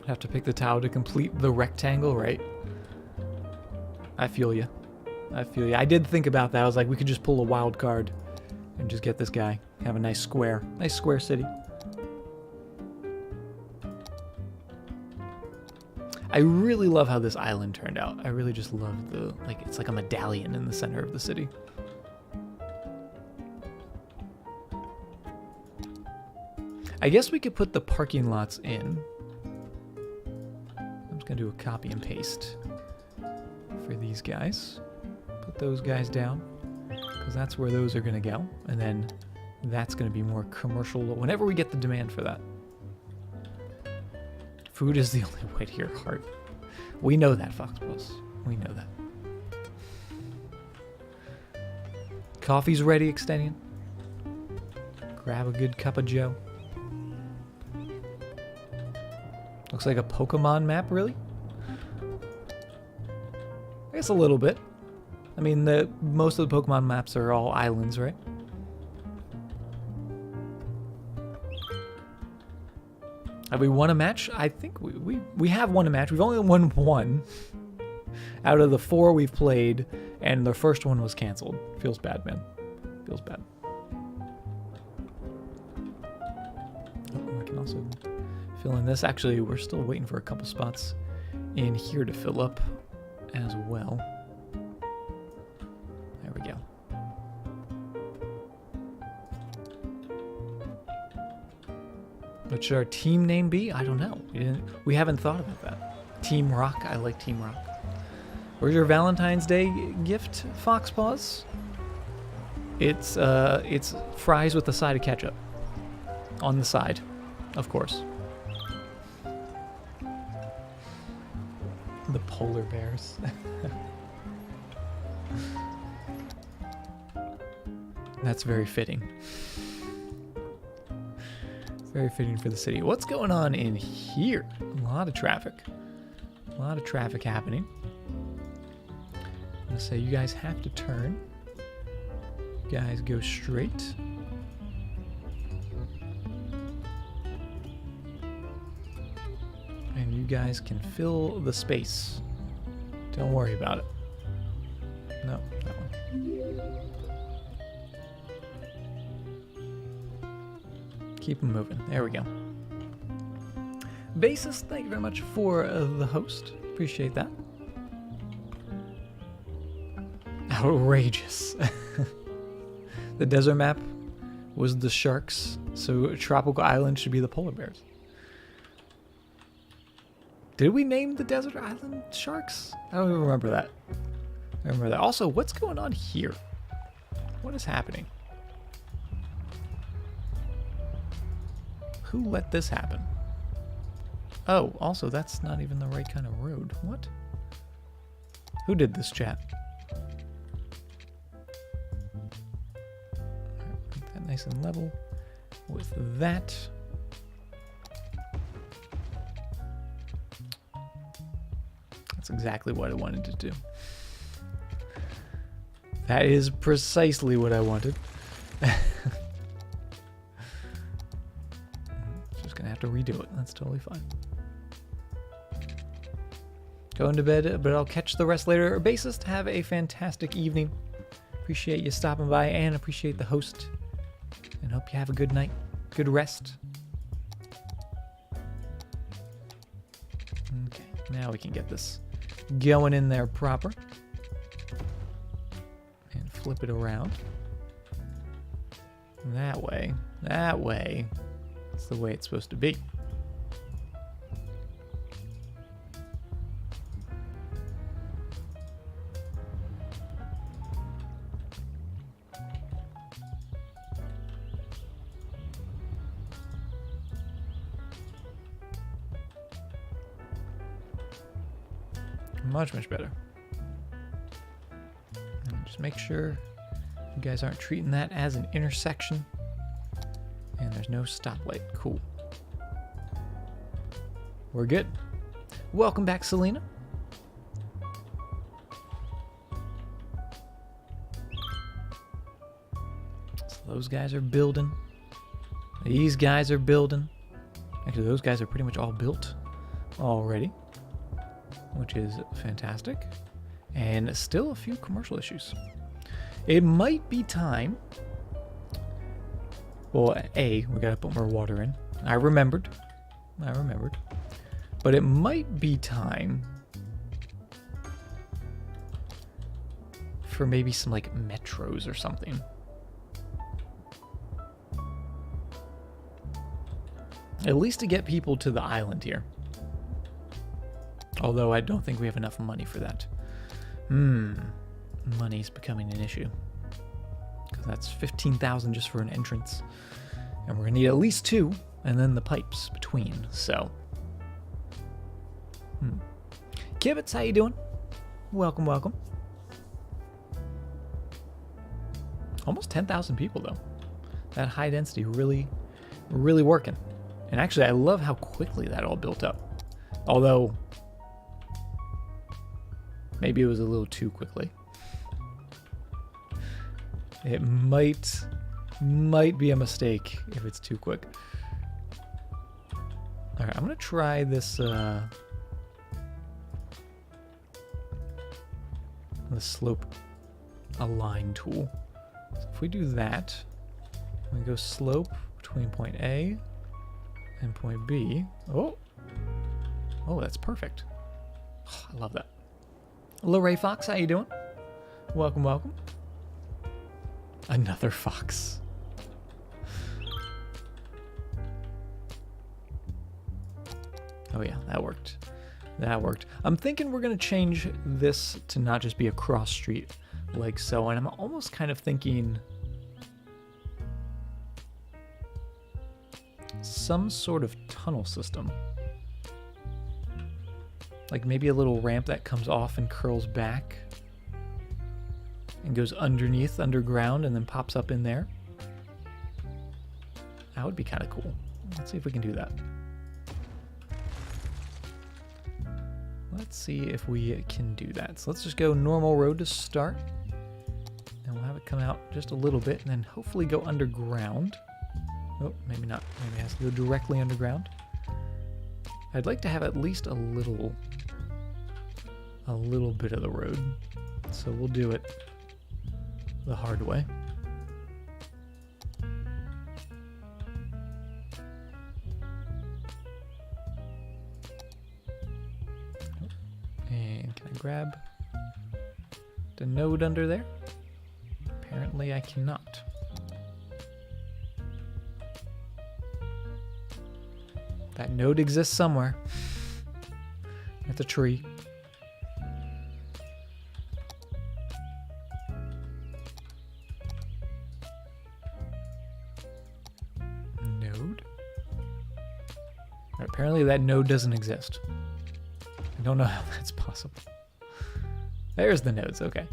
Have to pick the tile to complete the rectangle, right? I feel you. I feel you. I did think about that. I was like, we could just pull a wild card and just get this guy. Have a nice square city. I really love how this island turned out. I really just love the, like, it's like a medallion in the center of the city. I guess we could put the parking lots in. I'm just gonna do a copy and paste for these guys. Put those guys down, because that's where those are gonna go. And then that's gonna be more commercial whenever we get the demand for that. Food is the only way to your heart. We know that, Fox Boss. We know that. Coffee's ready, Extension. Grab a good cup of joe. Looks like a Pokemon map, really? I guess a little bit. I mean, most of the Pokemon maps are all islands, right? Have we won a match? I think we have won a match. We've only won one out of the 4 we've played, and the first one was canceled. Feels bad, man. Feels bad. Oh, I can also fill in this. Actually, we're still waiting for a couple spots in here to fill up as well. There we go. What should our team name be? I don't know. We haven't thought about that. Team Rock. I like Team Rock. Where's your Valentine's Day gift, Fox Paws? It's fries with a side of ketchup. On the side, of course. The polar bears. That's very fitting. Very fitting for the city. What's going on in here? A lot of traffic. A lot of traffic happening. I'm gonna say you guys have to turn. You guys go straight. And you guys can fill the space. Don't worry about it. No, that one. Keep them moving. There we go. Bassist, thank you very much for the host. Appreciate that. Outrageous. The desert map was the sharks, so Tropical Island should be the polar bears. Did we name the desert island sharks? I don't even remember that. I remember that. Also, what's going on here? What is happening? Who let this happen? Oh, also, that's not even the right kind of road. What? Who did this, chat? Make that nice and level with that. That's exactly what I wanted to do. That is precisely what I wanted. Gonna have to redo it. That's totally fine. Going to bed, but I'll catch the rest later. Bassist, have a fantastic evening. Appreciate you stopping by and appreciate the host. And hope you have a good night. Good rest. Okay, now we can get this going in there proper. And flip it around. That way. That way. That's the way it's supposed to be. Much, much better. And just make sure You guys aren't treating that as an intersection. And there's no stoplight. Cool. We're good. Welcome back, Selena. So those guys are building. These guys are building. Actually, those guys are pretty much all built already, which is fantastic. And still a few commercial issues. It might be time. Well, we gotta put more water in. I remembered. But it might be time for maybe some like metros or something. At least to get people to the island here. Although I don't think we have enough money for that. Money's becoming an issue. Because that's 15,000 just for an entrance. And we're gonna need at least 2, and then the pipes between, so. Kibitz, how you doing? Welcome, welcome. Almost 10,000 people though. That high density really working. And actually, I love how quickly that all built up. Although, maybe it was a little too quickly. It might be a mistake if it's too quick. All right, I'm gonna try this the slope align tool. So if we do that, we go slope between point A and point B. Oh, that's perfect. I love that. Hello, Ray Fox. How you doing? Welcome, welcome. Another fox. Oh yeah, that worked. That worked. I'm thinking we're gonna change this to not just be a cross street like so, and I'm almost kind of thinking some sort of tunnel system. Like maybe a little ramp that comes off and curls back and goes underground, and then pops up in there. That would be kind of cool. Let's see if we can do that. Let's see if we can do that. So let's just go normal road to start. And we'll have it come out just a little bit, and then hopefully go underground. Oh, maybe not. Maybe it has to go directly underground. I'd like to have at least a little bit of the road. So we'll do it the hard way. And can I grab the node under there? Apparently I cannot. That node exists somewhere. It's a tree. Node? Apparently that node doesn't exist. I don't know how that's possible. There's the nodes, okay.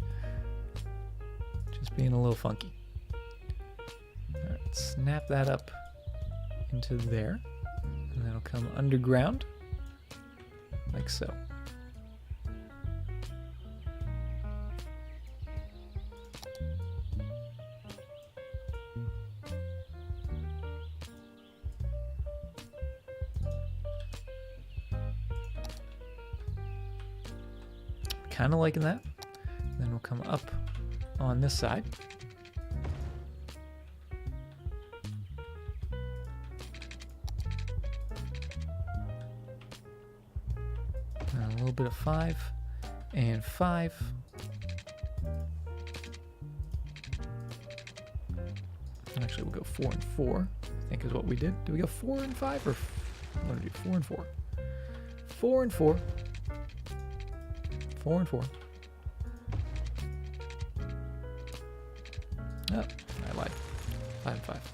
Just being a little funky. Alright, snap that up into there. And then it'll come underground, like so. Kind of liking that. Then we'll come up on this side. And a little bit of 5 and 5. Actually, we'll go 4 and 4, I think is what we did. Did we go 4 and 5 or what did we do? 4 and 4. 4 and 4. 4 and 4. Oh, I lied. 5 and 5.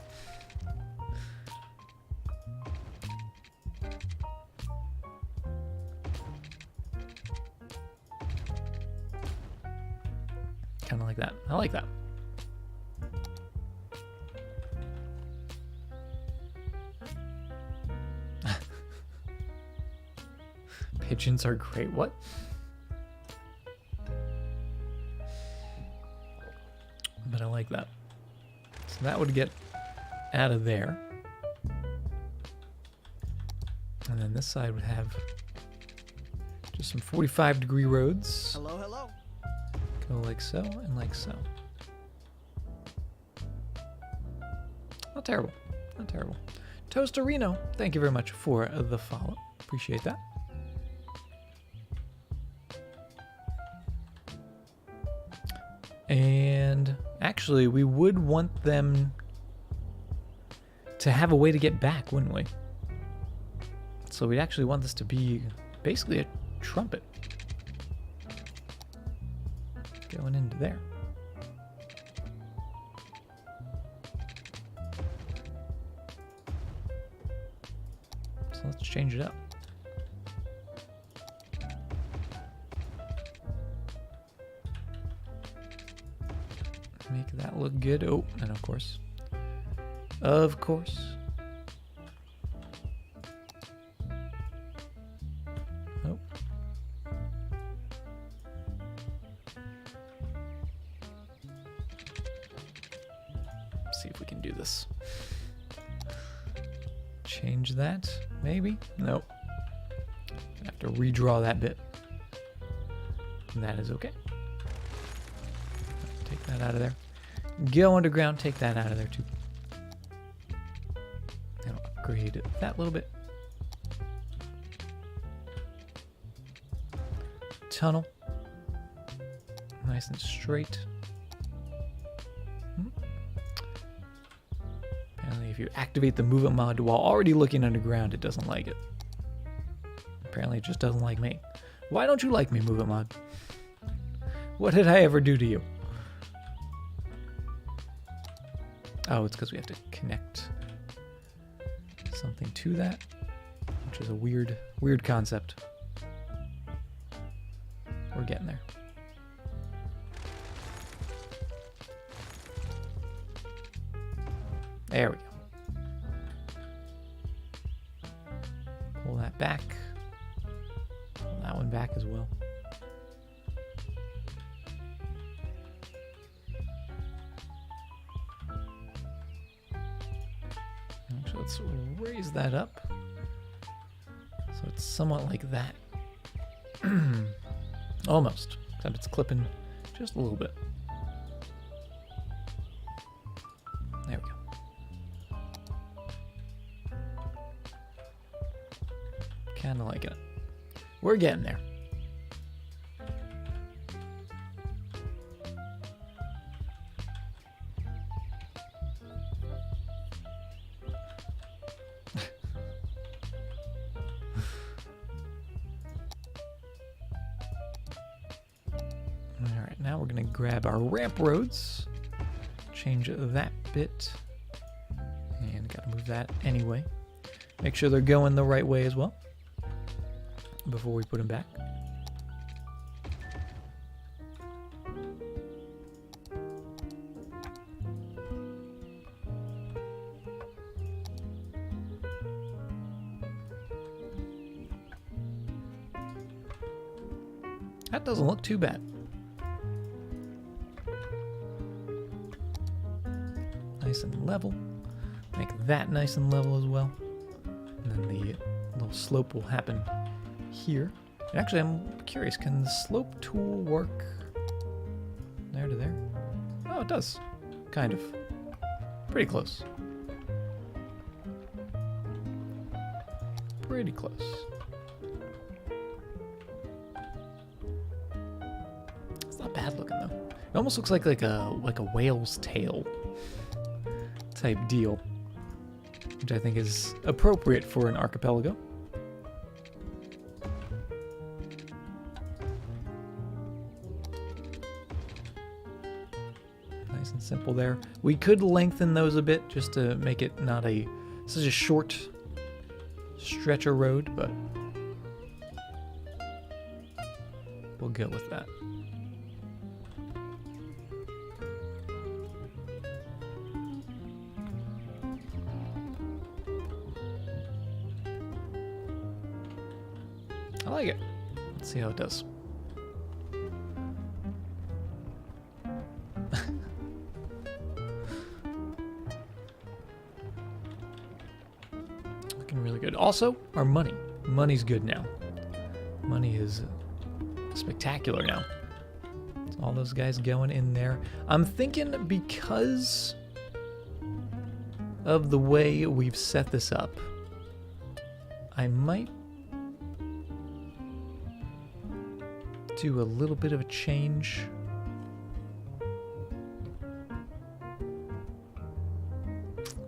Kind of like that. I like that. Merchants are great. What? But I like that. So that would get out of there. And then this side would have just some 45-degree roads. Hello, hello. Go like so and like so. Not terrible. Not terrible. Toasterino, thank you very much for the follow. Appreciate that. And actually, we would want them to have a way to get back, wouldn't we? So we'd actually want this to be basically a trumpet. Going into there. So let's change it up. Make that look good. Oh, and of course. Of course. Oh. See if we can do this. Change that, maybe? Nope. I have to redraw that bit. And that is okay. Take that out of there. Go underground, take that out of there too. And I'll upgrade that little bit. Tunnel. Nice and straight. Apparently if you activate the movement mod while already looking underground, it doesn't like it. Apparently it just doesn't like me. Why don't you like me, movement mod? What did I ever do to you? Oh, it's because we have to connect something to that, which is a weird concept. We're getting there. There we go. Pull that back. Pull that one back as well. Actually, let's raise that up so it's somewhat like that. Almost, except it's clipping just a little bit. There we go. Kind of like it. We're getting there. Alright, now we're going to grab our ramp roads, change that bit, and got to move that anyway. Make sure they're going the right way as well before we put them back. That doesn't look too bad. Nice and level. Make that nice and level as well. And then the little slope will happen here. And actually, I'm curious, can the slope tool work there to there? Oh, it does. Kind of. Pretty close. Pretty close. It's not bad looking though. It almost looks like a whale's tail type deal, which I think is appropriate for an archipelago. Nice and simple there. We could lengthen those a bit just to make it not such a short stretch of road, but we'll go with that. I like it. Let's see how it does. Looking really good. Also, our money. Money's good now. Money is spectacular now. All those guys going in there. I'm thinking because of the way we've set this up, I might do a little bit of a change.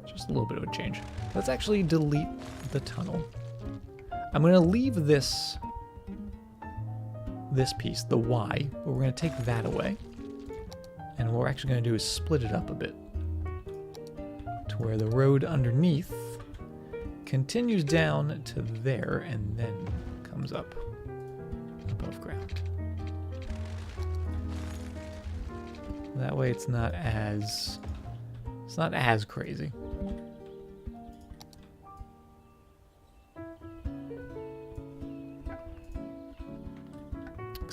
Just a little bit of a change. Let's actually delete the tunnel. I'm going to leave this piece, the Y, but we're going to take that away. And what we're actually going to do is split it up a bit to where the road underneath continues down to there and then comes up above ground. That way it's not as crazy.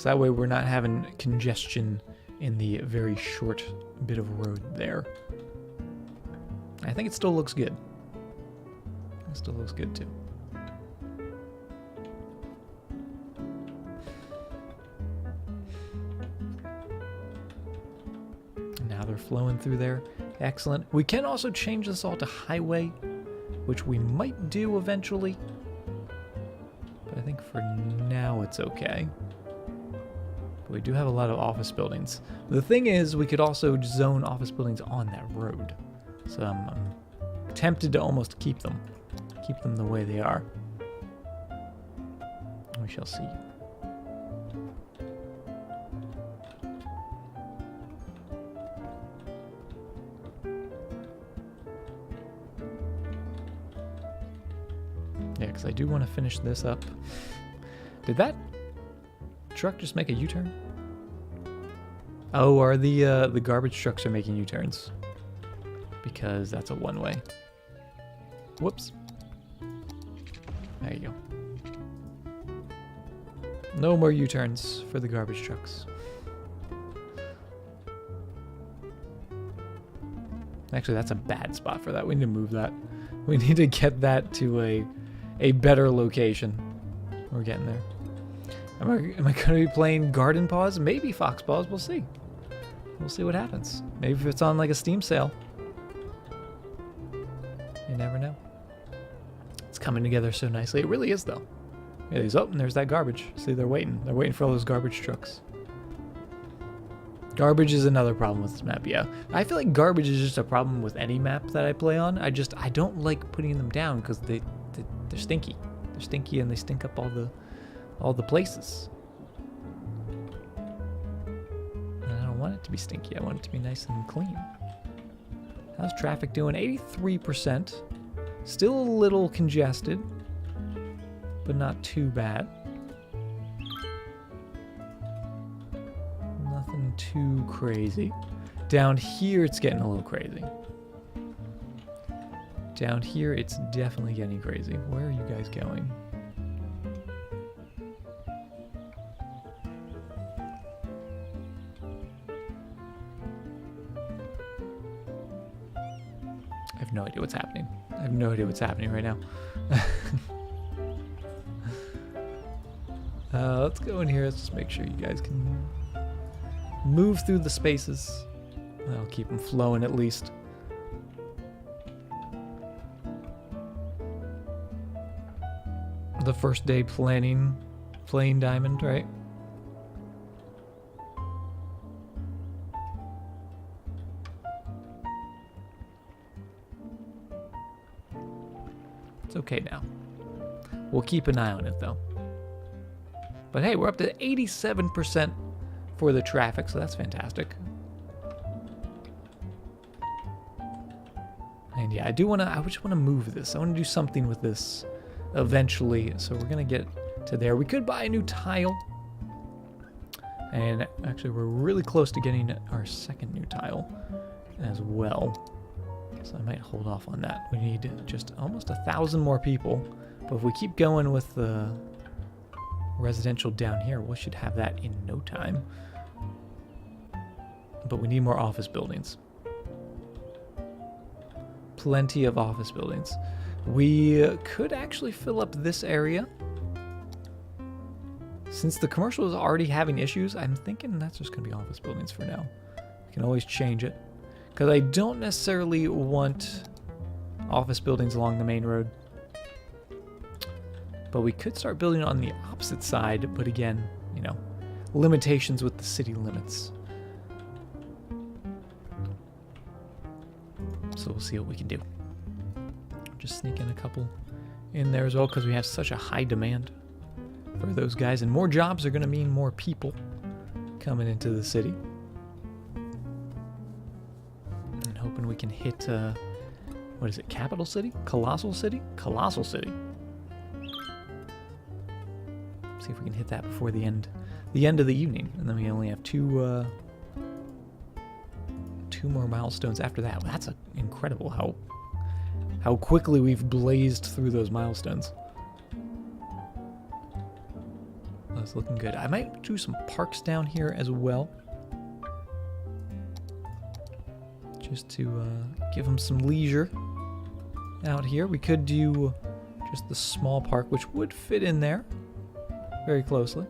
That way we're not having congestion in the very short bit of road there. I think it still looks good. It still looks good too. Now they're flowing through there. Excellent. We can also change this all to highway, which we might do eventually. But I think for now it's okay. We do have a lot of office buildings. The thing is, we could also zone office buildings on that road. So I'm tempted to almost keep them the way they are. We shall see. Yeah, because I do want to finish this up. Did that truck just make a U-turn? Oh, are the garbage trucks are making U-turns? Because that's a one-way. Whoops. There you go. No more U-turns for the garbage trucks. Actually, that's a bad spot for that. We need to move that. We need to get that to a better location. We're getting there. Am I going to be playing Garden Paws? Maybe Fox Paws. We'll see. We'll see what happens. Maybe if it's on like a Steam sale. You never know. It's coming together so nicely. It really is, though. Yeah, oh, and there's that garbage. See, they're waiting. They're waiting for all those garbage trucks. Garbage is another problem with this map, yeah. I feel like garbage is just a problem with any map that I play on. I don't like putting them down because they're stinky. They're stinky and they stink up all the places. And I don't want it to be stinky. I want it to be nice and clean. How's traffic doing? 83%. Still a little congested, but not too bad. Nothing too crazy. Down here, it's getting a little crazy. Down here, it's definitely getting crazy. Where are you guys going? I have no idea what's happening. I have no idea what's happening right now. Let's go in here. Let's just make sure you guys can move through the spaces. That'll keep them flowing at least. The first day playing Diamond, right? It's okay now. We'll keep an eye on it though. But hey, we're up to 87% for the traffic, so that's fantastic. And yeah, I just want to move this. I want to do something with this eventually, so we're gonna get to there. We could buy a new tile. And actually, we're really close to getting our second new tile as well. So I might hold off on that. We need just almost 1,000 more people. But if we keep going with the residential down here. We should have that in no time. But we need more office buildings. Plenty of office buildings. We could actually fill up this area. Since the commercial is already having issues, I'm thinking that's just going to be office buildings for now. We can always change it. Because I don't necessarily want office buildings along the main road. But we could start building on the opposite side, but again, you know, limitations with the city limits. So we'll see what we can do. Just sneak in a couple in there as well, because we have such a high demand for those guys. And more jobs are going to mean more people coming into the city. And hoping we can hit, what is it, Capital City? Colossal City? Colossal City. See if we can hit that before the end of the evening. And then we only have two more milestones after that. That's incredible how quickly we've blazed through those milestones. That's looking good. I might do some parks down here as well, just to give them some leisure out here. We could do just the small park, which would fit in there very closely.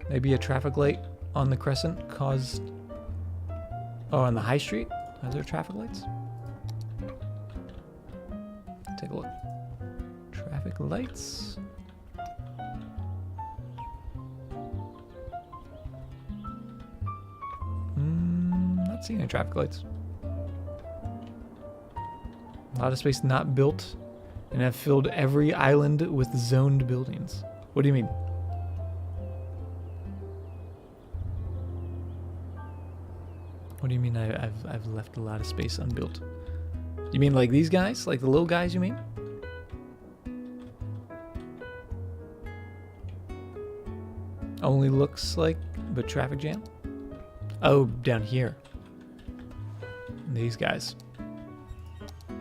Maybe a traffic light on the crescent caused... Oh, on the high street? Are there traffic lights? Take a look. Traffic lights. Not seeing any traffic lights. A lot of space not built, and have filled every island with zoned buildings. What do you mean? What do you mean I've left a lot of space unbuilt? You mean like these guys? Like the little guys, you mean? Only looks like, but traffic jam? Oh, down here. These guys.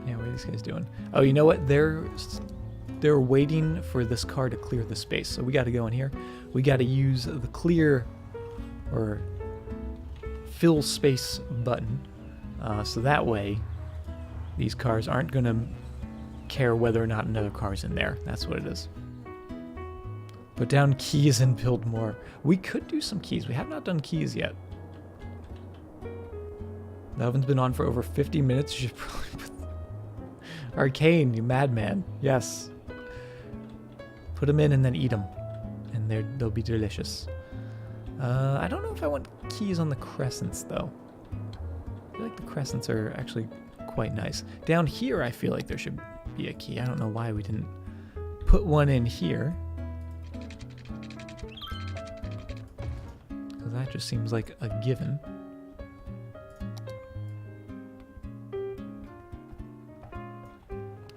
Yeah, what are these guys doing? Oh, you know what? They're waiting for this car to clear the space. So we got to go in here. We got to use the clear or fill space button. So that way, these cars aren't going to care whether or not another car's in there. That's what it is. Put down keys and build more. We could do some keys. We have not done keys yet. The oven's been on for over 50 minutes. You should probably put... Arcane, you madman. Yes. Put them in and then eat them. And they'll be delicious. I don't know if I want keys on the crescents, though. I feel like the crescents are actually quite nice. Down here, I feel like there should be a key. I don't know why we didn't put one in here. Because that just seems like a given.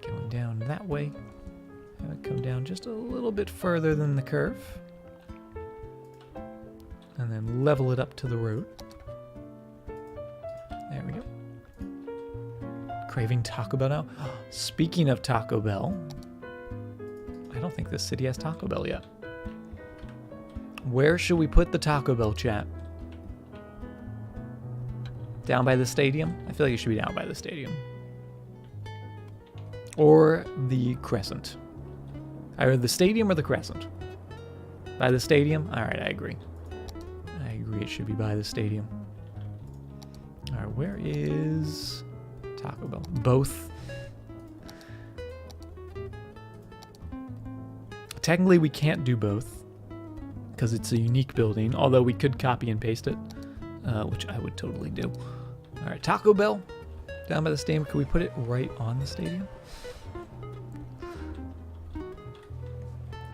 Going down that way. Have it come down just a little bit further than the curve. And then level it up to the road. There we go. Craving Taco Bell now. Speaking of Taco Bell, I don't think this city has Taco Bell yet. Where should we put the Taco Bell, chat? Down by the stadium? I feel like it should be down by the stadium. Or the Crescent. Either the stadium or the Crescent. By the stadium? Alright, I agree. I agree, it should be by the stadium. Alright, where is Taco Bell? Both. Technically, we can't do both because it's a unique building, although we could copy and paste it, which I would totally do. Alright, Taco Bell down by the stadium. Could we put it right on the stadium?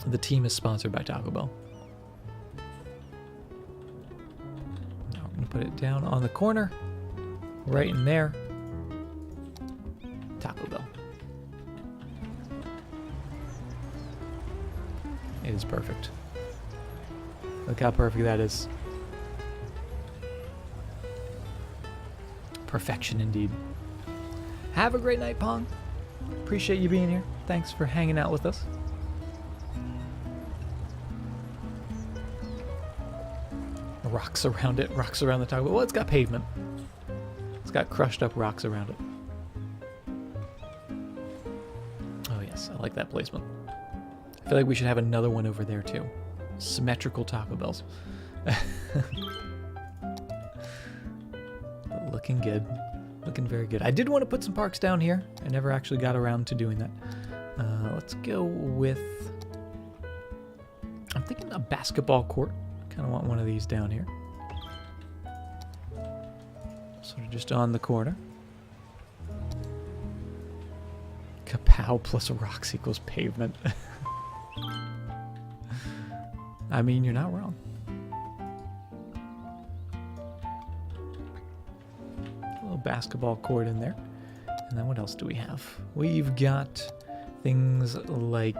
The team is sponsored by Taco Bell. Now we're going to put it down on the corner, right in there. Taco Bell. It is perfect. Look how perfect that is. Perfection indeed. Have a great night, Pong. Appreciate you being here. Thanks for hanging out with us. rocks around it, rocks around the top. Well, it's got pavement. It's got crushed up rocks around it. Oh yes, I like that placement. I feel like we should have another one over there too. Symmetrical Taco Bells. Looking good. Looking very good. I did want to put some parks down here. I never actually got around to doing that. Let's go with... I'm thinking a basketball court. Kind of want one of these down here. Sort of just on the corner. Kapow plus rocks equals pavement. I mean, you're not wrong. A little basketball court in there. And then what else do we have? We've got things like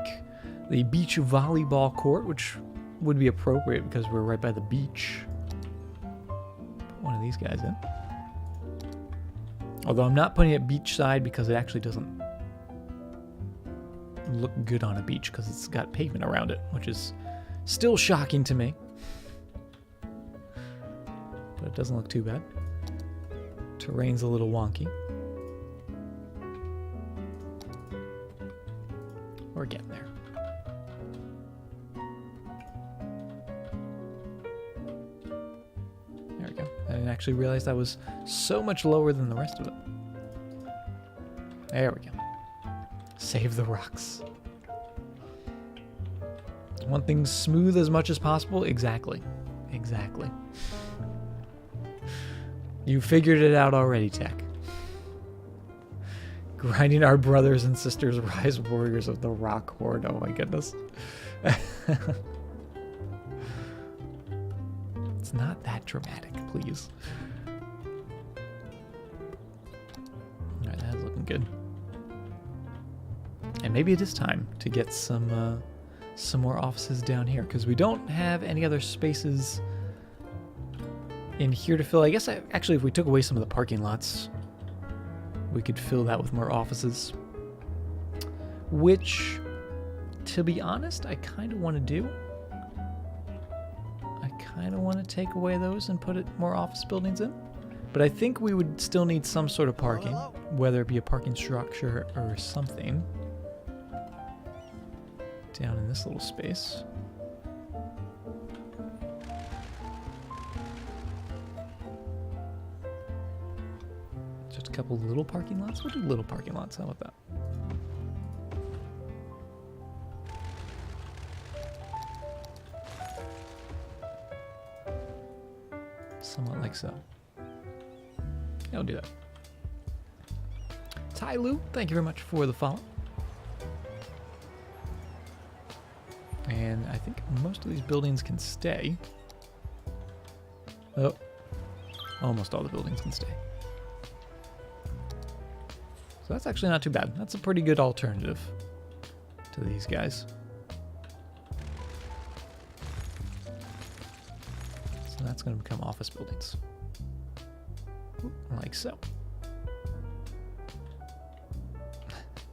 the beach volleyball court, which would be appropriate because we're right by the beach. Put one of these guys in. Although I'm not putting it beachside because it actually doesn't look good on a beach because it's got pavement around it, which is still shocking to me. But it doesn't look too bad. Terrain's a little wonky. We're getting there. There we go. I didn't actually realize that was so much lower than the rest of it. There we go. Save the rocks. Want things smooth as much as possible? Exactly. Exactly. You figured it out already, Tech. Grinding our brothers and sisters, rise warriors of the rock horde. Oh my goodness. It's not that dramatic, please. Alright, that's looking good. And maybe it is time to get some more offices down here, because we don't have any other spaces in here to fill. I guess actually if we took away some of the parking lots, we could fill that with more offices. Which, to be honest, I kind of want to do. I kind of want to take away those and put more office buildings in. But I think we would still need some sort of parking, whether it be a parking structure or something. Down in this little space. Just a couple little parking lots. We'll do little parking lots. How about that? Somewhat like so. Yeah, we'll do that. Ty Lu, thank you very much for the follow. And I think most of these buildings can stay. Oh, almost all the buildings can stay. So that's actually not too bad. That's a pretty good alternative to these guys. So that's going to become office buildings. Like so.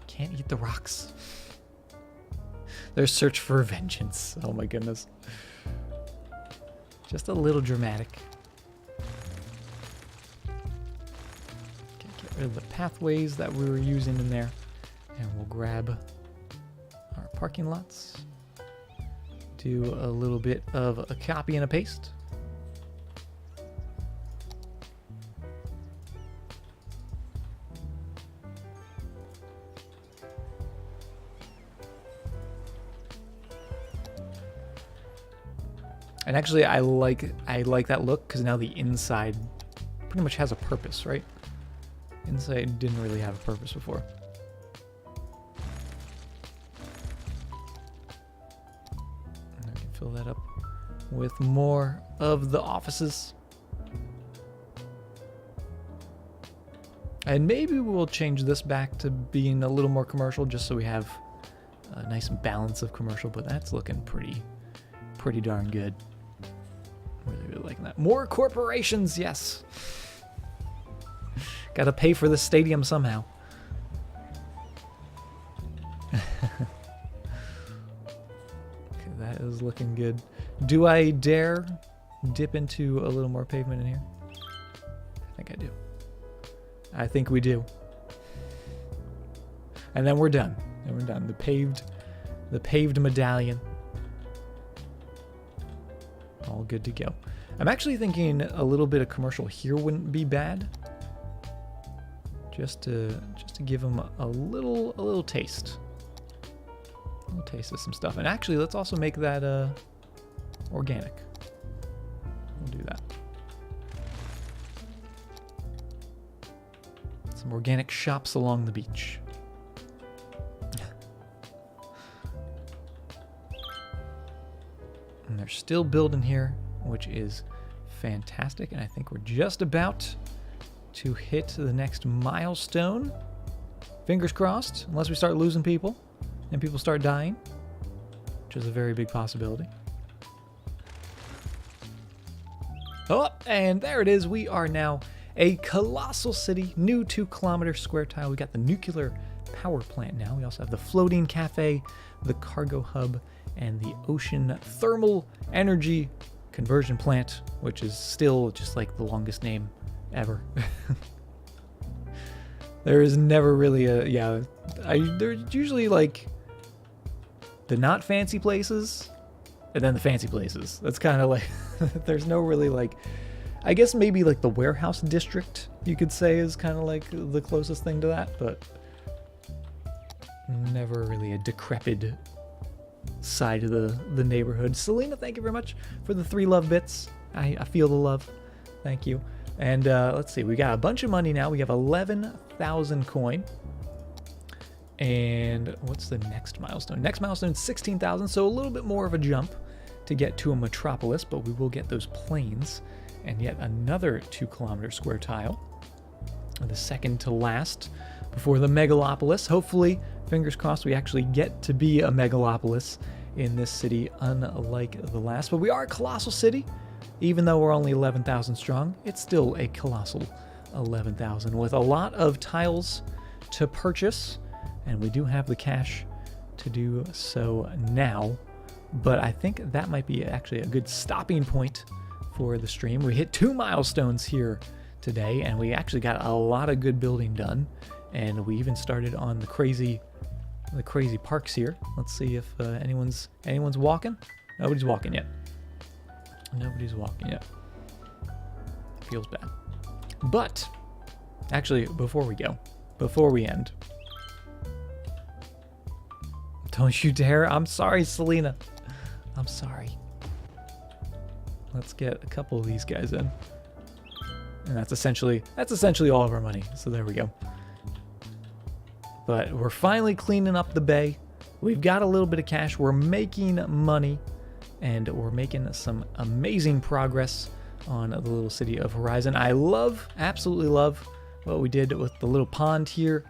Can't eat the rocks. Their search for vengeance. Oh my goodness. Just a little dramatic. Okay, get rid of the pathways that we were using in there. And we'll grab our parking lots. Do a little bit of a copy and a paste. And actually, I like that look because now the inside pretty much has a purpose, right? Inside didn't really have a purpose before. And I can fill that up with more of the offices. And maybe we'll change this back to being a little more commercial just so we have a nice balance of commercial, but that's looking pretty darn good. Really liking that. More corporations, yes. Gotta pay for the stadium somehow. Okay, that is looking good. Do I dare dip into a little more pavement in here? I think I do. I think we do. And then we're done. And we're done. The paved medallion. All good to go. I'm actually thinking a little bit of commercial here wouldn't be bad. Just to give them a little taste. A little taste of some stuff. And actually, let's also make that organic. We'll do that. Some organic shops along the beach. And they're still building here, which is fantastic. And I think we're just about to hit the next milestone. Fingers crossed, unless we start losing people and people start dying, which is a very big possibility. Oh, and there it is. We are now a colossal city, new 2-kilometer square tile. We got the nuclear power plant now. We also have the floating cafe, the cargo hub, and the ocean thermal energy conversion plant, which is still just like the longest name ever. There is never really there's usually like the not fancy places and then the fancy places. That's kind of like there's no really like, I guess maybe like the warehouse district you could say is kind of like the closest thing to that, but never really a decrepit side of the neighborhood. Selena, thank you very much for the 3 love bits. I feel the love. Thank you. And let's see, we got a bunch of money now. We have 11,000 coin. And what's the next milestone? Next milestone is 16,000, so a little bit more of a jump to get to a metropolis, but we will get those planes and yet another 2-kilometer square tile. The second to last before the megalopolis. Hopefully, fingers crossed, we actually get to be a megalopolis in this city, unlike the last. But we are a colossal city. Even though we're only 11,000 strong, it's still a colossal 11,000 with a lot of tiles to purchase, and we do have the cash to do so now. But I think that might be actually a good stopping point for the stream. We hit 2 milestones here today, and we actually got a lot of good building done, and we even started on the crazy parks here. Let's see if anyone's walking. Nobody's walking yet. Nobody's walking yet. Feels bad. But, actually, before we end, don't you dare. I'm sorry, Selena. I'm sorry. Let's get a couple of these guys in. And that's essentially all of our money. So there we go. But we're finally cleaning up the bay. We've got a little bit of cash. We're making money. And we're making some amazing progress on the little city of Horizon. I absolutely love what we did with the little pond here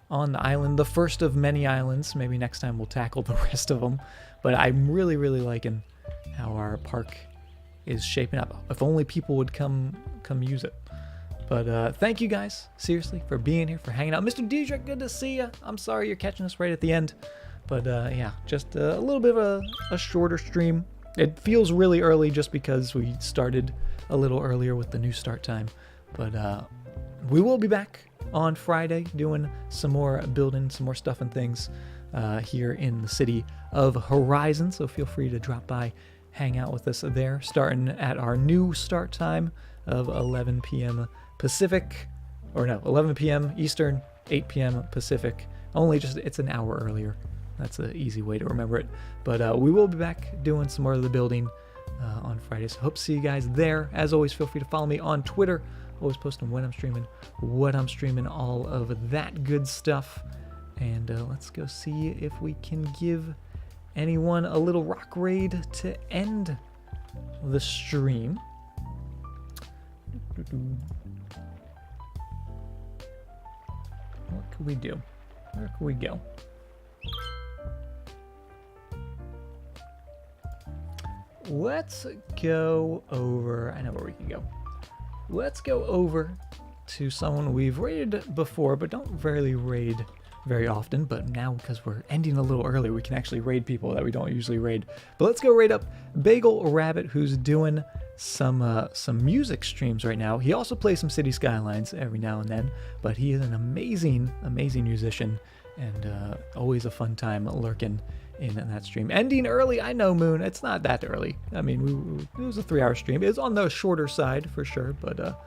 on the island. The first of many islands. Maybe next time we'll tackle the rest of them. But I'm really, really liking how our park is shaping up. If only people would come use it. But thank you guys, seriously, for being here, for hanging out. Mr. Diedrich, good to see you. I'm sorry you're catching us right at the end. But yeah, just a little bit of a shorter stream. It feels really early just because we started a little earlier with the new start time. But we will be back on Friday doing some more building, some more stuff and things here in the city of Horizon. So feel free to drop by, hang out with us there, starting at our new start time of 11 p.m. Pacific, or no, 11 p.m. Eastern, 8 p.m. Pacific. It's an hour earlier. That's an easy way to remember it. But we will be back doing some more of the building on Friday. So hope to see you guys there. As always, feel free to follow me on Twitter. Always posting when I'm streaming, what I'm streaming, all of that good stuff. And let's go see if we can give anyone a little rock raid to end the stream. What could we do? Where could we go? Let's go over, I know where we can go. Let's go over to someone we've raided before, but don't really raid very often. But now, because we're ending a little early, we can actually raid people that we don't usually raid. But let's go raid up Bagel Rabbit, who's doing some music streams right now. He also plays some City Skylines every now and then, but he is an amazing musician, and always a fun time lurking in that stream. Ending early, I know, Moon. It's not that early. I mean, it was a 3-hour stream. It's on the shorter side for sure, but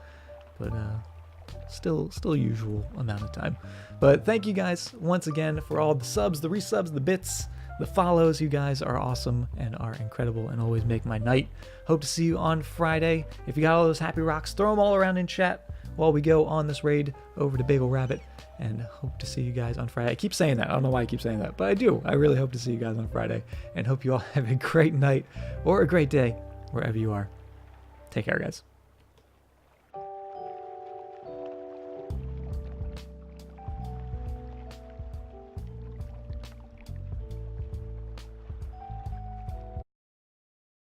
still usual amount of time. But thank you guys once again for all the subs, the resubs, the bits, the follows. You guys are awesome and are incredible and always make my night. Hope to see you on Friday. If you got all those happy rocks, throw them all around in chat while we go on this raid over to Bagel Rabbit, and hope to see you guys on Friday. I keep saying that. I don't know why I keep saying that, but I do. I really hope to see you guys on Friday, and hope you all have a great night or a great day wherever you are. Take care, guys.